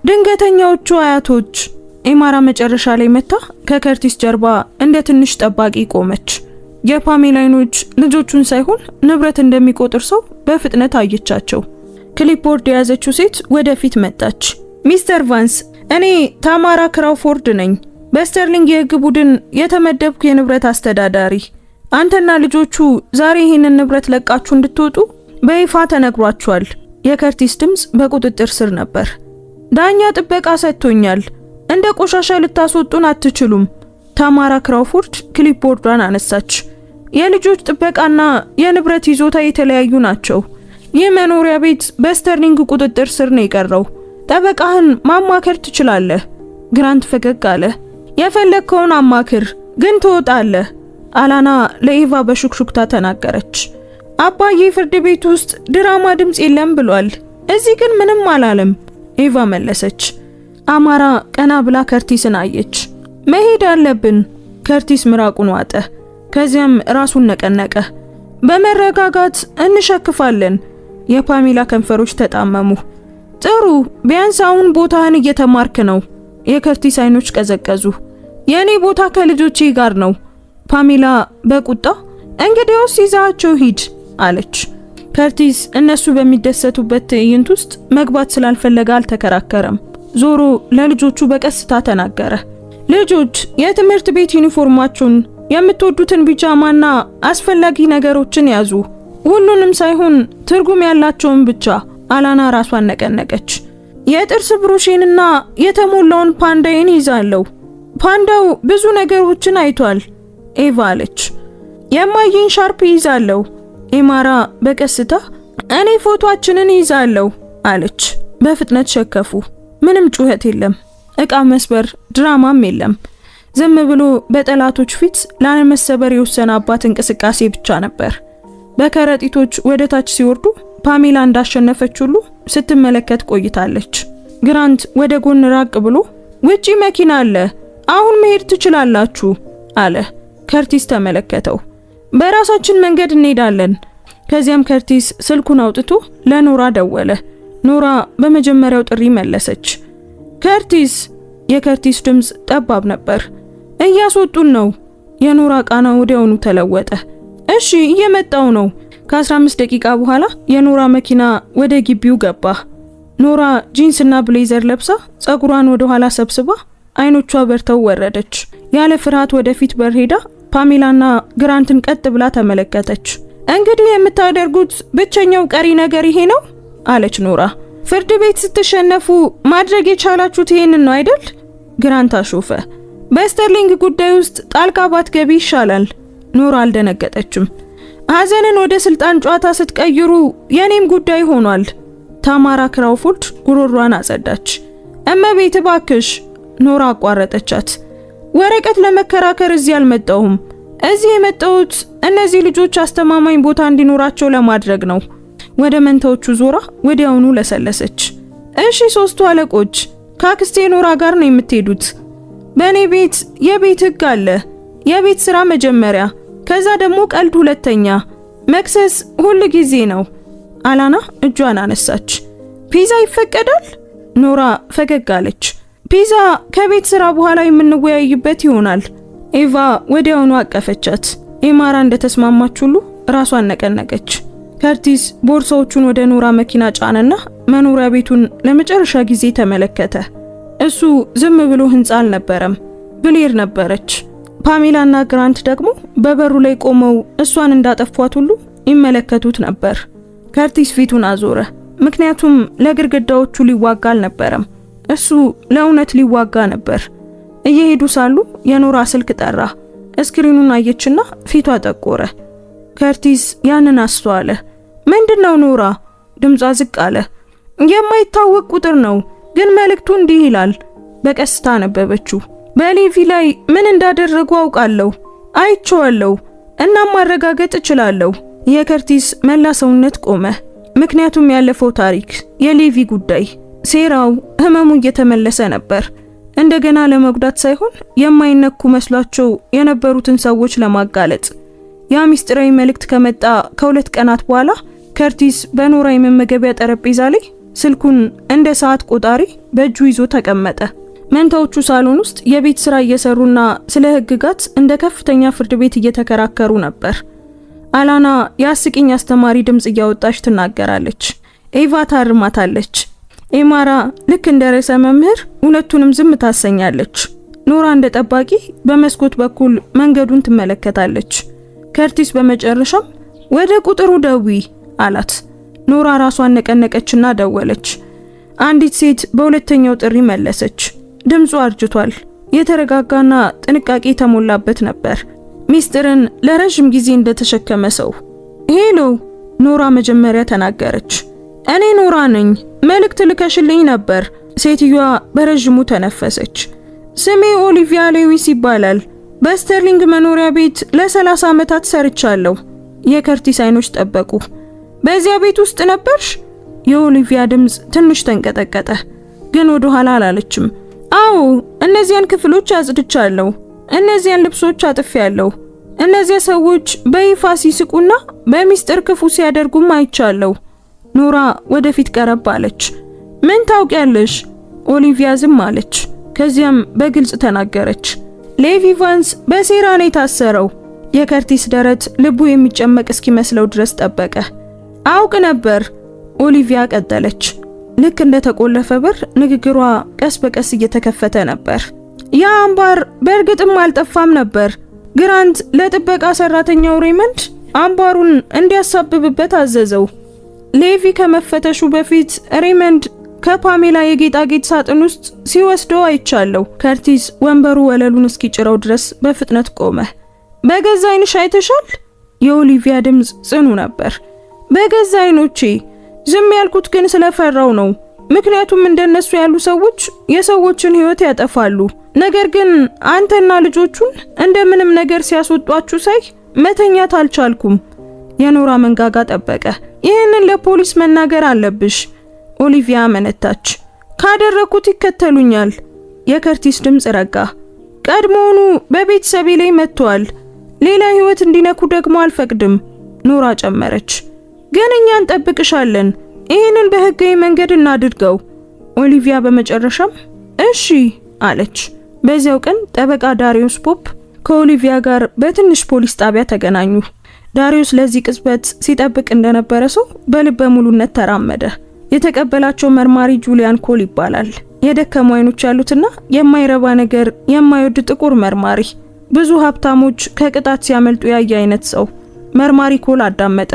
ድንገተኛዎቹ አያቶች! ኤማራ መጨረሻ ላይ መታ ከከርቲስ ጀርባ እንደ ትንሽ ጠባቂ ቆመች። የፓሜላ አይኖች ልጆቹን ሳይሆን ንብረት እንደሚቆጥር ሰው በፍጥነት አየቻቸው። ክሊፕቦርድ የያዘችው ሴት ወደፊት መጣች። ሚስተር ቫንስ፣ እኔ ታማራ ክራውፎርድ ነኝ። በስተርሊንግ የህግ ቡድን የተመደብኩ የንብረት አስተዳዳሪ። አንተና ልጆቹ ዛሬ ይህንን ንብረት ለቃችሁ እንድትወጡ በይፋ ተነግሯቸዋል። የከርቲስ ድምፅ በቁጥጥር ስር ነበር። ዳኛ ጥበቃ ሰጥቶኛል። እንደ ቆሻሻ ልታስወጡን አትችሉም። ታማራ ክራውፎርድ ክሊፕቦርዷን አነሳች። የልጆች ጥበቃና የንብረት ይዞታ የተለያዩ ናቸው። ይህ መኖሪያ ቤት በስተርሊንግ ቁጥጥር ስር ነው የቀረው። ጠበቃህን ማማከር ትችላለህ። ግራንት ፈገግ አለ። የፈለግከውን አማክር፣ ግን ትወጣለህ። አላና ለኤቫ በሹክሹክታ ተናገረች። አባዬ ፍርድ ቤት ውስጥ ድራማ ድምጽ የለም ብሏል። እዚህ ግን ምንም አላለም። ኤቫ መለሰች። አማራ ቀና ብላ ከርቲስን አየች። መሄድ አለብን። ከርቲስ ምራቁን ዋጠ። ከዚያም ራሱን ነቀነቀ። በመረጋጋት እንሸክፋለን። የፓሜላ ከንፈሮች ተጣመሙ። ጥሩ፣ ቢያንስ አሁን ቦታህን እየተማርክ ነው። የከርቲስ አይኖች ቀዘቀዙ። የኔ ቦታ ከልጆቼ ጋር ነው። ፓሜላ በቁጣ እንግዲያውስ ይዛቸው ሂድ አለች። ከርቲስ እነሱ በሚደሰቱበት ትዕይንት ውስጥ መግባት ስላልፈለገ አልተከራከረም። ዞሮ ለልጆቹ በቀስታ ተናገረ። ልጆች የትምህርት ቤት ዩኒፎርማችሁን፣ የምትወዱትን ቢጃማና አስፈላጊ ነገሮችን ያዙ። ሁሉንም ሳይሆን ትርጉም ያላቸውን ብቻ። አላና ራሷን ነቀነቀች። የጥርስ ብሩሽንና የተሞላውን ፓንዳዬን ይዛለሁ። ፓንዳው ብዙ ነገሮችን አይቷል። ኤቫ አለች። የማየን ሻርፕ ይዛለሁ። ኤማራ በቀስታ እኔ ፎቶአችንን ይዛለሁ አለች። በፍጥነት ሸከፉ። ምንም ጩኸት የለም። እቃ መስበር ድራማም የለም። ዝም ብሎ በጠላቶች ፊት ላለመሰበር የወሰነ አባት እንቅስቃሴ ብቻ ነበር። በከረጢቶች ወደ ታች ሲወርዱ ፓሜላ እንዳሸነፈች ሁሉ ስትመለከት ቆይታለች። ግራንት ወደ ጎን ራቅ ብሎ ውጪ መኪና አለ፣ አሁን መሄድ ትችላላችሁ አለ። ከርቲስ ተመለከተው። በራሳችን መንገድ እንሄዳለን። ከዚያም ከርቲስ ስልኩን አውጥቶ ለኖራ ደወለ። ኖራ በመጀመሪያው ጥሪ መለሰች። ከርቲስ። የከርቲስ ድምጽ ጠባብ ነበር። እያስወጡን ነው። የኖራ ቃና ወዲያውኑ ተለወጠ። እሺ እየመጣው ነው። ከ15 ደቂቃ በኋላ የኖራ መኪና ወደ ግቢው ገባ። ኖራ ጂንስና ብሌዘር ለብሳ ጸጉሯን ወደ ኋላ ሰብስባ አይኖቿ በርተው ወረደች። ያለ ፍርሃት ወደፊት በር ሄዳ ፓሜላና ግራንትን ቀጥ ብላ ተመለከተች። እንግዲህ የምታደርጉት ብቸኛው ቀሪ ነገር ይሄ ነው አለች ኖራ። ፍርድ ቤት ስትሸነፉ ማድረግ የቻላችሁት ይሄንን ነው አይደል? ግራንት አሾፈ። በስተርሊንግ ጉዳይ ውስጥ ጣልቃ ባትገቢ ይሻላል። ኖራ አልደነገጠችም። ሐዘንን ወደ ስልጣን ጨዋታ ስትቀይሩ የኔም ጉዳይ ሆኗል። ታማራ ክራውፎርድ ጉሮሯን አጸዳች። እመቤት ባክሽ፣ ኖራ አቋረጠቻት። ወረቀት ለመከራከር እዚህ አልመጣሁም። እዚህ የመጣሁት እነዚህ ልጆች አስተማማኝ ቦታ እንዲኖራቸው ለማድረግ ነው። ወደ መንታዎቹ ዞራ ወዲያውኑ ለሰለሰች። እሺ ሶስቱ አለቆች ከአክስቴ ኖራ ጋር ነው የምትሄዱት። በእኔ ቤት የቤት ህግ አለ። የቤት ስራ መጀመሪያ፣ ከዛ ደግሞ ቀልድ ሁለተኛ፣ መክሰስ ሁሉ ጊዜ ነው። አላና እጇን አነሳች። ፒዛ ይፈቀዳል? ኖራ ፈገግ አለች። ፒዛ ከቤት ስራ በኋላ የምንወያይበት ይሆናል። ኤቫ ወዲያውኑ አቀፈቻት። ኤማራ እንደተስማማች ሁሉ ራሷን ነቀነቀች። ከርቲስ ቦርሳዎቹን ወደ ኖራ መኪና ጫነና መኖሪያ ቤቱን ለመጨረሻ ጊዜ ተመለከተ። እሱ ዝም ብሎ ህንጻ አልነበረም፣ ብሌር ነበረች። ፓሜላና ግራንት ደግሞ በበሩ ላይ ቆመው እሷን እንዳጠፏት ሁሉ ይመለከቱት ነበር። ከርቲስ ፊቱን አዞረ፣ ምክንያቱም ለግድግዳዎቹ ሊዋጋ አልነበረም፣ እሱ ለእውነት ሊዋጋ ነበር። እየሄዱ ሳሉ የኖራ ስልክ ጠራ። ስክሪኑን አየችና ፊቷ ጠቆረ። ከርቲስ ያንን አስተዋለ። ምንድነው ኖራ? ድምጿ ዝቅ አለ። የማይታወቅ ቁጥር ነው፣ ግን መልእክቱ እንዲህ ይላል። በቀስታ አነበበችው። በሌቪ ላይ ምን እንዳደረጉ አውቃለሁ፣ አይቼዋለሁ፣ እና ማረጋገጥ እችላለሁ። የከርቲስ መላ ሰውነት ቆመ። ምክንያቱም ያለፈው ታሪክ፣ የሌቪ ጉዳይ፣ ሴራው፣ ህመሙ እየተመለሰ ነበር። እንደገና ለመጉዳት ሳይሆን የማይነኩ መስሏቸው የነበሩትን ሰዎች ለማጋለጥ። ያ ሚስጥራዊ መልእክት ከመጣ ከሁለት ቀናት በኋላ ከርቲስ በኖራ የመመገቢያ ጠረጴዛ ላይ ስልኩን እንደ ሰዓት ቆጣሪ በእጁ ይዞ ተቀመጠ። መንታዎቹ ሳሎን ውስጥ የቤት ስራ እየሰሩና ስለ ህግጋት እንደ ከፍተኛ ፍርድ ቤት እየተከራከሩ ነበር። አላና የአስቂኝ አስተማሪ ድምጽ እያወጣች ትናገራለች። ኤቫ ታርማታለች። ኤማራ ልክ እንደ ርዕሰ መምህር ሁለቱንም ዝም ታሰኛለች። ኖራ እንደ ጠባቂ በመስኮት በኩል መንገዱን ትመለከታለች። ከርቲስ በመጨረሻም ወደ ቁጥሩ ደዊ አላት። ኖራ ራሷን ነቀነቀችና ደወለች። አንዲት ሴት በሁለተኛው ጥሪ መለሰች። ድምፁ አርጅቷል። የተረጋጋና ጥንቃቄ የተሞላበት ነበር። ሚስጥርን ለረጅም ጊዜ እንደተሸከመ ሰው። ሄሎ፣ ኖራ መጀመሪያ ተናገረች። እኔ ኖራ ነኝ። መልእክት ልከሽልኝ ነበር። ሴትዮዋ በረጅሙ ተነፈሰች። ስሜ ኦሊቪያ ሌዊስ ይባላል። በስተርሊንግ መኖሪያ ቤት ለ30 ዓመታት ሰርቻለሁ። የከርቲስ አይኖች ጠበቁ። በዚያ ቤት ውስጥ ነበርሽ? የኦሊቪያ ድምፅ ትንሽ ተንቀጠቀጠ፣ ግን ወደ ኋላ አላለችም። አዎ፣ እነዚያን ክፍሎች አጽድቻለሁ። እነዚያን ልብሶች አጥፌያለሁ። እነዚያ ሰዎች በይፋ ሲስቁና በሚስጥር ክፉ ሲያደርጉም አይቻለሁ። ኖራ ወደፊት ቀረብ አለች። ምን ታውቂያለሽ? ኦሊቪያ ዝም አለች። ከዚያም በግልጽ ተናገረች። ሌቪ ቫንስ በሴራ ነው የታሰረው። የከርቲስ ደረት ልቡ የሚጨመቅ እስኪመስለው ድረስ ጠበቀ። አውቅ ነበር። ኦሊቪያ ቀጠለች። ልክ እንደ ተቆለፈ በር ንግግሯ ቀስ በቀስ እየተከፈተ ነበር። ያ አምባር በእርግጥም አልጠፋም ነበር። ግራንት ለጥበቃ ሰራተኛው ሬመንድ አምባሩን እንዲያሳብብበት አዘዘው። ሌቪ ከመፈተሹ በፊት ሬመንድ ከፓሜላ የጌጣጌጥ ሳጥን ውስጥ ሲወስደው አይቻለሁ። ከርቲስ ወንበሩ ወለሉን እስኪጭረው ድረስ በፍጥነት ቆመ። በገዛ አይንሽ አይተሻል? የኦሊቪያ ድምፅ ጽኑ ነበር። በገዛ አይኖቼ። ዝም ያልኩት ግን ስለፈራው ነው። ምክንያቱም እንደነሱ ያሉ ሰዎች የሰዎችን ሕይወት ያጠፋሉ። ነገር ግን አንተና ልጆቹን እንደምንም ነገር ሲያስወጧችሁ ሳይ መተኛት አልቻልኩም። የኖራ መንጋጋ ጠበቀ። ይህንን ለፖሊስ መናገር አለብሽ። ኦሊቪያ መነታች። ካደረኩት ይከተሉኛል። የከርቲስ ድምፅ ረጋ። ቀድሞውኑ በቤተሰቤ ላይ መጥቷል። ሌላ ሕይወት እንዲነኩ ደግሞ አልፈቅድም። ኖራ ጨመረች። ግን እኛ እንጠብቅሻለን። ይህንን በህጋዊ መንገድ እናድርገው። ኦሊቪያ በመጨረሻም እሺ አለች። በዚያው ቀን ጠበቃ ዳሪዮስ ፖፕ ከኦሊቪያ ጋር በትንሽ ፖሊስ ጣቢያ ተገናኙ። ዳሪዮስ ለዚህ ቅጽበት ሲጠብቅ እንደነበረ ሰው በልበ ሙሉነት ተራመደ። የተቀበላቸው መርማሪ ጁሊያን ኮል ይባላል። የደከሙ አይኖች ያሉትና የማይረባ ነገር የማይወድ ጥቁር መርማሪ። ብዙ ሀብታሞች ከቅጣት ሲያመልጡ ያየ አይነት ሰው። መርማሪ ኮል አዳመጠ።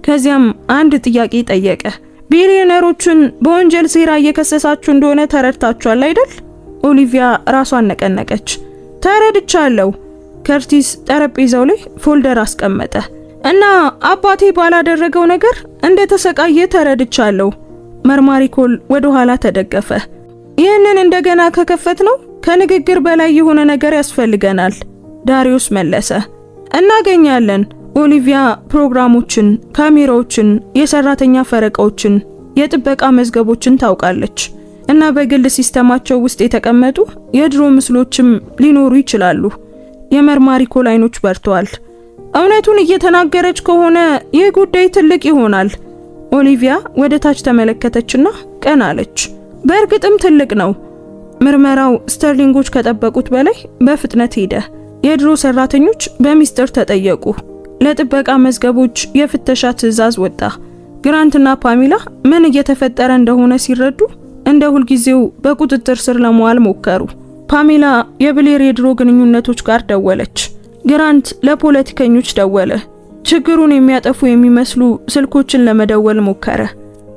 ከዚያም አንድ ጥያቄ ጠየቀ። ቢሊዮነሮችን በወንጀል ሴራ እየከሰሳችሁ እንደሆነ ተረድታችኋል አይደል? ኦሊቪያ ራሷን ነቀነቀች። ተረድቻለሁ። ከርቲስ ጠረጴዛው ላይ ፎልደር አስቀመጠ። እና አባቴ ባላደረገው ነገር እንደተሰቃየ ተረድቻለሁ። መርማሪ ኮል ወደ ኋላ ተደገፈ። ይህንን እንደገና ከከፈት ነው ከንግግር በላይ የሆነ ነገር ያስፈልገናል። ዳሪዮስ መለሰ። እናገኛለን። ኦሊቪያ ፕሮግራሞችን፣ ካሜራዎችን፣ የሰራተኛ ፈረቃዎችን፣ የጥበቃ መዝገቦችን ታውቃለች እና በግል ሲስተማቸው ውስጥ የተቀመጡ የድሮ ምስሎችም ሊኖሩ ይችላሉ። የመርማሪ ኮል አይኖች በርተዋል። እውነቱን እየተናገረች ከሆነ ይህ ጉዳይ ትልቅ ይሆናል። ኦሊቪያ ወደ ታች ተመለከተችና ቀና አለች። በእርግጥም ትልቅ ነው። ምርመራው ስተርሊንጎች ከጠበቁት በላይ በፍጥነት ሄደ። የድሮ ሰራተኞች በሚስጥር ተጠየቁ። ለጥበቃ መዝገቦች የፍተሻ ትዕዛዝ ወጣ። ግራንትና ፓሜላ ምን እየተፈጠረ እንደሆነ ሲረዱ እንደ ሁልጊዜው በቁጥጥር ስር ለመዋል ሞከሩ። ፓሜላ የብሌር የድሮ ግንኙነቶች ጋር ደወለች። ግራንት ለፖለቲከኞች ደወለ። ችግሩን የሚያጠፉ የሚመስሉ ስልኮችን ለመደወል ሞከረ።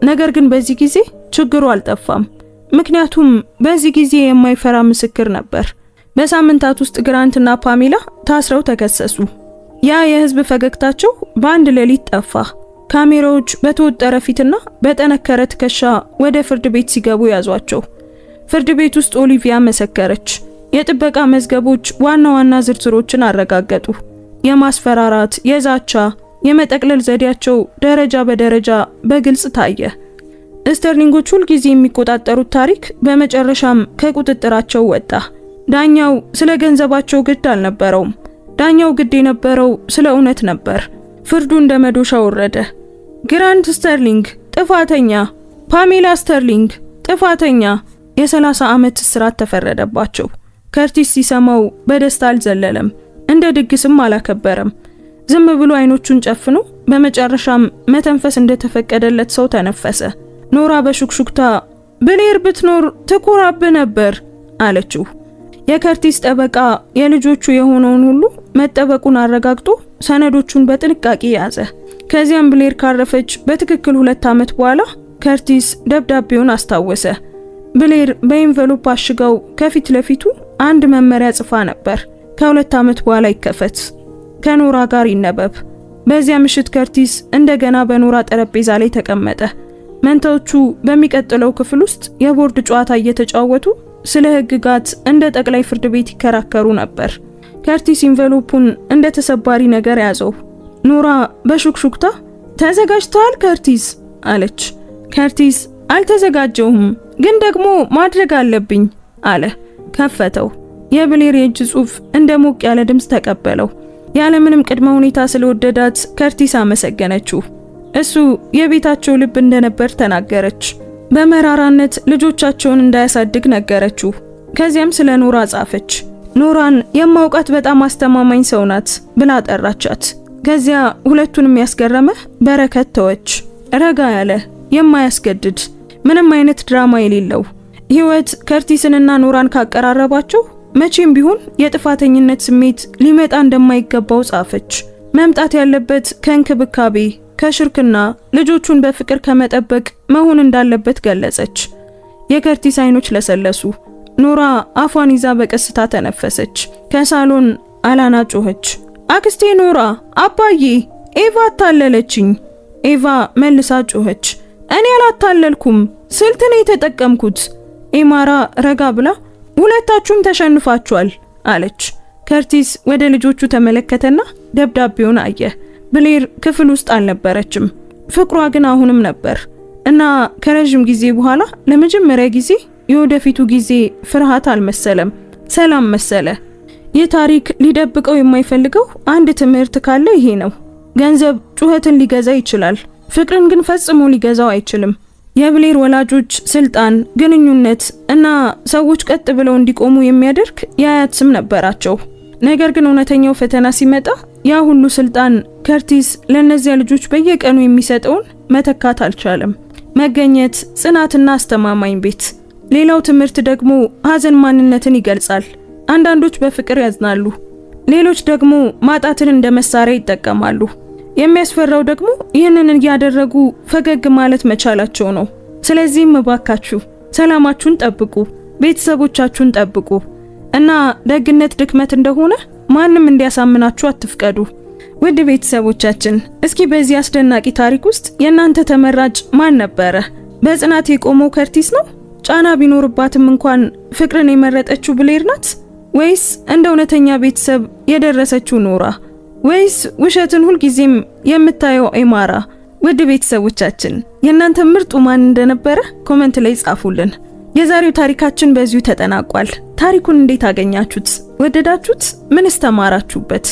ነገር ግን በዚህ ጊዜ ችግሩ አልጠፋም። ምክንያቱም በዚህ ጊዜ የማይፈራ ምስክር ነበር። በሳምንታት ውስጥ ግራንትና ፓሜላ ታስረው ተከሰሱ። ያ የህዝብ ፈገግታቸው በአንድ ሌሊት ጠፋ። ካሜራዎች በተወጠረ ፊትና በጠነከረ ትከሻ ወደ ፍርድ ቤት ሲገቡ ያዟቸው። ፍርድ ቤት ውስጥ ኦሊቪያ መሰከረች። የጥበቃ መዝገቦች ዋና ዋና ዝርዝሮችን አረጋገጡ። የማስፈራራት፣ የዛቻ፣ የመጠቅለል ዘዴያቸው ደረጃ በደረጃ በግልጽ ታየ። ስተርሊንጎች ሁል ጊዜ የሚቆጣጠሩት ታሪክ በመጨረሻም ከቁጥጥራቸው ወጣ። ዳኛው ስለ ገንዘባቸው ግድ አልነበረውም። ዳኛው ግድ የነበረው ስለ እውነት ነበር። ፍርዱ እንደ መዶሻ ወረደ። ግራንት ስተርሊንግ ጥፋተኛ፣ ፓሜላ ስተርሊንግ ጥፋተኛ። የ30 ዓመት እስራት ተፈረደባቸው። ከርቲስ ሲሰማው በደስታ አልዘለለም፣ እንደ ድግስም አላከበረም። ዝም ብሎ አይኖቹን ጨፍኖ በመጨረሻም መተንፈስ እንደተፈቀደለት ሰው ተነፈሰ። ኖራ በሹክሹክታ ብሌር ብትኖር ትኮራብ ነበር አለችው። የከርቲስ ጠበቃ የልጆቹ የሆነውን ሁሉ መጠበቁን አረጋግጦ ሰነዶቹን በጥንቃቄ ያዘ። ከዚያም ብሌር ካረፈች በትክክል 2 ዓመት በኋላ ከርቲስ ደብዳቤውን አስታወሰ። ብሌር በኤንቨሎፕ አሽጋው ከፊት ለፊቱ አንድ መመሪያ ጽፋ ነበር። ከ2 ዓመት በኋላ ይከፈት፣ ከኖራ ጋር ይነበብ። በዚያ ምሽት ከርቲስ እንደገና በኖራ ጠረጴዛ ላይ ተቀመጠ። መንታዎቹ በሚቀጥለው ክፍል ውስጥ የቦርድ ጨዋታ እየተጫወቱ ስለ ሕግጋት እንደ ጠቅላይ ፍርድ ቤት ይከራከሩ ነበር። ከርቲስ ኢንቨሎፑን እንደ ተሰባሪ ነገር ያዘው። ኖራ በሹክሹክታ ተዘጋጅተዋል ከርቲስ አለች። ከርቲስ አልተዘጋጀሁም፣ ግን ደግሞ ማድረግ አለብኝ አለ። ከፈተው። የብሌር የእጅ ጽሑፍ እንደ ሞቅ ያለ ድምፅ ተቀበለው። ያለምንም ቅድመ ሁኔታ ስለወደዳት ከርቲስ አመሰገነችው። እሱ የቤታቸው ልብ እንደነበር ተናገረች። በመራራነት ልጆቻቸውን እንዳያሳድግ ነገረችው። ከዚያም ስለ ኖራ ጻፈች። ኖራን የማውቃት በጣም አስተማማኝ ሰው ናት ብላ ጠራቻት። ከዚያ ሁለቱንም ያስገረመ በረከት ተወች። ረጋ ያለ የማያስገድድ ምንም አይነት ድራማ የሌለው ህይወት ከርቲስንና ኖራን ካቀራረባቸው መቼም ቢሆን የጥፋተኝነት ስሜት ሊመጣ እንደማይገባው ጻፈች። መምጣት ያለበት ከእንክብካቤ፣ ከሽርክና፣ ልጆቹን በፍቅር ከመጠበቅ መሆን እንዳለበት ገለጸች። የከርቲስ አይኖች ለሰለሱ። ኖራ አፏን ይዛ በቀስታ ተነፈሰች። ከሳሎን አላና ጮኸች። አክስቴ ኖራ፣ አባዬ፣ ኤቫ አታለለችኝ። ኤቫ መልሳ ጮኸች። እኔ አላታለልኩም፣ ስልት ነው የተጠቀምኩት። ኤማራ ረጋ ብላ ሁለታችሁም ተሸንፋችኋል አለች። ከርቲስ ወደ ልጆቹ ተመለከተና ደብዳቤውን አየ። ብሌር ክፍል ውስጥ አልነበረችም። ፍቅሯ ግን አሁንም ነበር እና ከረጅም ጊዜ በኋላ ለመጀመሪያ ጊዜ የወደፊቱ ጊዜ ፍርሃት አልመሰለም፣ ሰላም መሰለ። ይህ ታሪክ ሊደብቀው የማይፈልገው አንድ ትምህርት ካለ ይሄ ነው። ገንዘብ ጩኸትን ሊገዛ ይችላል፣ ፍቅርን ግን ፈጽሞ ሊገዛው አይችልም። የብሌር ወላጆች ስልጣን፣ ግንኙነት እና ሰዎች ቀጥ ብለው እንዲቆሙ የሚያደርግ የአያት ስም ነበራቸው። ነገር ግን እውነተኛው ፈተና ሲመጣ ያ ሁሉ ስልጣን ከርቲስ ለነዚያ ልጆች በየቀኑ የሚሰጠውን መተካት አልቻለም። መገኘት፣ ጽናትና አስተማማኝ ቤት። ሌላው ትምህርት ደግሞ ሀዘን ማንነትን ይገልጻል። አንዳንዶች በፍቅር ያዝናሉ፣ ሌሎች ደግሞ ማጣትን እንደ መሳሪያ ይጠቀማሉ። የሚያስፈራው ደግሞ ይህንን እያደረጉ ፈገግ ማለት መቻላቸው ነው። ስለዚህም እባካችሁ ሰላማችሁን ጠብቁ፣ ቤተሰቦቻችሁን ጠብቁ እና ደግነት ድክመት እንደሆነ ማንም እንዲያሳምናችሁ አትፍቀዱ። ውድ ቤተሰቦቻችን፣ እስኪ በዚህ አስደናቂ ታሪክ ውስጥ የእናንተ ተመራጭ ማን ነበረ? በጽናት የቆመው ከርቲስ ነው? ጫና ቢኖርባትም እንኳን ፍቅርን የመረጠችው ብሌር ናት? ወይስ እንደ እውነተኛ ቤተሰብ የደረሰችው ኖራ? ወይስ ውሸትን ሁልጊዜም የምታየው ኤማራ? ውድ ቤተሰቦቻችን የእናንተ ምርጡ ማን እንደነበረ ኮሜንት ላይ ጻፉልን። የዛሬው ታሪካችን በዚሁ ተጠናቋል። ታሪኩን እንዴት አገኛችሁት? ወደዳችሁት? ምንስ ተማራችሁበት?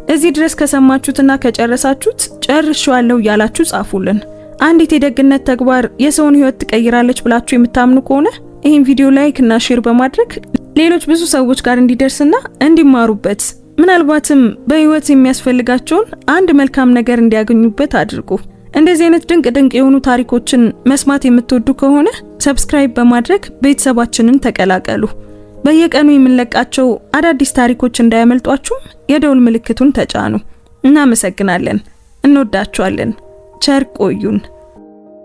እዚህ ድረስ ከሰማችሁትና ከጨረሳችሁት ጨርሻለሁ ያላችሁ ጻፉልን። አንዲት የደግነት ተግባር የሰውን ህይወት ትቀይራለች ብላችሁ የምታምኑ ከሆነ ይህን ቪዲዮ ላይክ እና ሼር በማድረግ ሌሎች ብዙ ሰዎች ጋር እንዲደርስና እንዲማሩበት ምናልባትም በህይወት የሚያስፈልጋቸውን አንድ መልካም ነገር እንዲያገኙበት አድርጉ። እንደዚህ አይነት ድንቅ የሆኑ ታሪኮችን መስማት የምትወዱ ከሆነ ሰብስክራይብ በማድረግ ቤተሰባችንን ተቀላቀሉ። በየቀኑ የምንለቃቸው አዳዲስ ታሪኮች እንዳያመልጧችሁም የደውል ምልክቱን ተጫኑ። እናመሰግናለን። እንወዳችኋለን። ቸር ቆዩን።